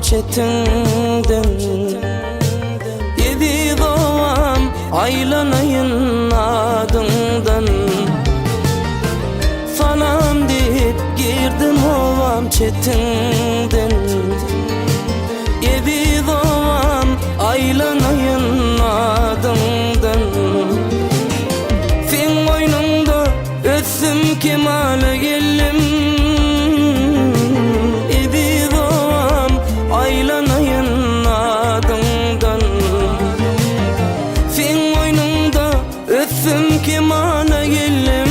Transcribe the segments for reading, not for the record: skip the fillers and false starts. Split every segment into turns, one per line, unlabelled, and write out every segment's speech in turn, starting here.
çetinden. Yedi doğam aylanayın adından. Salam deyip girdim ovam çetinden. Yedi doğam aylanayın adından. Fin oynunda ötsüm kemale gellim. Yedi doğam aylanayın adından. Fin oynunda ötsüm kemale gellim.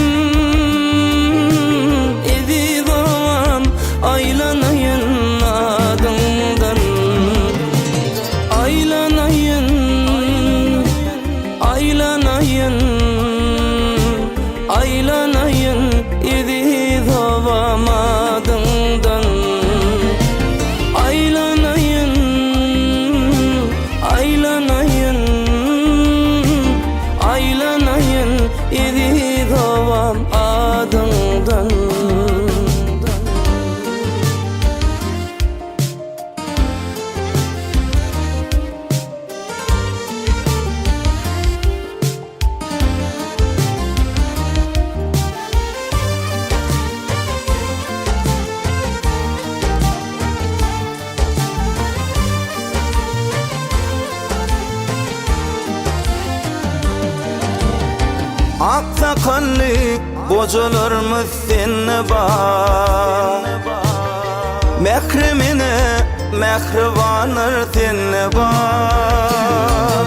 Yedi doğam aylanayın adından. Aylanayın, aylanayın, aylanayın yedi doğam adından. Aylanayın, aylanayın, aylanayın yedi doğam adından. Aksakallı bocalarımız seni var. Mehremine mehribanır seni var.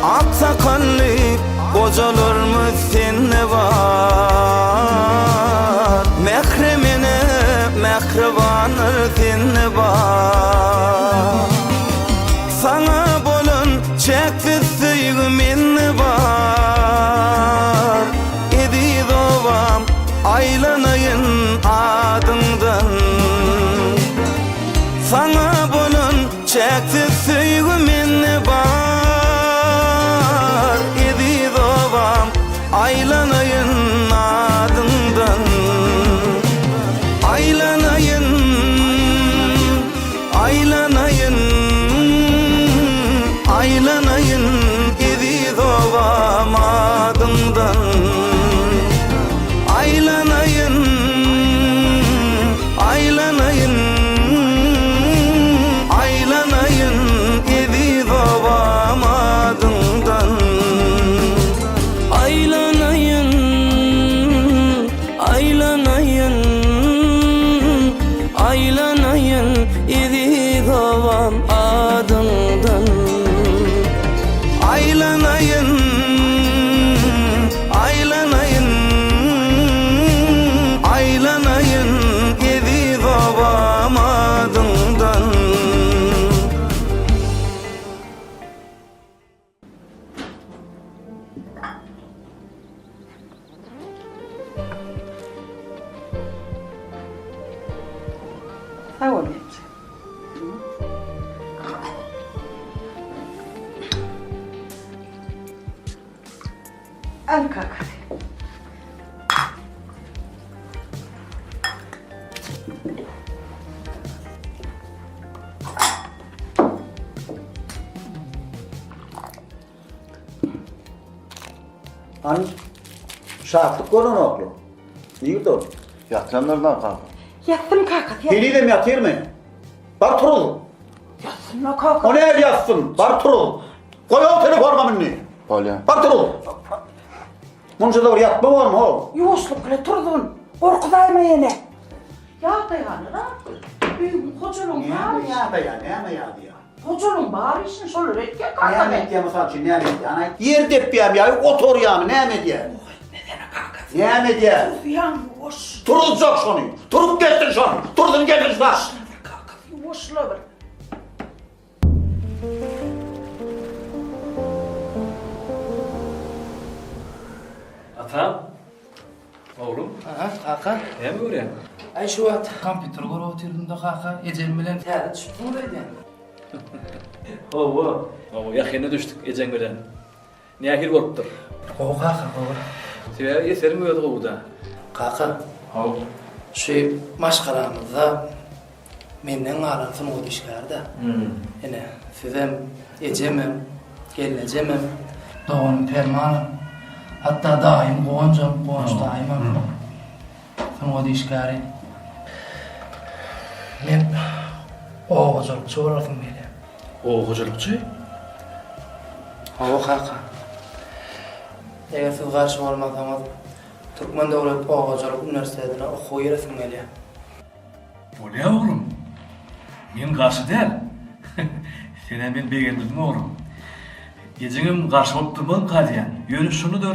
Aksakallı bocalarımız seni var. Mehremine mehribanır seni var. Sana bolan çeksiz sevgimin var. Yedi doğam aylanayın adından. Sana bolan çeksiz sevgimin var. Yedi doğam aylanayın adından. Aylanayın, aylanayın, aylanayın yedi doğam adından. Aylanayın, aylanayın, aylanayın yedi doğam adından. Aylanayın, aylanayın, aylanayın yedi doğam adından. Aylanayın, aylanayın, aylanayın yedi doğam adından.
Sağ ol. Al kalk hadi.
Hani şartlık olan oğlu. Niye dur?
Yatranlardan kalk.
Yattım kalk hadi.
Deli de mi yatır mı? Bartol.
Yatsın la kalk.
O ne el yatsın? Bartol. Koy o telefonuma minni.
Polya.
Bartol. Bunca da var yatma var mı o?
Yoğuşluk bile turdun. Korkudayma yine. Ya da yani la. Büyük kocanın bağırı ya.
Ne ya ya.
Kocanın bağırı için şöyle redke kalk
Ne
hadi.
emet ya misal için ne emet ya? Yer depiyem ya. Otur ya ne emet ya?
Nedene kalk hadi.
Ne emet ya?
Uyan yoğuş.
Turulacak şunu. Turup getirin şunu. Turdun getirin şunu.
Kalk hadi yoğuşla ver.
Atam, oğlum,
Kaka,
hem öyle.
ay şu at kompüter korup oturdum kaka, ecem bilen täällä çıktım buraydan.
Ova, yakına düştük ecen gören. Ne ahir oluptur.
Kova kaka, kova.
Size yeserim öyle burada.
Kaka, şey maşkaramızda Menden galan o dişlerde. Ene sizem ecemem, gelecemem. Doğum fermanım. Hatta daim qoğuncam, qoğunç daimam. O dişleri. Men oğuzlukçu olardım bile.
Oğuzlukçu?
O kaka. Eğer siz karşı olmasanız, Türkmen Devlet Oğuzluk Üniversitesi'ne okuyurasın bile.
Olya oğlum. Men karşı değil. Sene men beğendirdim oğlum. Eceğim karşı olup durmadım kadiyan. Yönü şunudur.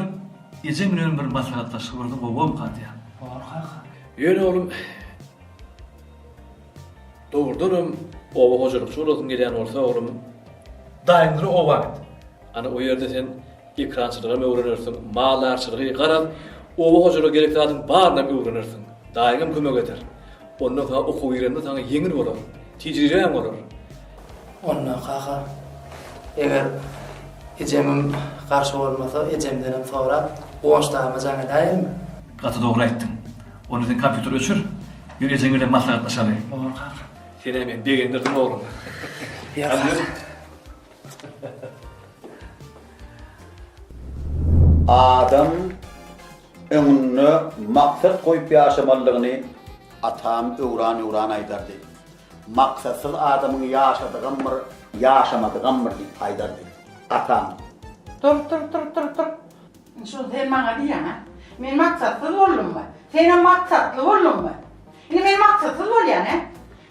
Eceğim bir maslahatlaşıp vurdum babam kadiyan.
Doğru kaka.
Yönü oğlum. Doğrudurum. Ova hocalıkçı olasın gelen olsa oğlum. Daimdir o vakit. Hani o yerde sen ekrançılığa öğrenirsin, mağlarçılığı qaran, ova hocalığı gerekli adın bağırına öğrenirsin. Daimim kömek eder. Ondan sonra oku öğrenme sana yengil olur. Tecrübem olur.
Ondan kaka. Eğer ecemim karşı olmasa, ecemden sonra qoğunç daima canı değil mi?
Katı doğru ettin. Onu sen kompütür öçür, yürü eceğinle maslahatlaşalım.
Doğru kaka.
Seni hemen beğendirdim oğlum.
Ya kaka.
Adam önüne maksat koyup yaşamalılığını atam öğran aydardı. Maksatsız adamın yaşadığı ömür, yaşamadığı ömür deyip aydardı. Atam.
Dur. Şu sen bana diyen ha. Men maksatsız oldum mu? Senin maksatlı oldum mu? Şimdi men maksatsız ol yani.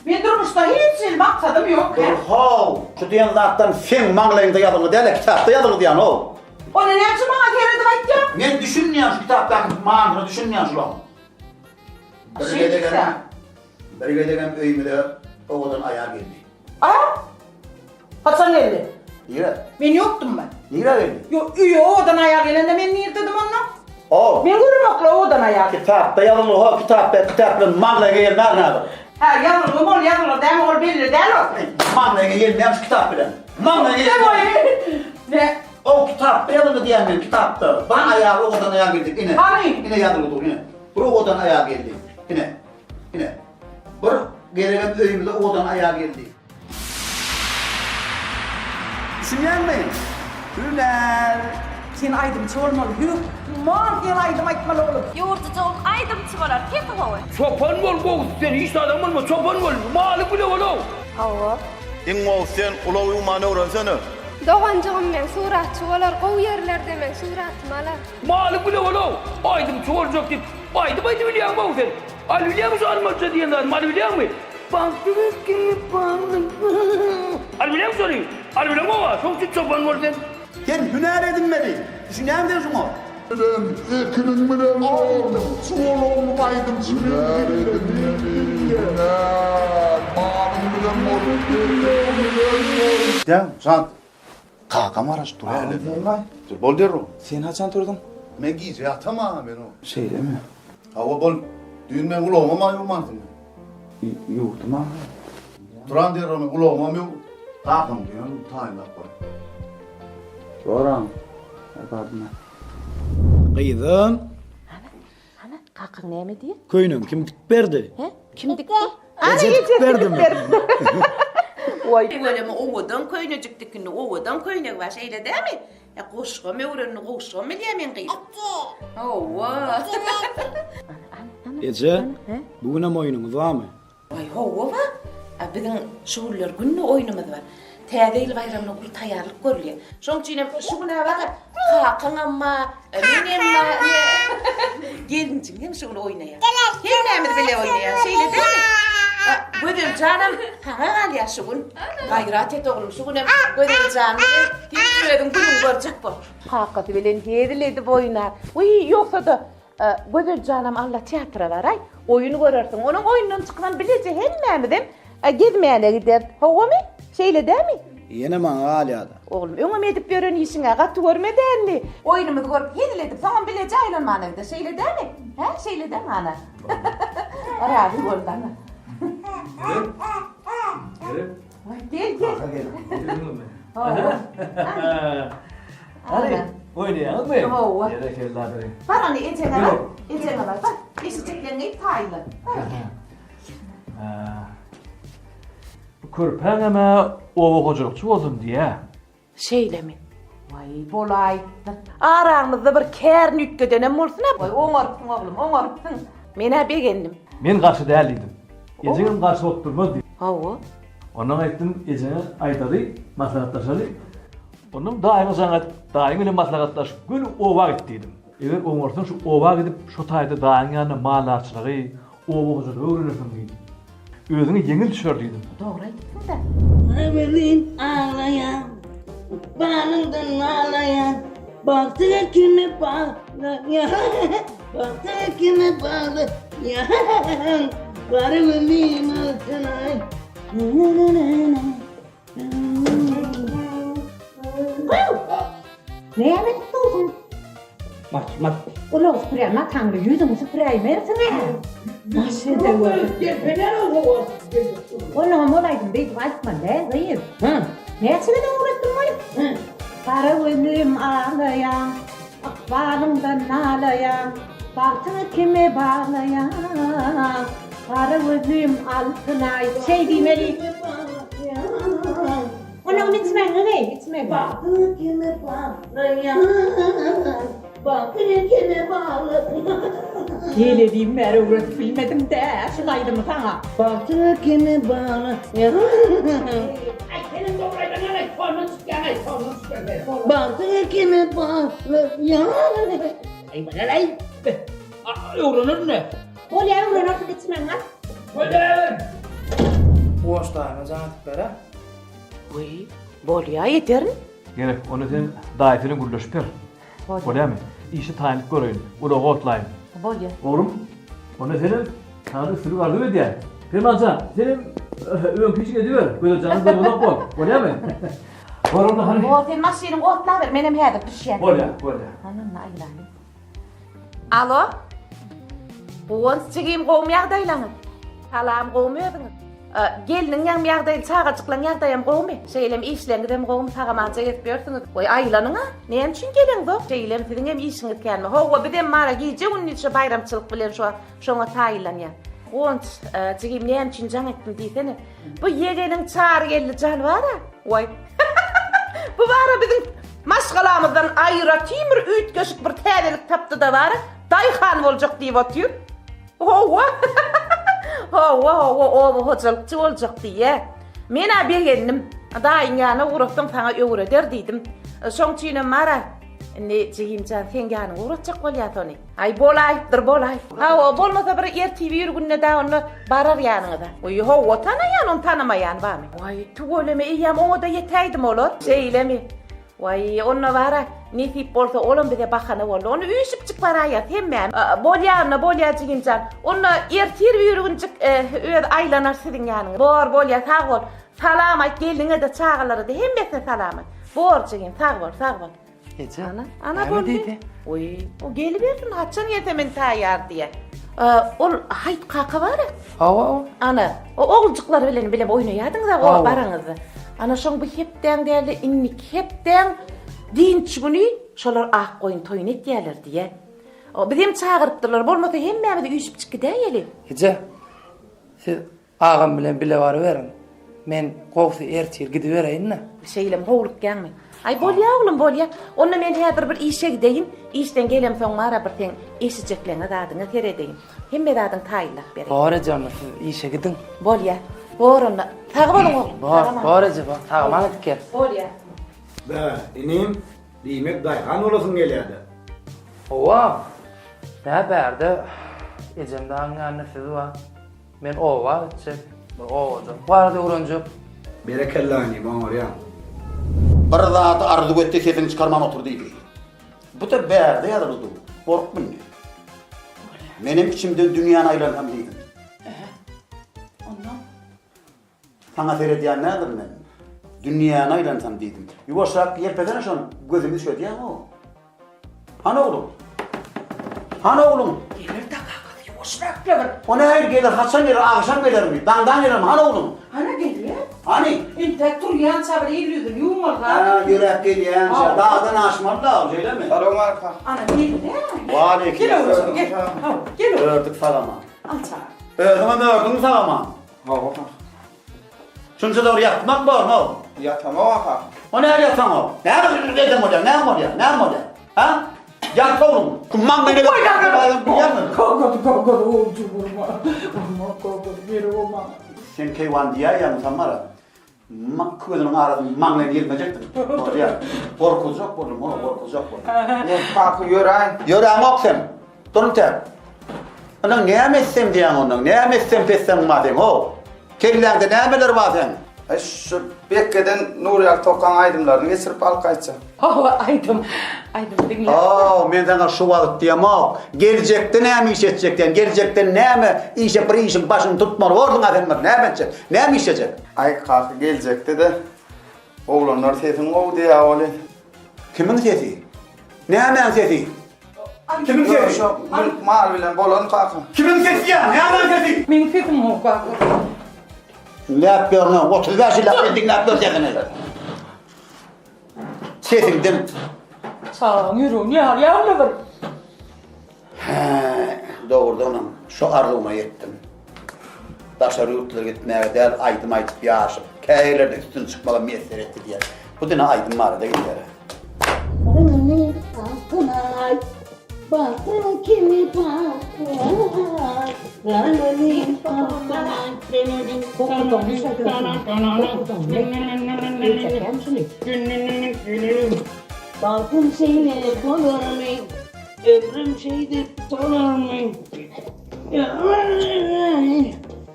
Men durmuşta hiç maksadım yok.
Dur hov, şu diyen zattan sen mağlayında yadını değil, kitapta yadını diyen hov.
O ne yapsın bana kere de bakacağım?
Men düşünmeyen şu kitaptan mağını düşünmeyen şu lan. Bir gidegen öymüde oğlan ayağa geldi.
Hasan geldi.
Nire?
Ben yoktum ben.
Nire geldi?
Yok, o odan ayağa gelende ben niye dedim onu?
O.
Ben görmekle o odan ayağa geldi.
Kitapta yazılı o kitapla mağlaya gelmez ne kadar?
Ha yazılı değil mi ol belli değil o.
Mağlaya gelmeyen kitap bilen. Mağlaya gelmeyen.
Ne?
O kitapta yazılı diyemem kitapta. Bana ayağı odan ayağa geldik yine.
Hani?
Yine yazılı dur yine. Bu odan ayağa geldi. Yine. Bir gereken öymüde odan ayağa geldi. Düşünen mi? Hüner.
Sen aydımcı olmalı. Sen aydım aytmalı oğlum.
Yoğurtucu ol, aydımçı var. Kesin hava.
Çopan bol boğuz sen hiç adamın mı? Çopan bol. Malik bile ol.
Hava.
İngo sen ulağı umanı öğrensene.
Doğancığım men suratçı olar, o yerlerde men suratmalar.
Malik bile ol. Aydımçı olacak deyip. Aydım biliyor musun sen? Al biliyor musun almaca diyenler? Mal biliyor musun? Baktınız ki Al biliyor musun onu? Al biliyor musun? Çok için çopan bol sen.
Sen hüner edinmedi. Düşünen mi diyorsun o?
Ya sant. Kakam araç dur hele. Dur bol derim.
Sen haçan turdun?
Men giyce ya tamamen o.
Şey değil mi?
Hava bol. Düğün men kulağıma mayumardım.
Yoktum ha.
Duran derim kulağıma mı? Kakam diyorum tayla koy.
Doğru. Pardon. Kıydım.
Ana, kakın ne mi diye?
Köynüm kim verdi?
He? Kim dikti?
Ecet verdi mi?
Böyle mi ovadan köynecik dikini ovadan köynek var şeyle değil mi? Ya koşka mı öğrenini koşka mı diye men kıydım. Hova.
Ece, bugün oyunumuz var mı?
Vay hova. Bizim şuurlar günü oyunumuz var. Tədeyil bayramına kur tayarlık görülüyor. Şoň üçin şuna bakıp kakan ama benim gelincim şunu oynaya. Her näme bile oynaya. Şeyle değil mi? Gödüm canım hağa gal ya şugun. Gayrat et oğlum şugun gödüm canım. Timsüredin günün görecek bu. Hakikaten bilen gediledi boyuna. Uy yoksa da gödüm canım Allah tiyatrolar ay. Oyunu görürsün. Onun oyunundan çıkan bilece her näme dem. Gitmeyene gider. Hava mı? Şeyle değil mi?
Yine bana aliyada.
Oğlum öňüm edip görün işine gat görmeden mi? Oyunumuzu görüp yeniledik. Tamam bile caylanman evde. Şeyle değil mi? He? Şeyle değil mi ana? Ara abi gördü ana. Gel.
Hadi oynayalım mı?
Hava.
Gerek evladı.
Var anne ecene var. Ecene var. Bak. Eşitliklerini taylı.
Körpen ama owa hojurukçu oldum diye.
Şeyle mi? Vay bolaydı. Aramızda bir kär nükkedenem bolsun ha. Vay oňarpsın oglum, oňarpsın. Men ha begendim.
Men garşy däldim. Ejeňim garşy oturmaz di.
Hawa.
Ondan aýtdym, ejeňe aýdady, maslahatlaşaly. Ondan daýyma jaňat, daýyma bilen maslahatlaşyp gül owa gitdim. Eger oňarsan şu owa gidip şu taýda daýyň ýanyna malarçylygy, owa hojurlygy öwrenirsin diýdim. Özüňi yeňil düşürdüm.
Dogry aýtdyň da.
Evelin ağlayan, bağlından ağlayan, baktı kime bağlayan, baktı kime bağlayan, varım elim altına.
Ne tuttun?
Maç.
Ulan sprayma tanrı yüzümü sprey versene. Nasıl da var? Onu molaydım bir başman ne dayım. Ne sene de uğraştın mı? Para ölüm ağlayan, akbalımdan ağlayan, baktını kime bağlayan, para ölüm altına şey demeli. Onu gitme ne? Gitme.
Baktı kime bağlayan, baktı kime bağlayan.
Gelediğim beri uğraşıp bilmedim de aşılaydım sana.
Baktı kime bağlayan.
Ay senin doğraydan öyle sorunuz gelmez.
Baktı kime bağlayan.
Ay bana lay.
Öğrenir ne?
Bolya uğraşıp gitmen lan.
Oňuşdaýma jaňatyp bere.
Vay bolya yeterin.
Gerek, onu sen daýatyny gürleşip ber. Bolýarmy? İşi taýynyp göreýin. Ula gotlaýyn.
Bolya.
Oğlum, ona senin tanrı sürü vardı mı diye. Firmanca, senin ön küçük ediyor. Böyle canınız da bulak bol. Bolya mı? Oğlum da hani.
O sen maşynyň otla ber, menem häzir düşýär.
Bolya.
Ananla aýlany. Alo? Buwan çigim gowum ýagdaýlaňyz. Salam gowum ödüňiz. Geliniň ýam ýagdaýy çağaçyklaň ýagdaýam gowmy? Şeýlem işleňizem gowum tagamanja ýetbersiňiz. Oý aýlanyň ha? Näme üçin geleňiz? Şeýlem siziň hem işiňiz kelme. Howa bidem mara giýje onun üçin bayramçylyk bilen şoňa taýlanýar. Onç çigim näme üçin jaň etdim diýsene. Bu ýegeniň çağır geldi jan bara. Oý. Bu bara biziň maşgalamyzdan aýra timir üýt göşük bir täzelik tapdy da bara. Daýhan boljak diýip otýur. Howa. O hojulukçy boljak diýe. Men ha begendim. Daýyň ýanyna urakdan saňa öwreder diýdim. Şoň üçin mara. Ne jigimjan sen ýanyna urakjak bolýar ony. Ay bolaýdyr bolay. Ha bolmasa bir ertibi ýürgünne da onu barar ýanyňda. Oý howa tanaýan onu tanamaýan barmy? Oý tuwoleme ýam oňa da ýetäýdim olar. Şeýlemi? Oý onu bara nesip bolsa olum bize bakana boldy. Onu üýşip çyk baraýar hemmem. Bolýar jigimjan. Onu ertir ýürgünjik öz aýlanar siziň ýanyňa. Bolýar sag bol. Salam aýt geldiňe de çağalary da hemmesine salam aýt. Bor jigim sag bol.
Ece.
Ana boldy. Oý, o gelip bersin haçan ýetemen taýýar diýe. Ol haýt kaka bar.
Hawa.
Ana, o oğulcuklar bilen oýnaýardyňyz da o baraňyzy. Ana şoň bu hepden däli innik hepden dinç güni şolar ak goýun toýun etýärler diýe. O bizim çağırıpdylar, bolmasa hemmemiz üýşüp çykyp gideýeli.
Ece. Siz ağam bilen bile var verin. Men gowsy ertir gidip bereýin-ne.
Şeýlem howluk gelme. Ay bolýar oglum bolýar. Onda men häzir bir işe gideýin. İşden gelem soň mara bir teň eşijekleňe dadyňy teredeýin. Hemme dadyň taýlap bereýin.
Bara canım siz işe gidin.
Bolýar. Borunda. Tagy bolun oglum.
Bara Ece bak. Tagaman etker.
Bolýar.
Be, inim, diýmek daýhan olasyn gelýärdi.
Owa. Ne berde? Ecemden ýanyna siz var. Men owa etjek. Owa. Barda uranjak.
Berekellani baňarýan.
Bir zat arzu etdi sesini çıkarman otur diýdi. Bu da berde ýaryldy. Gorkmyn. Menim içimden dünýäni aýlansam diýdim.
Ondan
Sana seyredýän nädir men? Dünýäni aýlansam diýdim. Ýuwaşak ýerpeden şon gözümi düşürdi ýa o. Ana oğlum.
Gelir de kakası ýuwaşrak gelir.
O näher gelir, haçan gelir, agşam gelermi? Dandan gelermi? Ana oğlum.
Ana gelir.
Hani?
Inte turýan sabry ýürüdür, ýuwmalga.
Ha, ýürek gelýän, dağdan aşmaly da, şeýlemi?
Salam aleykum.
Ana gelir.
Waleyküm selam.
Gel.
Ördük salama.
Alça.
Özüme ördüň salama. Şunca doğru yatmak var mı oğlum?
Yatamam ağa.
O ne yatan o? Ne dedim hocam? Ne hocam? Ne hocam? Ha? Yat oğlum. Kumman beni de sen keyvan diye ya mutamara. Kızının arasında manglen girmeyecektin. Oraya korkulacak oğlum, ona korkulacak oğlum.
Ne kalkı yörayın.
Yörağım yok sen. Durun ter. Onun ne yemezsem diyen onun, ne yemezsem pessem var sen o. Kellerde ne yemeler var sen?
Şu bekkeden Nuriyal tokan aydımlarını geçirip al kaçsa.
Aydım dinle.
Men sana şu valık diyem o. Gelecekte ne mi iş edecekten, gelecekte ne mi işe bir işin başını tutmalı ordun efendim, ne mi edecek, ne mi iş edecek?
Ay kalkı gelecekti de oğlanlar sesin o diye oğlu.
Kimin sesi? Ne hemen sesi? Kimin sesi?
Şu mavilen bolan kalkı.
Kimin sesi ya? Ne hemen sesi?
Benim sesim o kalk.
Ne yapıyorsun? 35 yıl yapıyordun, ne yapıyorsun sesini? Sesin değil mi?
Sağ yürü, ne var ya ne var?
Doğrudan şu arzuma yettim. Dışarı yurtlara gitmeye değil, aydım yaşıp. Köyler de üstüne çıkmalı müyesser etti diye. Bu dine aydım mağarada gider.
Beni altına baktın kimi bakar. Lalolin bakar. Baktım seni bulur mu? Ömrüm şeydir dolar mı?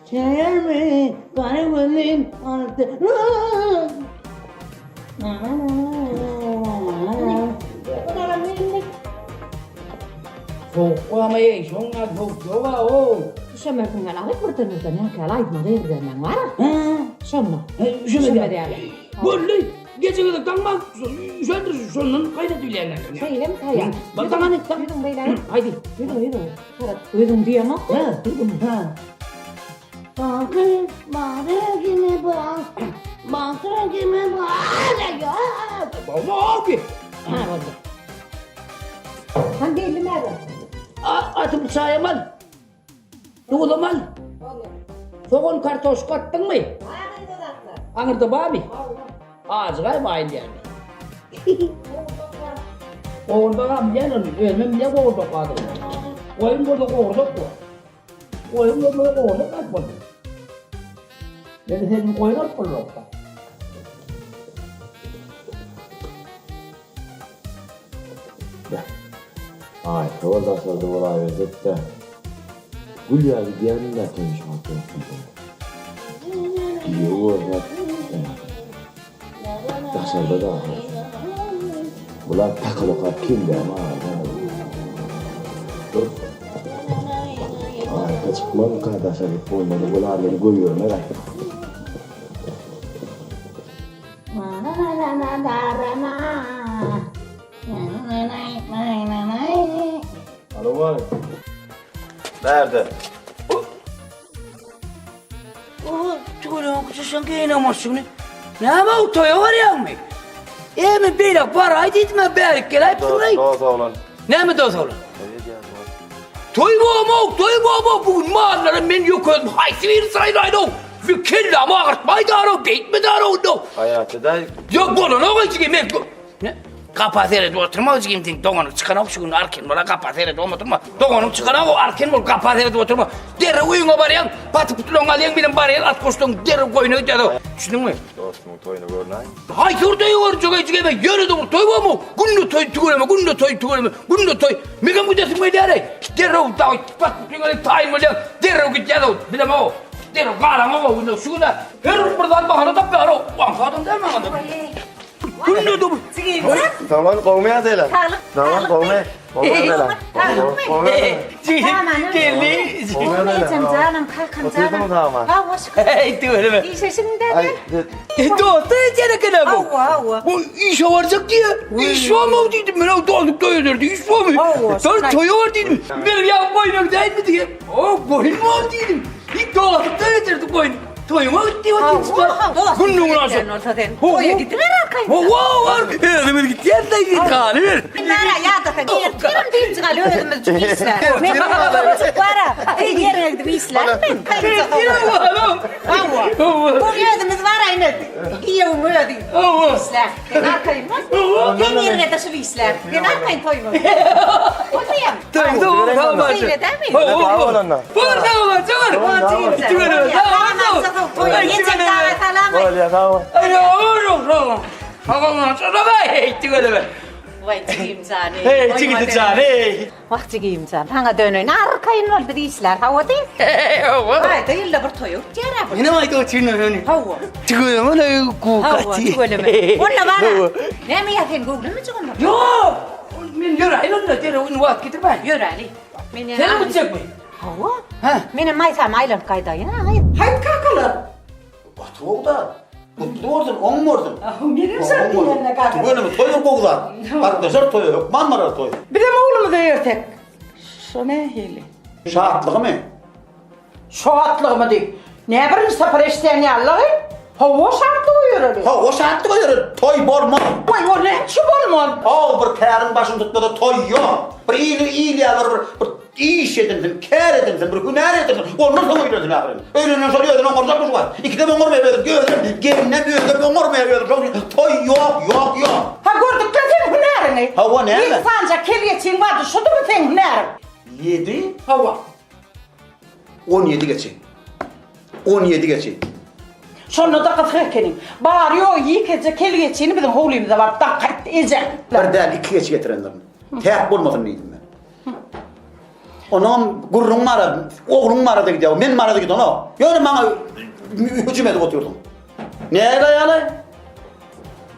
Şeyer mi? Karakolin altına.
Soğuklamaya şunlar soğukluğa o.
Şöyle kıngal alıp kurtanırdan ya kala aytma derden var. Şöyle.
Şöyle de. Böyle gece kadar kalmak şöyle şunun kaydet bilenler.
Söyle mi kaya?
Bak tamam
Yürüdün beyler.
haydi.
Yürü. Yürüdün diye mi? Yürüdün.
Bakın bana kimi bak. Bakın kimi bak.
Baba abi.
Ha oldu. Sen değil mi abi?
Atım sayaman. Tuğlaman. Soğun kartoş kattın mı? Anırdı babi. Ağzına bayın yani. Orada amcanın ölmem ne orada kaldı. Oyun burada orada bu. Oyun burada orada kalmadı. Yani senin oyun orada.
Ay, orada sözü olay verecek de Gülya gidiyenle konuşmak yok. İyi olacak. Dışarıda da bunlar takılı kap kimdi ama dur. Ay, kaçıkmam kardeşler koymadı. Bunlarları koyuyorum merak etme. Alo var.
Nerede?
Çoğunun kuşuşun giyinamazsın. Ne ama o toya var ya mı? Mi böyle parayı gitme berik gel hep burayı.
Doğru olan.
Ne mi doz olur? Toy bu ama bugün mağaraların ben yok oldum. Haysi bir sayılaydı o. Bir kelle ama ağırtmaydı arı, bitmedi arı o.
Hayatı da
Yok bunu ne olacak ki? Ne? Kapat eret oturma o gibi doğanın çıkanak şu gün arken bana kapat eret oturma. Doğanın çıkanak o arken bol kapat eret oturma. Dere uyuma barayan, patı putulon alayan benim barayan at koştun dere koyunu ödedi. Düşündün mü?
dostumun toyunu görünen.
Hay orada yok çok açık eve yürüdü bu toy var mı? Günde toy tügüleme, günde toy. Megan bu desin mi dere? Dere o da pat putulon tayin mı lan? Dere o gidiyor bilmem o. Dere garan o günde şu günde. Her buradan bakana da bir ara. Ulan kadın der mi anladın? Günde de bu.
Tamam kovmaya deyler. Tamam kovmaya. Kovmaya deyler. Kovmaya deyler.
Geldi.
Canım kalkın
Oturdun mu tamam?
Hey diyor öyle.
İşte şimdi
Ay,
Doğru yere kadar bu. Bu iş varacak diye. İş var mı dedim ben o doğduk doyurdu. İş var mı? Sonra toyu var dedim. Bir ya boyun değil mi diye. O boyun mu dedim. İlk doğduk doyurdu boyun. Toyuma gitti o timsipar. Gündüğün lazım.
Toya gittiler arkayında.
Ödümüz gitti yerden gitti kanı.
Nara yağda da yerim değil çıkalı ödümüz çıkmışlar. Ne babacık var ha. Yerine gidip işler mi? Bu ödümüz var aynı. İyi o ödü. İşler. Ben arkayım bak. Ben yerine taşı işler. Ben arkayım toyumu. Oturayım.
Tamam.
Seyreder mi?
Burada var.
Yiyecek davet alamayın. Vay çıkayım canım.
Hey, çıkıydı canım.
Vah çıkayım canım. Bana dönün. Arkayın oldu işler. Hava değil. Vay değil de bir toyuk. Cera bu.
Yine mi ayda çıkıyorsun?
Hava.
Çıkıyor mu ne kukati?
Hava çıkıyor mu? Onunla bana. Ne mi yakın Google mu çıkıyor?
Yok. Men yürü aynen da tere oyun vakit getirme.
Yürü Ali.
Sen mi çıkma?
Hava. Benim maysam aylan kaydayın.
Hayır kalkalı.
Batı oldu. Mutlu oldun, on mu oldun?
Benim sen yerine kalkalı.
Böyle mi? Toyun boğular. Arkadaşlar toyu yok. Marmara toyu.
Bir de oğlumu da yırtık. Şu ne hili?
Şahatlığı mı?
Şu atlığı mı değil? Ne bileyim sapır isteyen yerleri? Hava şartlı uyuyor.
Ha o şahatlığı uyuyor. Toy bolmaz.
Vay o ne çi bolmaz?
Bir kârın başını tutmadı toy yok. Bir iyiliğe bir iyi iş edinsin, kâr edinsin, bir hüner edinsin. Ondan sonra uyuyorsun aferin. Öylenen soruyorsun, on orada kuş var. İki de on ormaya verdim, gördüm. Geline büyüdüm, on ormaya verdim. Toy yok.
Ha gördük de senin hünerini.
Ha o ne mi?
İnsanca kelyeçin vardı, şu da mı senin hünerin?
7,
Hava.
17 geçeyim. 17 geçeyim.
Sonra da kızgıkenin. Bari o yiyikece kelyeçini bizim oğlumuzda var. Dakkat edecek.
Bir değil, 2 geç getirenlerim. Tek bulmasın neydim ben. Onun gurrun mağara, oğlun mağarada gidiyor, benim mağarada gidiyor onu. Yani bana hücum edip oturdum. Neye dayalı?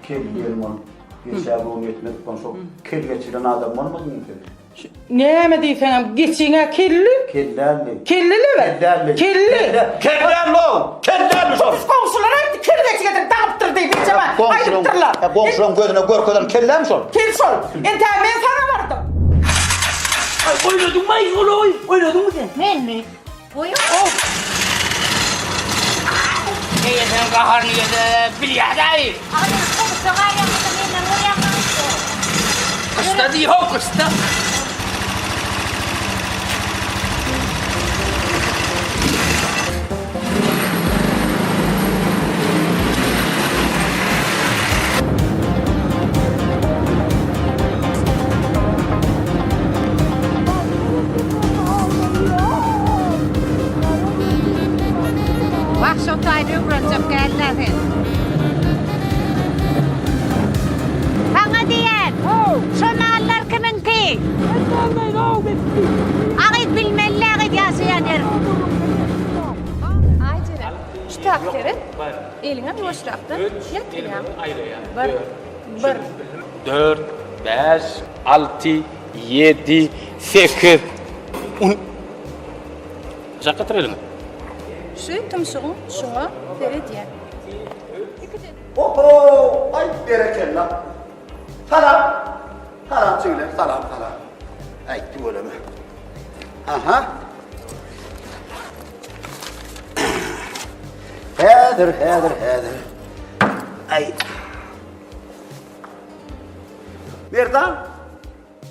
Kellerim onu. Geçer bu onu etmedikten sonra kelle geçiren adam olmaz mı?
Ne mi diysen geçine kelli?
Kellerli.
Kellili mi?
Kellerli. Kellerli o! Kellerli sor!
Komşular hep kelle geçine dağıptır diye bir zaman. Ayıptırlar.
Komşunun gözüne görkeden keller mi sor?
Kel sor. Ben sana vardım.
Ay oynadın mı hiç onu? Oynadın mı sen?
Ben mi? Buyur.
Hey sen kaharını yedi bilyada ay.
Abi komşu var ya benimle oraya kalktı.
Kısta değil o kısta.
Bak şu taydı öğrenecek geldi. Bana diyen, şunu allar kiminki? Ağit bilmeli, ağit yaşayan yer.
Aycere. Şu takdiri. Eline boşlaktın. Yatırıyorum. Bir.
4, 5, 6, 7, 8, 10. Kaça katırıldın?
Şu tümsüğün şuna verediye.
Oho! Ay berekella. Salam. Salam söyle, salam. Ay böyle mi? Aha. Hedir. Ay. Merdan.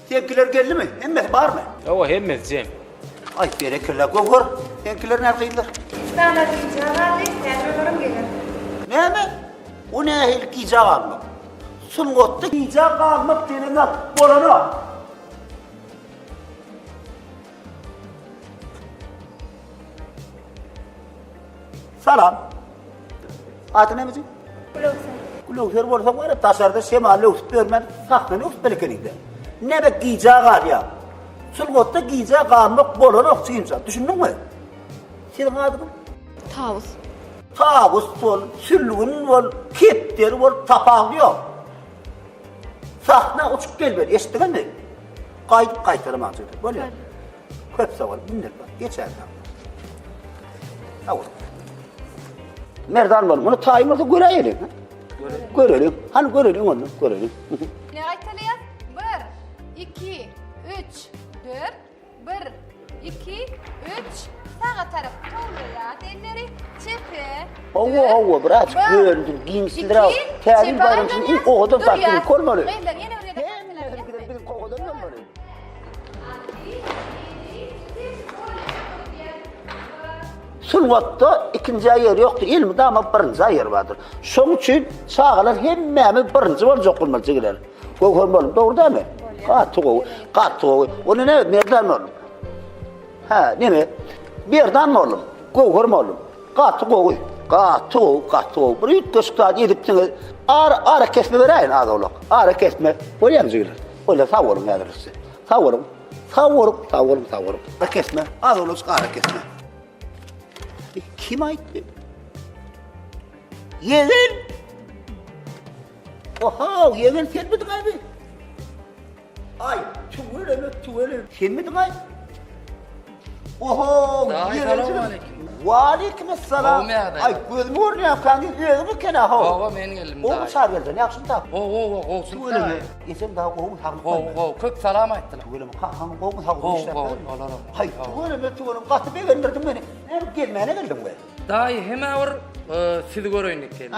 Tepkiler geldi mi? Hemmet var mı?
O hemmet Cem.
Ay berekella gogor. Tepkiler neredeydiler?
Ben de diyeceğim. Nerede gelir?
Ne mi? O ne ehil gica kalmak? Sungotta gica kalmak denilen bolana. Salam. Adı ne bizim? Kulokser bolsa var ya taşarda şemalle uspörmen sahtını uspelekeninde. Ne be gica kal ya? Sungotta gica kalmak bolana okçuyumsa. Düşündün mü? Senin adın?
Tavus.
Tavus bol, sülgün bol, kepter bol, tapağlıyor. Sahne uçup gel böyle, eşittiğin mi? Kayıtlarım ançıydı, böyle. Köpse var, binler var, geçer. Tavus. Merdan var, bunu tayimlasa görelim. Görelim, hani görelim onu, görelim.
Ne aytalayan? 1, 2, 3, 4, 1, 2, 3, sağa taraf tolu ya. Denleri çepe.
Ova biraz gördüm giyimsindir al. Tevil bayramsın ilk oğudan taktığını kolmalı. Bizim kokudan mı böyle? Sılvatta ikinci yer yoktu, ilmi de ama birinci yer vardır. Son için sağlar hemmemiz birinci var, çok olmalı çekiler. Kokudan doğru değil mi? Katı oğu. Onu ne? Merdan mı oğlum? Ha, ne mi? Merdan mı oğlum? Kokudan mı oğlum? Katı oğu. Katı oğu. Bir üç kısıkta yediptiniz. Ara kesme vereyim adı oğlum. Ara kesme. Öyle mi çekiler? Öyle savurun nedirse. Savurun. Ara kesme. Adı oğlum ara kesme. Kim aitti? Yeğen! Oha, yeğen sen miydin abi? Ay, tüvele. Sen miydin abi? Oha, yeğen sen. Aleykümselam.
Oğum ya da.
Ay, gözümü görünüyor kanka, yeğeni kena ha.
Oğum benim elim
Oğum çağır geldin, yaksın da.
Oğum
Tüvele mi? İnsan daha oğum sağlık var mı?
Kök salam ettiler.
Tüvele mi? Oğum sağlık işler.
Oğum.
Hay, tüvele mi? Katı beğendirdin beni. Gelmeyene geldim be.
Dahi hemen or sizi görüyünlük geldi.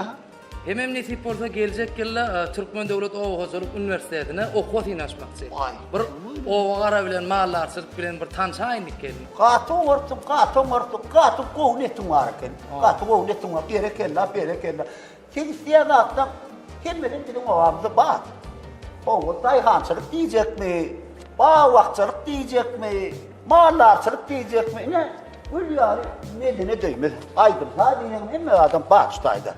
Hem nesip olsa gelecek yılla Türkmen Devlet Oğuzculuk Üniversitesi'ne okuvat inaşmakçı. Bir oğara bilen mallarçılık bilen bir tanışa aynık geldi.
Katı kovnetim var eken. Katı kovnetim var. Berekella. Sen isteyen attan gelmeden bizim ovamıza bak. O dayhançılık diyecek mi? Bağvakçılık diyecek mi? Mallarçılık diyecek mi? Ne? Öyle yani ne döymez. Aydım. Hadi hem adam bağıştaydı.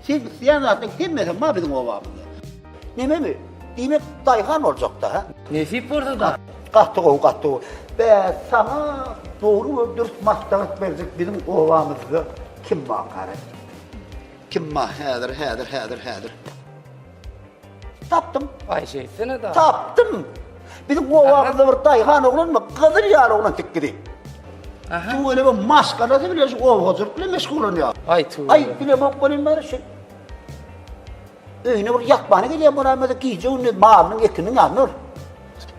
Sen isteyen attan gelmeden ma bizim ovamıza. Ne mi? Demek dayhan olacak da ha?
Nesip olsa da.
Katı. Ve sana doğru dürüst maslahat verecek bizim ovamızda kim bakar? Kim ma? Hedir. Taptım.
Ay şeysene da.
Taptım. Bizim ovamızda bir dayhan oğlan mı? Kadir yar oğlan tikkidi. Tu öyle bir maskarası biliyorsun ovacılıkla meşgul oluyor. Ay bile bakmalıyım bari şey. Öyle bir yakmanı geliyor bana ama da giyeceğin mağarının ekinin yanır.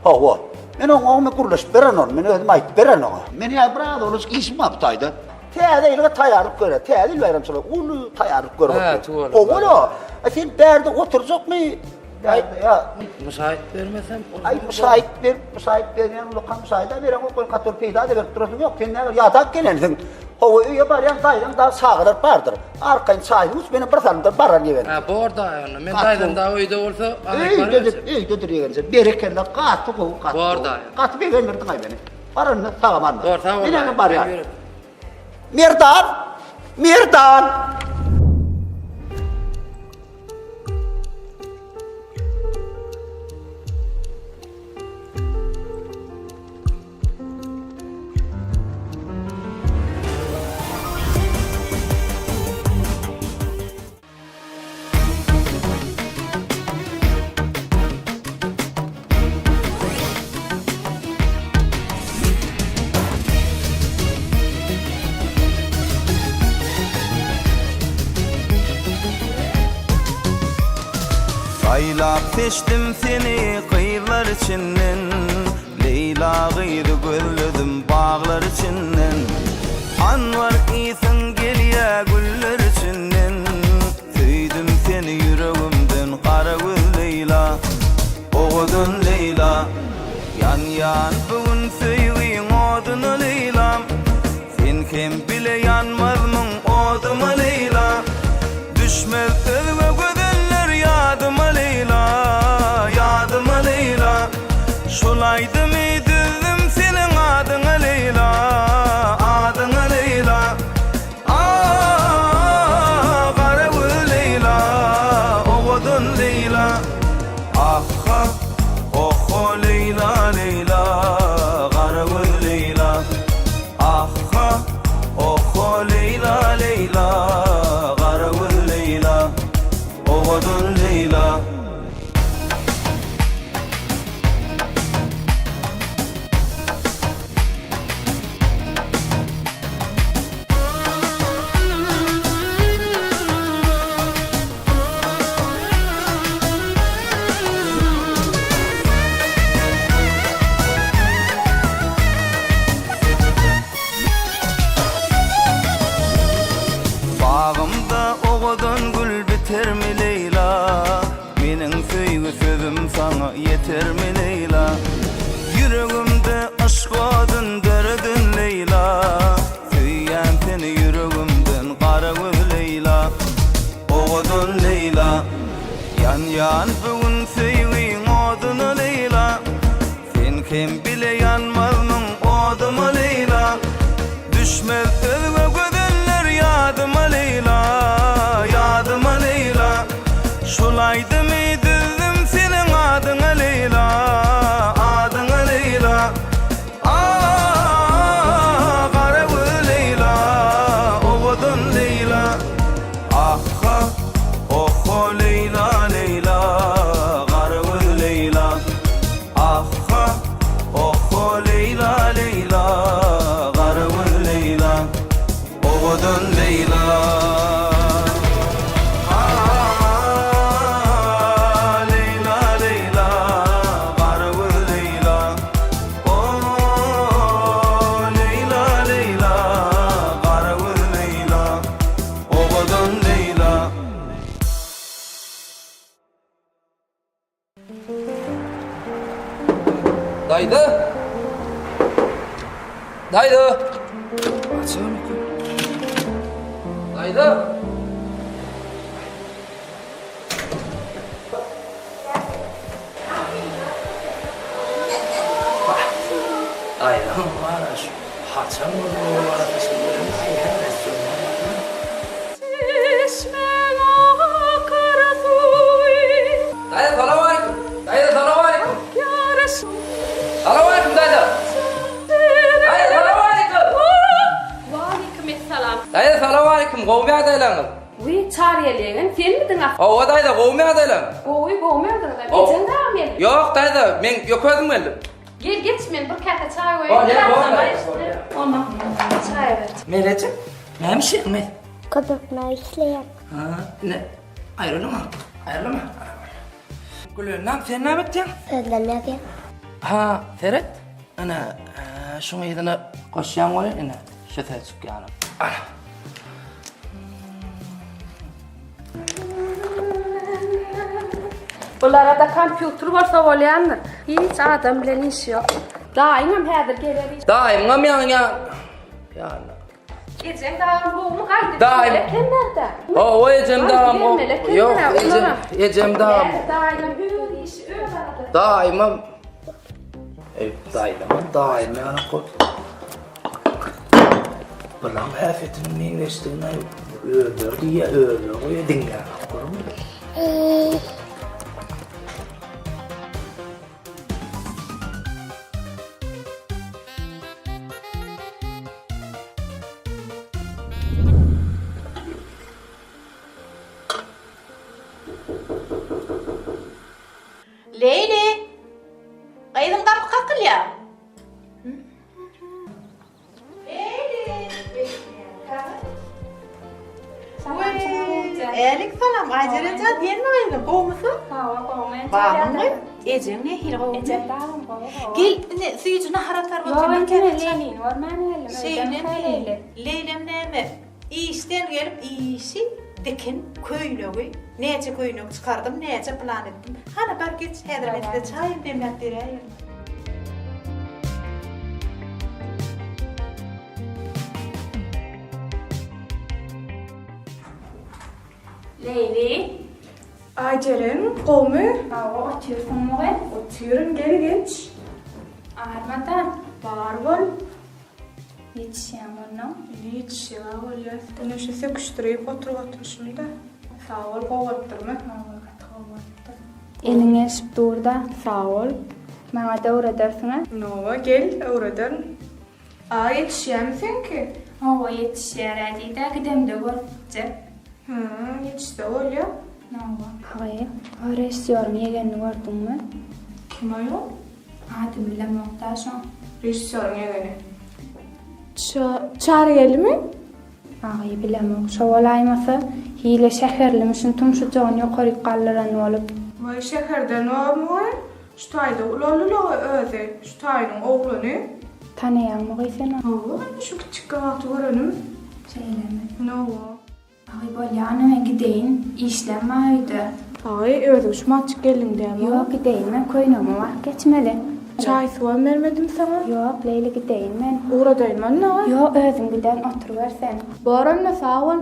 Hava. Men oğumu kuruluş veren onu, men ödüm ait veren onu. Men ya brada oluz işim yaptaydı. Teyze ile tayarlık göre, teyze ile bayramçılar, onu tayarlık göre. Oğlu, sen derde oturacak mı? Ya.
Müsait vermesem.
Ay müsait ver yani lokan müsaade veren o kol katır peyda da verip durasın yok. Sen ne yatak gelensin. Hava üye var yani dayının daha sağırır bardır. Arkayın sahilimiz benim bırsanımdır barran yeverim.
Ha bu orada yani. Men daydan daha uyda olsa.
Öydedir yeğense. Berekella katı kovu katı.
Bu orada yani.
Katı beğenirdin ay beni. Barınını sağamanla.
Doğru tamam.
Benim var ya. Mirdan.
Aylap seçtim seni kıyılar içinden, Leyla gıydı gözledim bağlar içinden. Anvar isin geliye güller içinden, Söydüm seni yüreğimden kara göz Leyla. Oğudun Leyla, yan bugün söyleyin odunu Leyla. Sen kim bile yanmazmın oduma Leyla. Düşmez özme gözeller yadıma Leyla. Şolaydı mı düzdüm senin adına Leyla. Kara göz Leyla, oğudun Leyla. Oho Leyla, kara göz Leyla. Oho Leyla, kara göz Leyla. Oğudun Leyla. yeter mi Leyla? Yüreğimde aşk odun derdin Leyla. Süyen seni yüreğimden kara göz Leyla. Oğudun Leyla. Yan yan bugün sevgin odunu Leyla. Sen kim bile yanmazmın odumu Leyla. Düşmez özüme gözenler yadıma Leyla. Yadıma Leyla. Şulaydı mı dizdim senin adına Leyla. Adına Leyla. Kara göz Leyla. Oğudun Leyla. Aha, oho Leyla Leyla. Kara göz Leyla. Aha, oho Leyla Leyla. Kara göz Leyla. Oğudun Leyla. Leyla Leyla. Kara göz Leyla. Leyla Leyla. Kara göz Leyla. Oğudun Leyla.
Daydı. Daydı. Açıyor mu? Daydı. Daydı. Var şu. Haçan mı bu arada şimdi? Daydı selam aleyküm. Daydı selam aleyküm. Selam aleyküm daydı. Daydı selam aleyküm.
Aleykümselam.
Daydı selam aleyküm. Qowmy adaylaňyz.
Uy, çariyeleğin sen miydin ah?
Owa daydı qowmy adaylaň.
Oy, boğmuyordun da. Geçen daha mı?
Yok daydı, men ýökezim geldim.
Gel geç men bir kata çay koy.
Olma.
Çay ver.
Melece. Näme mi?
Köpekler işleyip.
Ha, ne? Ayrılma. Ayrılma. Gülünden sen näme etdiň?
Özlemlerken.
Ha, Ferhat. Ana şoňa ýedine goşýan bolar, ana şefe çykýanym. Ana.
Bulara da kompüter bolsa bolýandyr. Hiç adam bilen iş yok. Daimam häzir gelebilir.
Daim gamyan ya. Ya.
Geçen daha boğumu kaydı.
Daim.
Kenarda.
O ecem daim o. Yok, ecem daim.
Daim öyle iş öyle arada.
Daimam. Daim yani kol. Bulan hafetin meyvesine öldür diye öyle dinle.
Leyli. Aydın kapı kakıl ya. Leyli. Elik salam. Acele çat yen mi aydın? Kovmusun? Bağım mı? Ecem ne hil kovmu? Ecem bağım kovmu. Gel suyucuna haratar oturma kendine. Leylem ne mi? İşten gelip işi dikin köylüğü. Nece köylüğü çıkardım, nece plan ettim. Hani bar geç Hedremet'te çayım demlettir ayır.
Leyli.
Acelen, kovmu.
Hava otuyorsun mu ben?
Otuyorum, geri geç.
Armadan.
Var bol.
Yetişen bunu.
Yetişiyor, ol ya. Dönüşe sekuşturayıp oturmuşum da. Sağ ol, kovattırma.
Eline şıp durda. Sağ ol. Bana da uğradırsın ha?
Nova, gel, uğradın. Yetişiyor musun ki?
Hava yetişiyor hadi de gidem de görücek.
Yetişti, ol ya.
Nova. Hayır. Rejissörün yegenini gördün mü?
Kim o yok?
Adım bile muhtaçım.
Rejissörün yegeni.
Çariyeli mi? Ağayı bilemem. Şovalayması hile şehirlimişin tüm şu can yukarı kallıran olup.
Vay şehirde ne var? Şu tayda ulalılığı öze. Şu taydın oğlunu.
Tanıyan mı gıysana?
Şu küçük kağıtı var önüm.
Söyleme.
Ne var?
Ağay böyle anama gideyim. İşlemeydi.
Ay, özüm şu maçık gelin diyem.
Yok gideyim ben koynama var geçmeli.
Çay suvan vermedim sana.
Yok Leyla gideyim ben.
Uğradayım anne var.
Yok özüm giden oturuver sen.
Bağır anne sağ ol.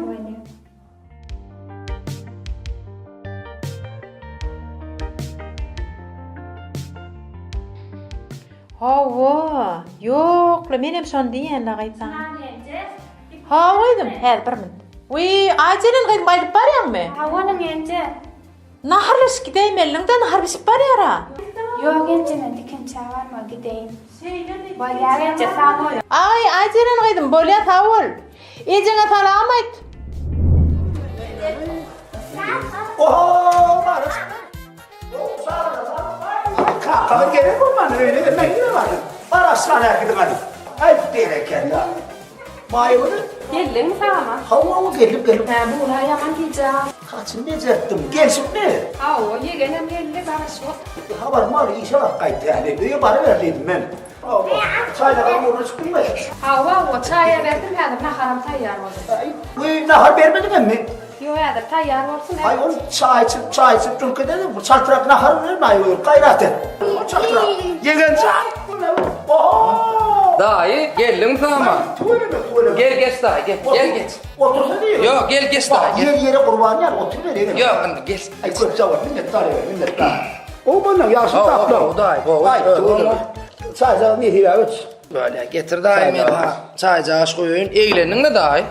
Hava. Yok, la men hem şon diýen la gaýtsan. Ha, oýdum. Häl bir min. Wi, aýjanyň gaýdyp baýdyp barýarmy?
Hawalyň ence.
Naharlyş gideyim elliňden nahar bisip barýara.
Yok ence men dikin çağırma gideyim. Bayağı ence sağ ol.
Ay, aýjanyň gaýdym bolýa tawul. Ejeňe salam aýt.
Oho, Barış. Kalkın gerek olmadı öyle de ben yine vardım. Araslan erkedim hadi. Ay dereken ya. Mayımını.
Geldin mi sana?
Hava gelip.
Bu olay yaman diyeceğim.
Kaçın diyecektim. Gelsin mi?
Hava yegenem geldi barış yok.
Haber var inşallah kaydı yani. Öyle bana verdiydim ben. Çayla uğraş kılmayın.
Hava o çaya verdim ya da naharam tayyar oldu.
Bu nahar vermedin mi?
Yok ya da tayyar olsun.
Ay onu çay içip çünkü dedim. Çartırak nahar verme ay uyur. Gayret et. Çartırak. Yegen çay. Oho.
Dayı gelin tamam. Gel geç dayı gel geç.
Otursa değil.
Yok gel geç dayı.
Yere kurban yer otur ver.
Yok gel.
Ay köpçe var millet tane. O bana yaşlı tatlı.
O dayı.
Ay çayca ne diyor?
Böyle getir dayı meta. Çayca aş koyun. Eğlenin de dayı.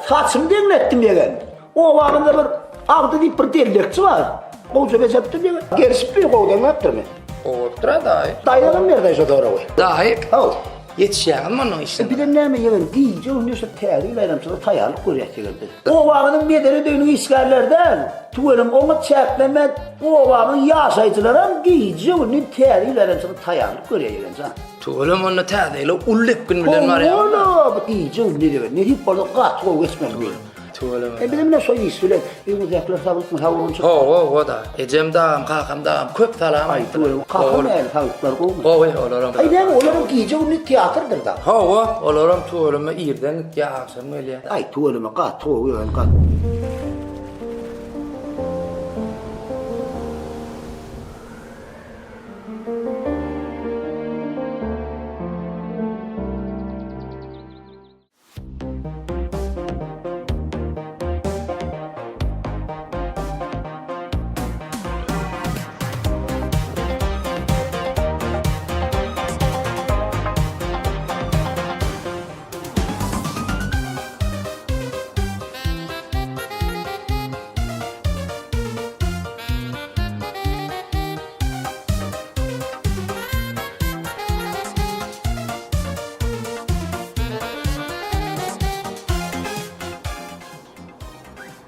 Saçımı dinlettim yegen. O vakında bir ağdı deyip bir dellekçi var. O cebecektim yegen. Gerisi bir kovdan yaptır mı?
Otura dayı.
Dayıdan neredeyse doğru koy.
Dayı. Yetişen mi onun işte?
Bir de ne mi yegen? Giyince onun işte teriyle sonra tayalık koruyak yegeldi. O vakının medeni dönü iskerlerden tuvalım onu çeklemek o vakının yaşayıcıların giyince onun teriyle sonra tayalık koruyak yegeldi.
Tuvalım onu terdeyle ulluk gün bilen var ya.
Oğlum iyice onu diyor. Ne deyip orada kaç o geçmez böyle.
Tuvalım.
Benim ne soy isüle. Bir uzaklar savutma havurun çık.
O da. Ecem dağım, kakam dağım, köp salam.
Ay tuvalım. Kakam el havutlar olmaz.
Olurum.
Ay ne olurum giyince onu tiyatrdır da.
Olurum tuvalımı iyirden yağsam öyle.
Ay tuvalımı kat, tuvalımı kat.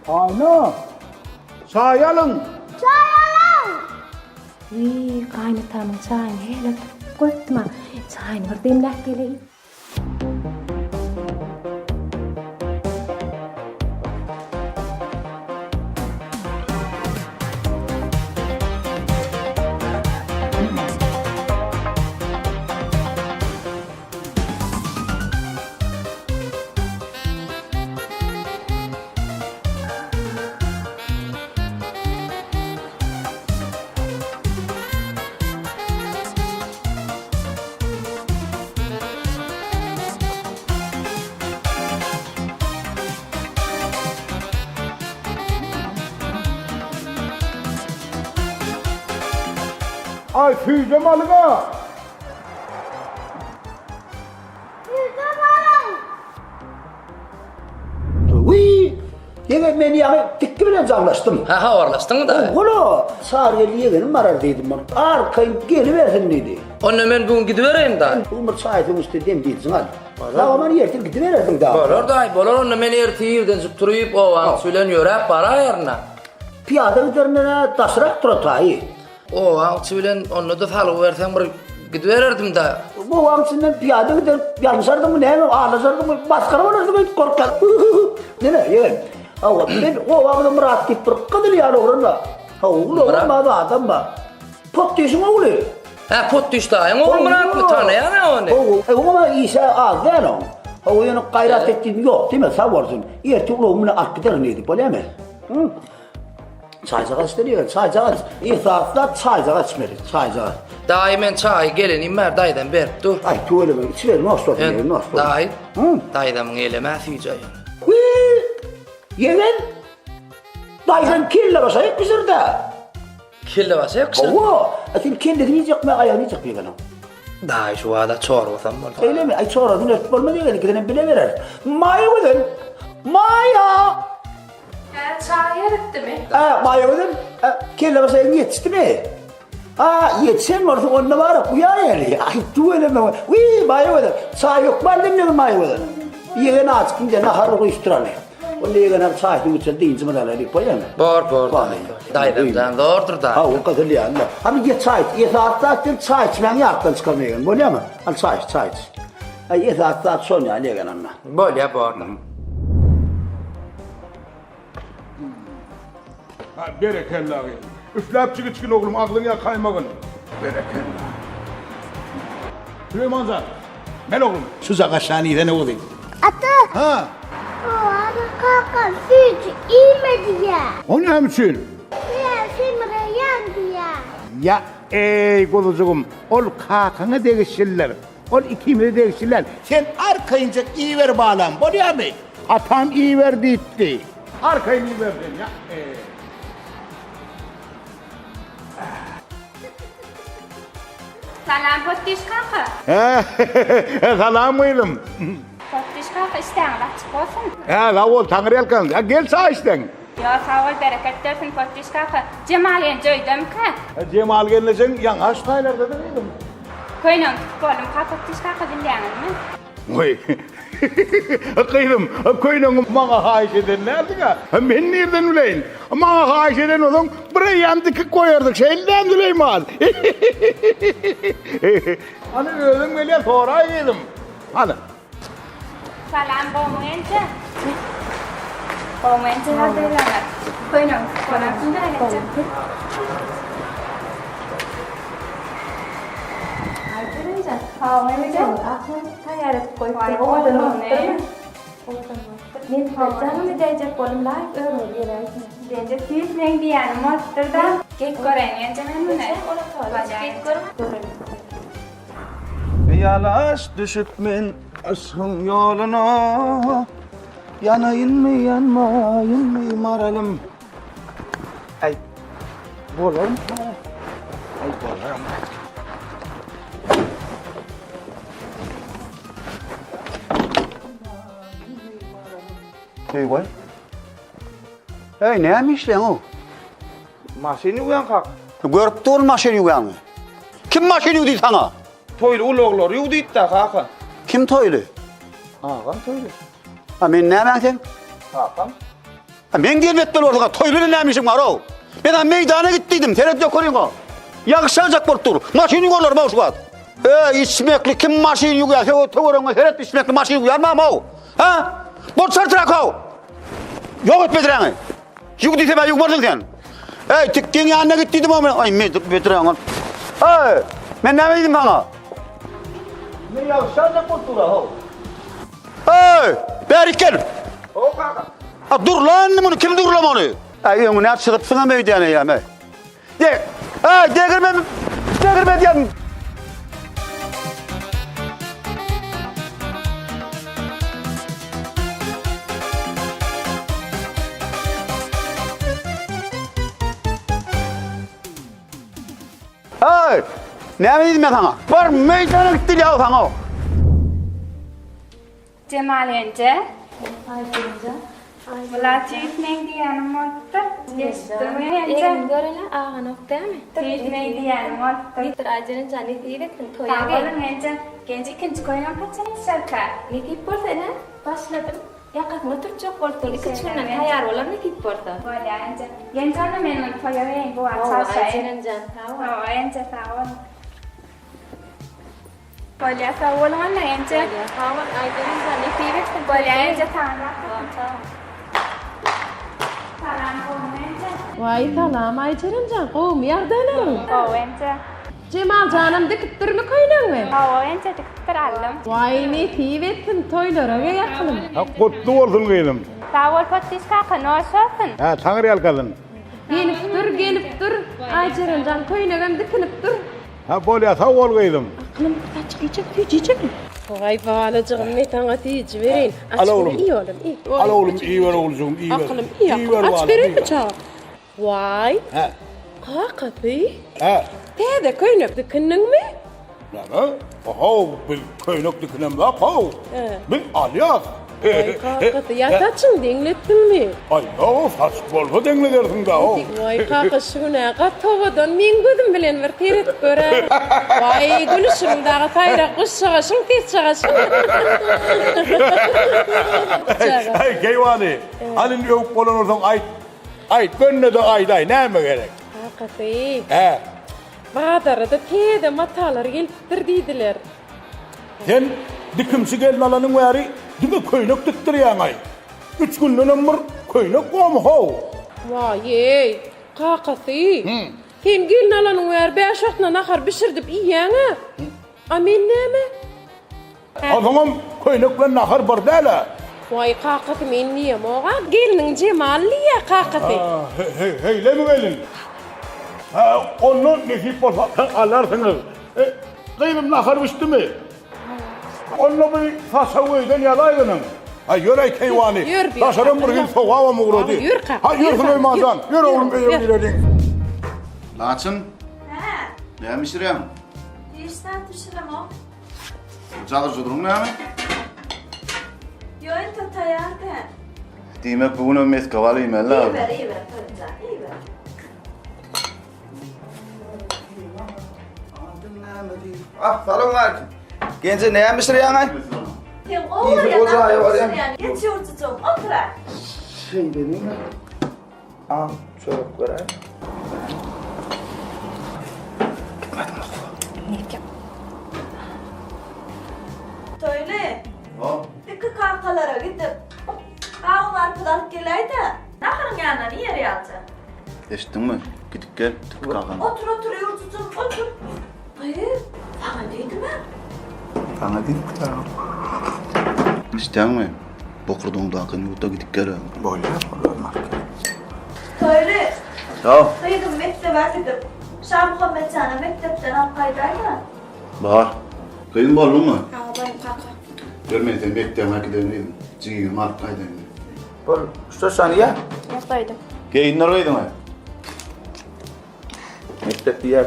Ana! Çay alın!
Kaynatamın çayını hele koyma. Çayını bir demlek geleyim.
Ay füze malıga.
Yegen beni yağı tikki bilen canlaştım.
Ha varlaştın mı da?
Oğlum Sarıyeli yegenim marar dedim ben. Arkayım geliversin dedi.
Onu ben bugün gidivereyim da.
Umur çaydım işte demdiysin hadi. La aman yertir gidivererdin daha.
Bolor onu beni ertiyirden zıptırıyıp o an söyleniyor hep para yerine.
Piyada üzerine taşırak trotayı.
O an söylen onu da salıversen bir gidiverirdim da.
Bu hamsinden piyada gider yansardı mı ne mi ağlasardı mı baskara olurdu mu korkar. Ne yegen. Ama ben o vakıda Murat deyip bir kıdır yani orada. Oğlu olmadı adam var. Pot diyorsun oğlu.
Ha pot düştü ayın oğlum Murat mı tanıyan onu?
Ama İsa az değil o. O yani gayret ettiğin yok değil mi? Sağ olsun. Erti oğlumunu at gider neydi böyle mi? Çaycağa isteniyor. Çaycağa ihsaslar çaycağa içmeli. Çaycağa.
Dahi men çay gelenim var daydan berip dur.
Ay tuğleme içver nasıl
En,
nasıl.
dahi.
Hı?
Daydan eylemez yiyeceğim.
Yeğen. Dayıdan kelle başayıp bizir de.
Kelle basa yakışır.
Ova. Atin kelle yiyecek mi ayağını yiyecek mi bana?
Dahi şu ada çor olsam var.
Öyle mi? Ay sonra dün öpüp olma diye gidene bile verer. Maya gidin. Maya.
Çay yarıttı mı?
Maya gidin. Kelle başayıp yetişti mi? Yetişen mi orada onunla var ya uyar yani. Ay tuğleme. Uy maya gidin. Çay yok. Ben de maya gidin. Yeğen açkınca naharı koyuşturanı. Onu yeğen çayını içen deyince mi dalayıp koyayım?
Bor. Daydamdan zordur da.
O kadar yani. Hani ye çay iç. Ye saat çay içmen yaktan çıkarmayın. Böyle mi? Al çay iç. Ye saat son yani yeğen anla.
Böyle bor.
Berekellah. Üflep çıkın oğlum aklına kaymakın. Berekellah. Süleyman Zar. Ben oğlum. Şu zakaşhaniyede ne olayım?
Ata.
Ha.
O ana kaka süt iğmedi ya.
O ne için?
Ya semre yandı ya.
Ya ey kulucuğum. Ol kakanı değişirler. Ol ikimizi değişirler. Sen arkayınca iyi ver bağlam. Buraya mı? Atam iyi verdi itti. Arkayını iyi verdin ya.
Salam Pottiş kaka.
Salam mıydım?
Pottiş kaka işten açık olsun.
La ol Tanrı yelkan. Gel sağ işten.
Ya sağ ol bereket dersin Pottiş kaka. Cemal'in joydum ka.
Cemal geleceksin yanlış taylarda da değilim.
Koyun bolum ka Pottiş kaka dinleyen mi?
Oy. Kıydım. Koyunun bana haiş eden nerede ya? Ben nereden bileyim? Bana haiş eden olun. Buraya yandık koyardık. Şeyden bileyim al. Hani öldüm böyle sonra yedim. Hadi.
Salam bomuence. Bomuence hadi lan. Koyun konan dinleyen.
Men canım diyecek bolum layık öğrenir yerek.
Dence siz ne diyen mostırda kek koreyen canım ne?
Yalaş düşüp men aşkın yoluna. Yanayın mı yanmayın mı maralım. Ay bolum. Ay bolum.
Hey koy. Hey neymiş lan o?
Maşini uyan kalk.
Görüp dur maşini uyanı. Kim maşini uydu sana?
Toylu uloğlar yuduydu da kalk.
Kim toylu?
Hakan toylu.
Ben ne ben sen?
Hakan.
Ben gelmekten orada toylu neymişim var o? Ben meydana gittiydim. Televizyon koyun o. Yakışacak bort dur. Maşini uyarlar mı o şu an? İçmekli kim maşini uyar? O tavırına seyret içmekli maşini uyar mı o? Ha? Bort sartırak o. Yok et Bedran'ı. Yuk diyse ben yukmardın sen. Hey tikkin yanına gittiydim ama. Ay Bedran'ı. Hey ben ne dedim bana? Ne yakışacak bort dur o. Hey Berik gel.
O kaka.
Dur lan bunu kim dur lan onu? Ay onu ne çıkıp sana meydana ya me. De. Hey değirme diyen. Hey ne dedim ben sana? Var meydana gitti ya sana.
Cemal'ince. Latif ne diyen mostır?
Eğim görene ağan ok değil mi?
Tif ne diyen mostır?
Bitir acının canı diyerektin toya
Sağ
gel.
olun ence. Genci ikinci koyun kaçın şarkı.
Ne tip borsa ne? Başladım. Yakasına Türkçe korktu. Küçüğünden hayal olan ne tip borsa?
Böyle ence. Genci onu memnun toya ve bu açar şey.
Acının can.
O ence sağ olun. Böyle sağ olun anne ence.
Havan acının canı diyerektin.
Böyle ence tanrı. Salam bomuence.
Vay salam Ayça'nın can qoğum yardanım.
O ence.
Cemal canım dikittir mi koynan mı?
O ence diktir aldım.
Vay ne tivettin toylara ve yakılım.
Kutlu olsun kıydım.
Sağ ol Pottiş kaka ne olsun?
Tanrı yelkan.
Gelip dur. Aycarancan köynegem dikinip dur.
Ha bolya sağ ol kıydım.
Aklım taç yiyecek mi? Vay balacığım ne tane tiyici verin.
Al oğlum.
İyi oğlum iyi.
Al oğlum iyi ver oğlum iyi ver.
Aklım iyi.
ver
Aç
bana,
verin
iyi
mi
ver.
çağ? Vay.
He.
Kakatı.
He.
Dede köynek dikinin mi?
Lan oho bil köynük dikinem la ho.
He.
Bil alyas.
Vay kakatı yataçın dinlettin mi?
Ay no saç bolsa dengledersin da o.
Vay kakışına qatovadan men gözüm bilen bir teret göre. Vay gülüşümdäki taýrak kuş çagaşyň tez çagaşyň.
Hey keyvani. Alin yok bolan olsan ayt gönne de ayday näme gerek?
Kakatı.
He.
Badarda tede matalar gelipdir diýdiler.
Sen dikimsi gelin alanın wari dime köynük diktirýän ay. 3 günden ömür köynük gom ho.
Vay kakatı. Sen gelin alanyň wer 5 wagtna nahar bişirdip iýäňe. A men näme?
O zaman köynük bilen nahar bar däle.
Vay kakatı men niýem oga? Geliniň jemally ýa kakatı.
Heyle mi gelin? Ha, onu nesip olsa alarsınız. Kıyım nahar bişti mi? Onu bir tasavvuyden yalaydının. Ha yürey keyvani.
Yür bir.
Taşarım bir gün soğuğa mı vurdu?
Yür kalk.
Ha yür kınaymazdan. Yür oğlum eve giredin.
Laçın. Ne yemiştireyim?
Yürüsten tuşuram o.
Çadır çudurun ne mi?
Yoyun tutayardı.
Demek bugün ömmet kavalıyım elle abi.
İyi ver Fırıncan, iyi ver.
Ah, selam aleyküm. Gence ne yemiştir yani?
Sen oğul ya,
ocağı
ne
var ya.
yapıyorsun yani? Geç yurtucuğum, otur ha.
Şey dedim mi? Al, çorap vereyim.
Söyle.
Ha?
Dikkat kankalara gidip. Ha onlar arkadaş geleydi. Naharın yanına niye yere alacaksın?
Eşittin mi? Gidip gel. Tık kalkan.
Otur yurtucuğum, otur. Hayır, sana değdi mi?
Bana değil mi? İşten mi? Bokurduğun dağın yurtta gidip gel. Böyle
Söyle.
Ya.
Kıydım mektebe gidip. Şah Muhammed Can'a mektepten alpaydaydı.
Bahar. Kıyın bol mu?
Ha, bayım kanka.
Görmedin mektebe gidelim. Cigiyim arkaydım.
Bol, şu saniye.
Yapaydım.
Geyinler oydun mu?
Mektep yer.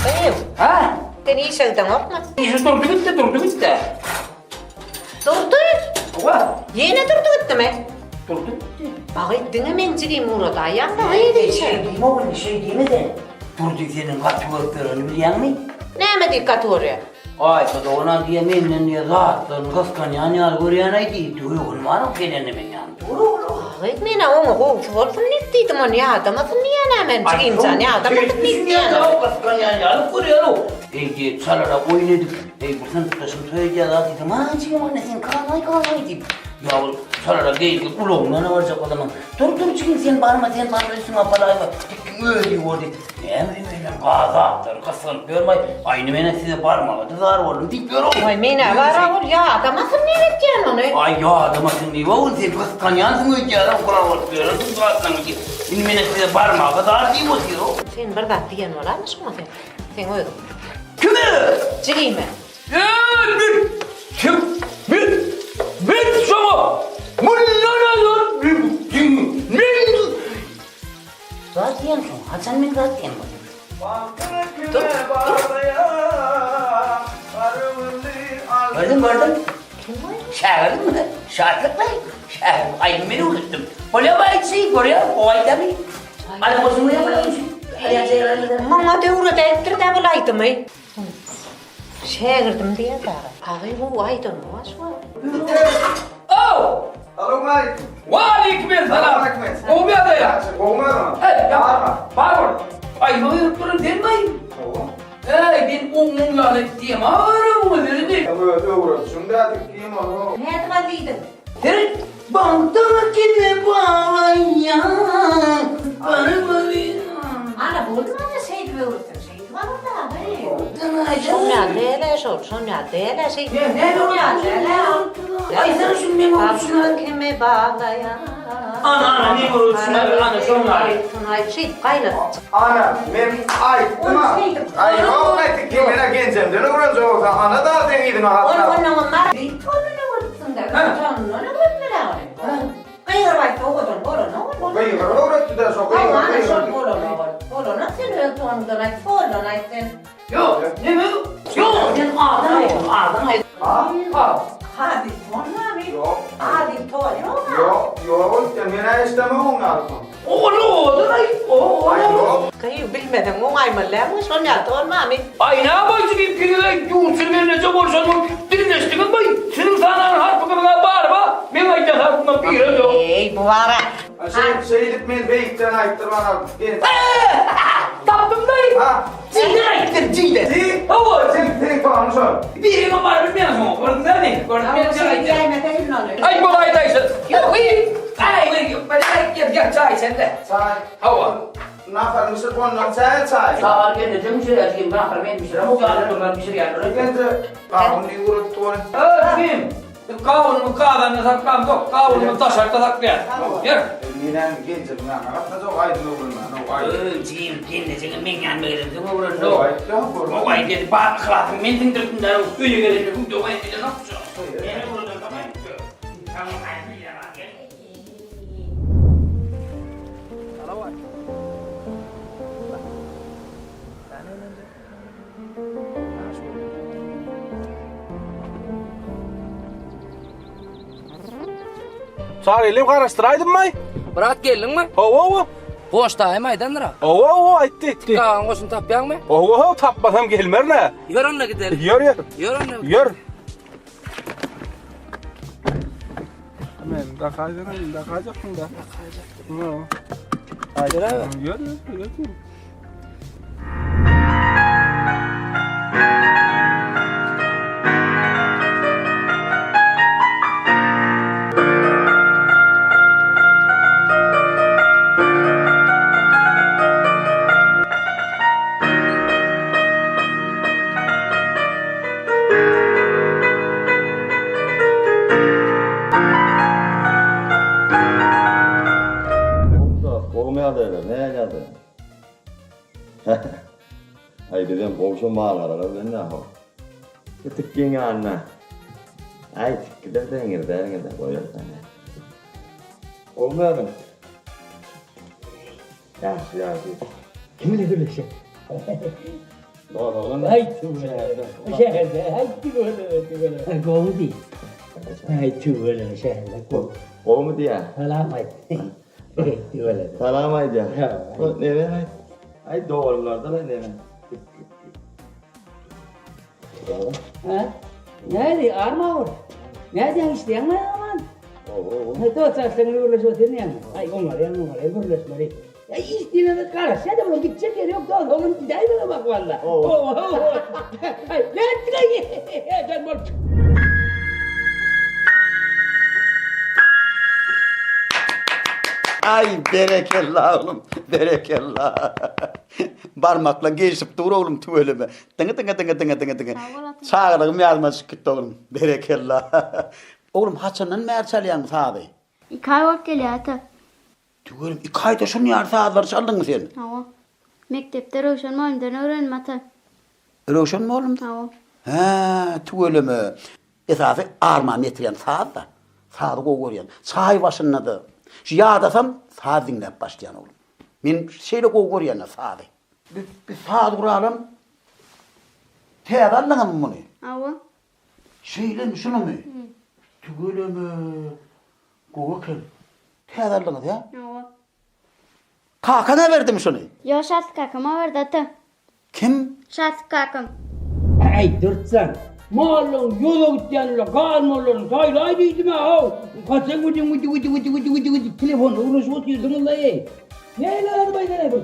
Bayım.
Ha?
Sen iyi şeyden okma.
İşte durdu gitti.
Durdu.
Oha.
Yine durdu gitti mi?
Durdu.
Bak ettin hemen cileyim uğradı. Ayağımda haydi içeri.
Değil mi oğlum? Şey değil mi de? Durdu senin katılıklarını biliyor musun?
Neyme dikkat oraya?
Ay da ona diye memnun diye zaten kıskanyan yar görüyanaydı. Duyuğun var mı geleni ben yani?
Bak etmeyene onu kovuşursun nettiydim onu ya adamasın niye hemen çıkayım sen ya adamasın nettiyene.
Ya kıskanyan yar görüyor. Ey sarara oynadık. Ey bu sen tutasın söyleyeceğiz dedim. Ha çıkayım anne sen kanay dedim. Ya sarara geydi kulağına ne varacak o zaman. Dur çıkayım sen bağırma üstüne aparayım. Öyle oldu. Emrim gazaktır kıskanıp görmeyi. Aynı bana size parmağı zar oğlum dik gör oğlum.
Ay mene var oğul ya adamasın niye nettiyene onu?
Ay ya adamasın diye oğul sen kıskanyansın öyle kural ortaya. Kıskanyansın ki. Şimdi bana size parmağı zar değil mi diyor?
Sen bir kat diyen var mı şuna sen? Sen öyle.
Kimi?
Çıkayım ben.
Ben sana mullanadan zaten şu Hasan ben zaten dur. Gördün. Şair mi? Şairlik mi? Şair. Ay beni unuttum. Böyle bir şey görüyor. O ayda bir. Ay bozunu yapalım.
Mama devre de ettir de bulaydım ey. Şairdim diye daha. Ağabey bu aydın mı var şu?
Oh!
Selam aleyküm.
Aleyküm selam. Olmuyor da ya.
Olmuyor mu?
Hey ya. Pardon. Ay hayır durun değil mi? Hey ben onun lanet diyeyim. Ağrım mı verildi?
Ya böyle uğraşsın da artık kim onu?
Ne etmeliydin?
Hey bantana kime bağlayan? Bana böyle.
Ana buldun mu şey gibi vursun şey var orada hey. Sonra dele sonra dele şey.
Ne
Sonra dele.
Ay sen şimdi mi olmuşsun?
Bantana kime bağlayan?
Ana ne olur ana şunlar.
Tunay şey kaynat.
Ana, men aytdım ha. Ay, o ayttık ki mena gencemden uğraşıyorsa ana da dengiydin ha.
Onun bir tonunu vursun da. Tonunu vursun. Kayır bayta oğudun, oğudun.
Kayır, uğraştı da sok.
Ana şok oğudun, sen tonundan ayt, oğudun ayt sen.
Yok, ne mi? Yok, sen ağzına ayt.
Hadi tonla mi? Hadi ton yok.
Yok, mena istemem onlar.
Oğlum, oğlum.
Kayı bilmeden o aymalarmış, on ya tonma mi?
Ay ne yaparsın ki birine yuğunsuz verine borsan o dinleştiğin bay. Senin sana harfına bağırma. Ben aydan harfına bir yere yok.
Ey bu vara.
Şeylik men beyikten ayttır bana.
Taptım dayı. Cille ayttır cille. Hava.
Sen falan sor.
Birine var bilmeyen son. Gördün değil mi? Gördün
Ama
ben
sen gelmeden ne olur?
ay kolay daysın. Yok iyi. Ay gel çay sende.
Çay.
Hava.
Nafar mısır kondan çay.
Sağır geleceğim bir şey yapayım. Ben akar ben bir şey. Bu kadar bir şey yapıyorum.
Gence. Kahun ni uğraştı onu.
Kim? Kavunu kağıdını saklam tok. Kavunu taşakta saklayan. Yer.
Minen gencem ya. Hatta çok aydın olur lan.
Cim kendisini men yanmayalım. Sen uğraşın. O ay dedi bak kılatın. Men tindirdim de üye gelecek. Bu da ay dedi ne yapacağız? Beni vuracağım tamam. Tamam ay bir yana gel.
Sağ elim karıştıraydın mı?
Bırak geldin mi?
Ova.
Boştayım aydandıra.
Ova aytti.
Kağın koşun tapyan mı?
Ova tapmasam gelmer ne?
Yürü onunla gidelim.
Yürü.
Yürü onunla gidelim.
Yürü. Men da kaydın da kayacaksın da.
Yürü abi.
Yürü.
Ne geldi? Ay dedim komşum bağlar ben ne yapayım? Gittik yine anne. Ay gider de koyar sana. Olmadı. Ya.
Kiminle görüşecek?
Doğru.
Ay tüvele. Şehirde ay tüvele. Gomu değil. Ay tüvele şehirde.
Olmadı ya.
Selamaydı. Tüvele.
Salamaydı ya. Ne be? Ay doğrulardan ne be?
Ha? Nerede? Arma var. Nerede işte yanma aman. Ne to sen görüyorsun otelin yanı. Ay onlar görüyorsun bari. Ya işte ne kadar sen de bunu gidecek yer yok da oğlum gideyim mi bak valla. Ay ne ettin? Gel bak.
Ay berekellah oğlum, berekellah. Parmakla geçip dur oğlum tüveleme. Tıngı. Çağırığım yazması gitti oğlum, berekellah. Oğlum haçanın merçalayan sahibi.
2 ay volt geliyor ata.
Tüvelem 2 ayda şunu yar saat var çaldın mı sen?
Hava. Mektepte Rövşen Moğolum'dan öğrendim ata.
Rövşen Moğolum?
Hava.
Ha, tüveleme. Esası arma metriyen saat da. Saat koğuruyan. Çay başının adı. Şu yağdasam saat dinlep başlayan oğlum. Men şeyle koğuruyan saati. Bir saat kuralım. Teyadan mı bunu?
Hava.
Şeyle mi şunu mu? Tüveleme. Koğukel. Teyadan ya?
Hava.
Kakana verdim şunu.
Yo şahsı kakama verdi ata.
Kim?
Şahsı kakam.
Ay dursan. Malum yola gittiğinle kalmalım. Sayla dedim ha. Kaçın vıcı. Telefonla uğraşıp oturuyorsun vallahi. Neyle arabayı ne bu?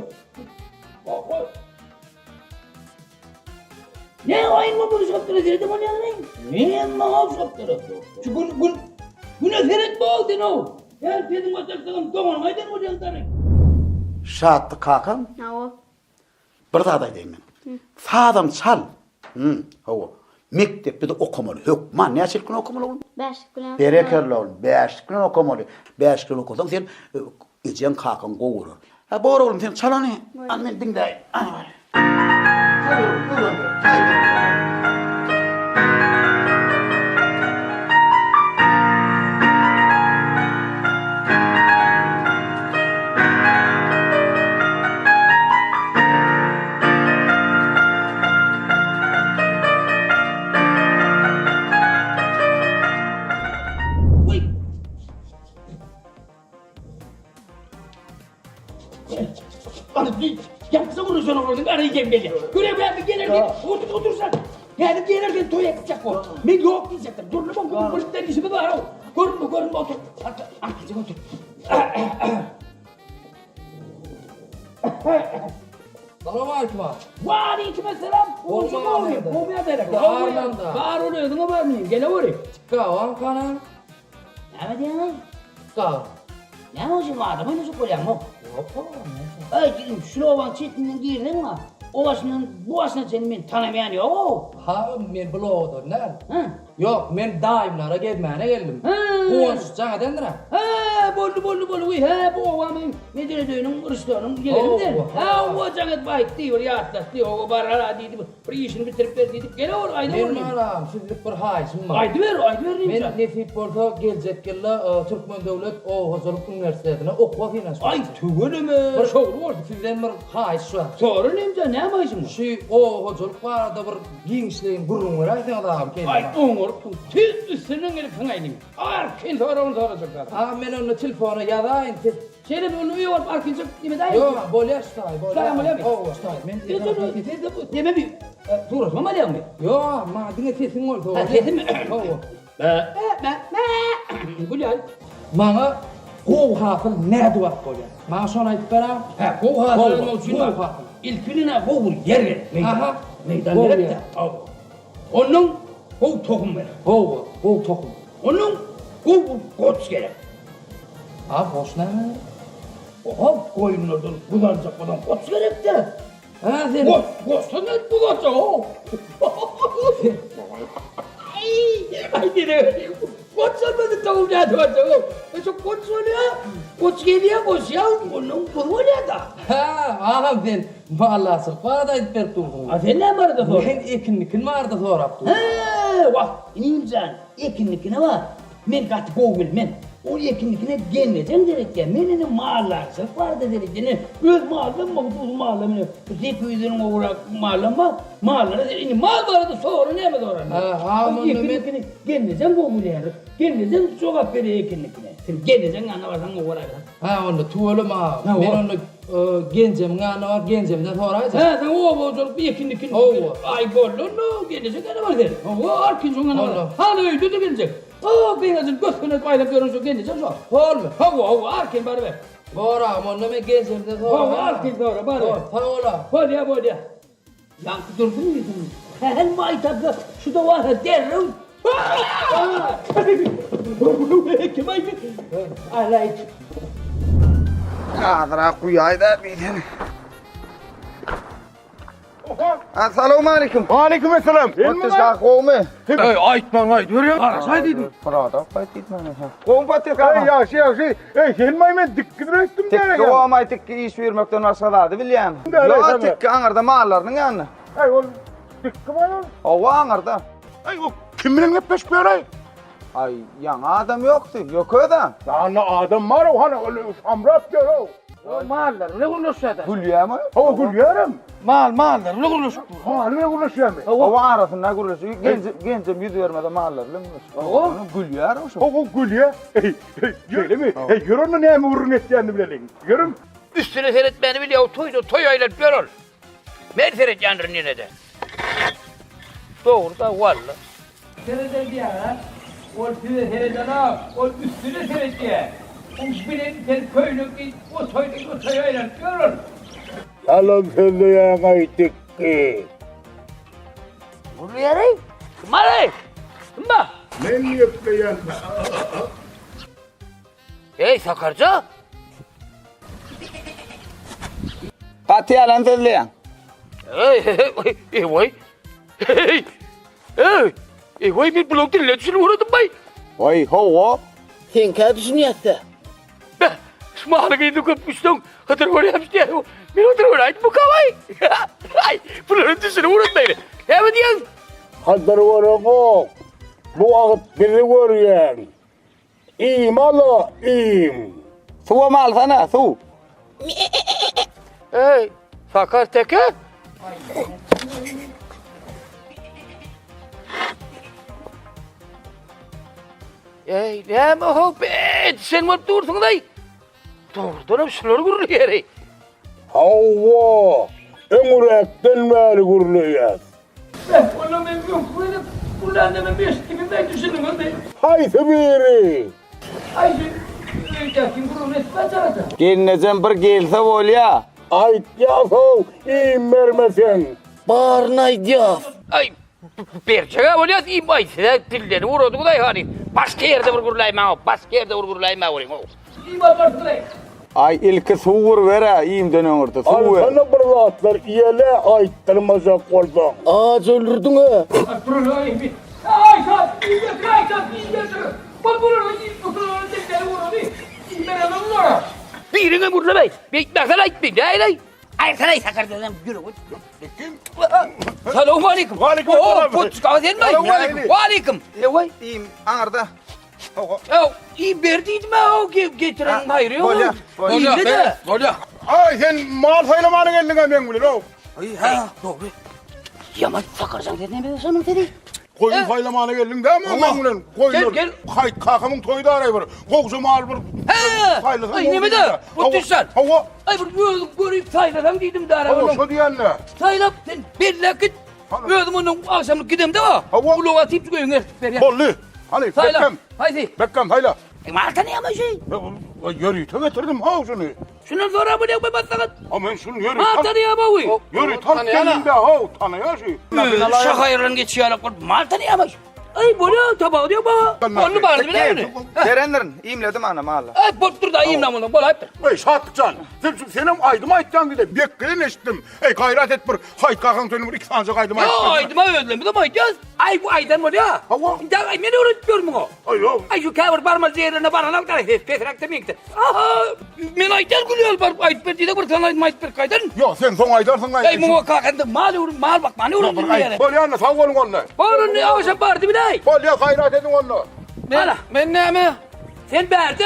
Ne oyun mu bunu şaptırı dedim onu yanına? Ne yanına şaptırı? Şu gün eferet bağladın o. Ya dedim atarsam doğan haydan o yanına.
Şahtı kakam.
Hava.
Bir daha da deyim ben. Sağdan çal. Hava. Mektepde de okumalı. Hükman ne açıkın okumalı oğlum?
5 gün.
Berekerli oğlum. 5 gün okumalı. 5 gün okusan sen ecen kakan kovurur. Ha doğru oğlum sen çalan ne? Annen dinle. Ana var. Hadi oğlum buyurun.
Yapsa vurursan oradan arayacağım beni. Görevlendim gelirken otursan. Yani gelirken toya gidecek o. Ben yok diyecektim. Dur lan bu polisler işimi var o. Görün otur. Arkadaşım otur.
Selamun aleyküm abi.
Wa aleykümselam. Olsun mu oluyor? Bu bir derek.
Arlanda.
Var oluyor mu var mı? Gel oraya.
Çıkavan kanan.
Ne diyorsun?
Çıkavan.
Ne olacak adamı nasıl koyalım o? Ay şunu olan çetinden girdin mi? Ovasından buasından seni ben tanımayan yok.
Ha men bloğdur ne? Yok men daimlara gelmene geldim. Kuonsuz sana dendire.
Ha bollu ha bu ovamın Medine döyünün Hristiyan'ın gelelim de. Ha o canıt bayık diyor ya atlas diyor o barara dedi. Bir işini bitirip ver dedik gele or ayda
Men
orayım.
manam sizlik bir hayışım var.
Ayda ver neymiş?
Men Nefip Porto gelecek yılla Türkmen Devlet Hazırlık Üniversitesi'ne okuwa finans.
Ay tügülümü.
Bir şoğlu var sizden bir hayış var.
Sonra neymiş ne yapayım?
Şu o hazırlık var da bir gençliğin burun var ayda adam kendine.
Ay oğur tüt üstünden gelip kanayım. Arkin sonra onu soracaklar.
Ha men onu telefona yazayım.
Şerif onu üye olup arkince demedeyim.
Yok bolya stay.
Stay bolya.
Oh stay. Men
deme bir. Dur o malya mı?
Yok ma dinle sesin oldu.
Ha sesin mi?
Oh.
Gülay.
Mana kov hafıl ne duvat bolya. Ma sonra ayıp bera.
Ha kov hafıl. İlkine kov yer ver.
Aha.
Meydan verip de. Onun kov tohum ver.
Kov tohum.
Onun kov koç gerek.
Ha boş ne?
Hop koyunlardan kullanacak olan koç gerek de.
Ha sen.
Koçtan ne kullanacak o? Ay dire. Koç olmadı tohum ne duacak o? Çok koç oluyor. Koç geliyor koç ya. Onun kuru oluyor da.
Ha sen maalesef bana ipper turdun.
Ha sen ne vardı sonra?
Ben ekinlikin vardı sonra yaptım.
Ha bak insan ekinlikine var. Men katı kovul men. O ekinlikine gelmeyeceğim dedik ya. Menin mağarlarsa vardı dedik ya. Öz mağarlam mı bu mağarlam ne? Zeküylerin uğrak mağarlam mı? Mağarlara dedik. Mağar vardı sonra ne mi doğru?
Ha
o ekinlikine gelmeyeceğim kovul yani. Gelmeyeceğim sokak beri ekinlikine. Sen geleceksin anlavarsan uğrak.
Ha onu tuvalım ha. Ben onu gencem ngana var gencemden sonra.
Ha sen o bozulup bir ekinlikine. Ay bollu no gelecek ana var der. O arkin sonra var. Hani öyle de gelecek. O beyazın gözüne bayılıp görünsün gelecek sonra.
Olma.
O arkin bari ver.
Bora onu ben gencemden sonra.
O arkin sonra bari ver.
Paola.
Bolya. Yankı durdun mu yedin? Hel maytabla şu da var derrim. Kim aydı? Alayt.
Kadra kuyayda bidin. Assalamu alaikum.
Aleykümselam.
Patişka kovme.
Ay aytman ayt. Görüyor musun?
Arasaydın. Prada patitman. Kovum patişka.
Ay ya helmayı ben dikkat ettim
derek. Tek kovamay tek iş vermekten aşağıdadı bilýän. Yo tek anarda mağarlarynyň ýanyna.
Ay ol dikkat var.
Owa anarda.
Ay o kim bilen gepleşip ýaray?
Ay ýaňa adam ýokdy. Ýokda.
Ýaňa adam var o hana öyle amrap gör o.
Mağarlar ne konuşuyordu?
Gülýärmi?
O gülýärem.
Mağarlar ne konuşuyor?
Ha ne konuşuyorsun?
Owa arasynda gülüşýär. Gencem yüz vermede mağarlar bilen gülüşýär.
O
gülýär şo.
O gülýär. Öyle mi? Gör onu näme urun etýänini bilelim. Görüm.
Üstüne seyretmeni biliyor, toy aylıp görür. Ben seyret yanırın yine de. Doğru da valla. Seyredin diye ha. O üstüne seyredin ha. O üstüne seyret diye. O bilin sen köylük o toy aylıp görür.
Yalan söylüyor gaydik ki.
Bunu yarayım. Kımarayım. Kımma.
Ben yapmayan.
Hey Sakarca.
Pati alan tedleyan.
Hey. Vay bir blok dinle düşünü uğradım bay.
Vay hava. Sen kâ düşünüyorsun?
Be, smahına giydi köpmüştün. Hatır var yapıştı. Ben hatır var aydı bu kavay. Ay, bunların düşünü uğradım beni. Ne mi diyorsun?
Hazır var o. Bu vakit bizi görüyen. İyiyim ala, iyiyim. Suva mal sana, su.
Hey, sakar teke. Ey, ne mi o be? Sen mi dursun day? Doğrudan hep şunları gurur yeri.
Hava. Ömürekten beri guruluyor.
Ben ona memnun koydum. Buradan da ben 5 gibi ben düşündüm öyle.
Haydi biri.
Haydi. Öyle gurur etmez zaten.
Gelnecem bir gelse bol ya. Ay yahu iyiyim vermesen. Bağırnay yaz.
Ay, berçağa oluyor iyi bay. Size dilleri vurdu da hani. Başka yerde vurgulayma o. Başka yerde vurgulayma olayım o. İyi bay başlayın.
Ay ilki su vur vere iyiyim dönüyorum orta su ver. Sana bir rahatlar iyele ayıttırmazak oldu. Ağaç öldürdün ha.
Ay sat, iyi getir, ay sat, iyi getir. Bak bunu iyi tutuyorlar, tekleri vurdu. İyi ben adamlar. Birine vurdu bey. Baksana ayıtmayın, değil. Ay sana iyi sakar dedim, yürü. Selamun aleyküm.
Aleyküm
selam. Oo, put kahve mi?
Selamun aleyküm.
Aleyküm.
Vay, iyiyim, ağırda.
Ya, iyi verdiydim ha o getiren hayır yok.
Bolya,
Bolya.
Ay sen mal saylamanı geldin ha ben bilir o.
Ay ha, doğru. Yaman sakarcan dedi ne biliyorsun dedi.
Koyun saylamanı geldin değil mi ben bilir? Koyun.
Gel.
Hay kakamın toyu da arayı var. Kokusu mal bir.
He. Ay ne mi de? Bu düşsen.
Hava.
Ay bu görüp sayladan dedim de ara.
Hava şu diyen ne?
Saylap sen bir lakit. Öldüm onun akşamlık gidem de o. Bu loğa tip koyun ver.
Bolli. Hani
Saylap. Haydi.
Bekkem hayla.
Marta ne ama şey?
Yürü getirdim ha şunu.
Şunu sonra bu ne bu basakat?
Ama şunu yürü.
Marta ne ama bu?
Yürü tam kendinde ha tanıyor şey.
Şakayırın geçiyor. Marta ne ama? Ay bunu tabağı diyor bu. Onu bağırdı bile mi?
Serenlerin, iyimledim anam Allah.
Ay bottur da iyiyim lan bunu. Bol ayıptır.
Ey Şatlıcan, senin aydıma aytcan dedi. Bekleyin eşittim. Ey gayret et bir. Hayt kalkan dönüm bir iki sancak aydıma aytcan.
Ya aydıma öldüm. Bu da ayıcağız. Ay bu aydan var ya.
Hava.
Ya ay beni öğretiyor mu o?
Ay yok.
Ay şu kavur parmaz yerine bana lan kadar petrak demekti. Aha. Men aydan gülüyor var. Ayıp bir de kurtan ayıp ayıp bir kaydan.
Yok sen son aydarsın
Ay mu kalkandı mal bak bana öğretim yani.
Böyle anne sağ olun onunla.
Bağırın ne avaşa bağırdı bir de.
Böyle gayret edin onunla.
Ben ne mi? Sen bağırdı.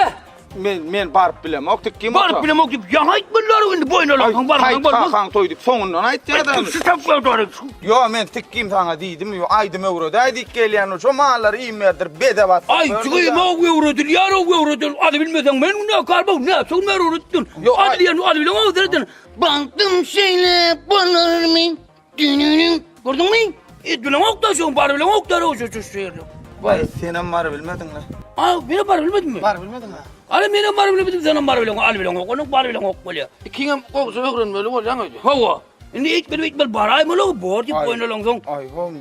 Men barıp bilem, oktuk kim
Barıp bilem oktuk. Ya hayt bunlar önde boyun olan.
Hayt kalkan toyduk, sonundan ayt ya da.
Şu saplar doğru.
Yo men tikkim sana dedim yo aydım euro daydik gelen o şu mallar iyimlerdir bedevat.
Ay çıkayım o eurodur yar o eurodur. Adı bilmeden ben ne kalba ne son mer unuttun. Adı yani adı bilen o dedin. Baktım şeyle bulur mu? Dününün gördün mü? Bilen okta şu bar bilen okta o şu şehirde.
Vay senin var bilmedin la.
Aa beni bar bilmedin mi?
Var bilmedin ha.
Ala benim bar bilmedim senin bar bilen al bilen onun bar bilen ok böyle. Kingem kokusu öğren böyle var yani. Hava. Şimdi hiç bir baray mı lo bor di boyun long.
Ay hom.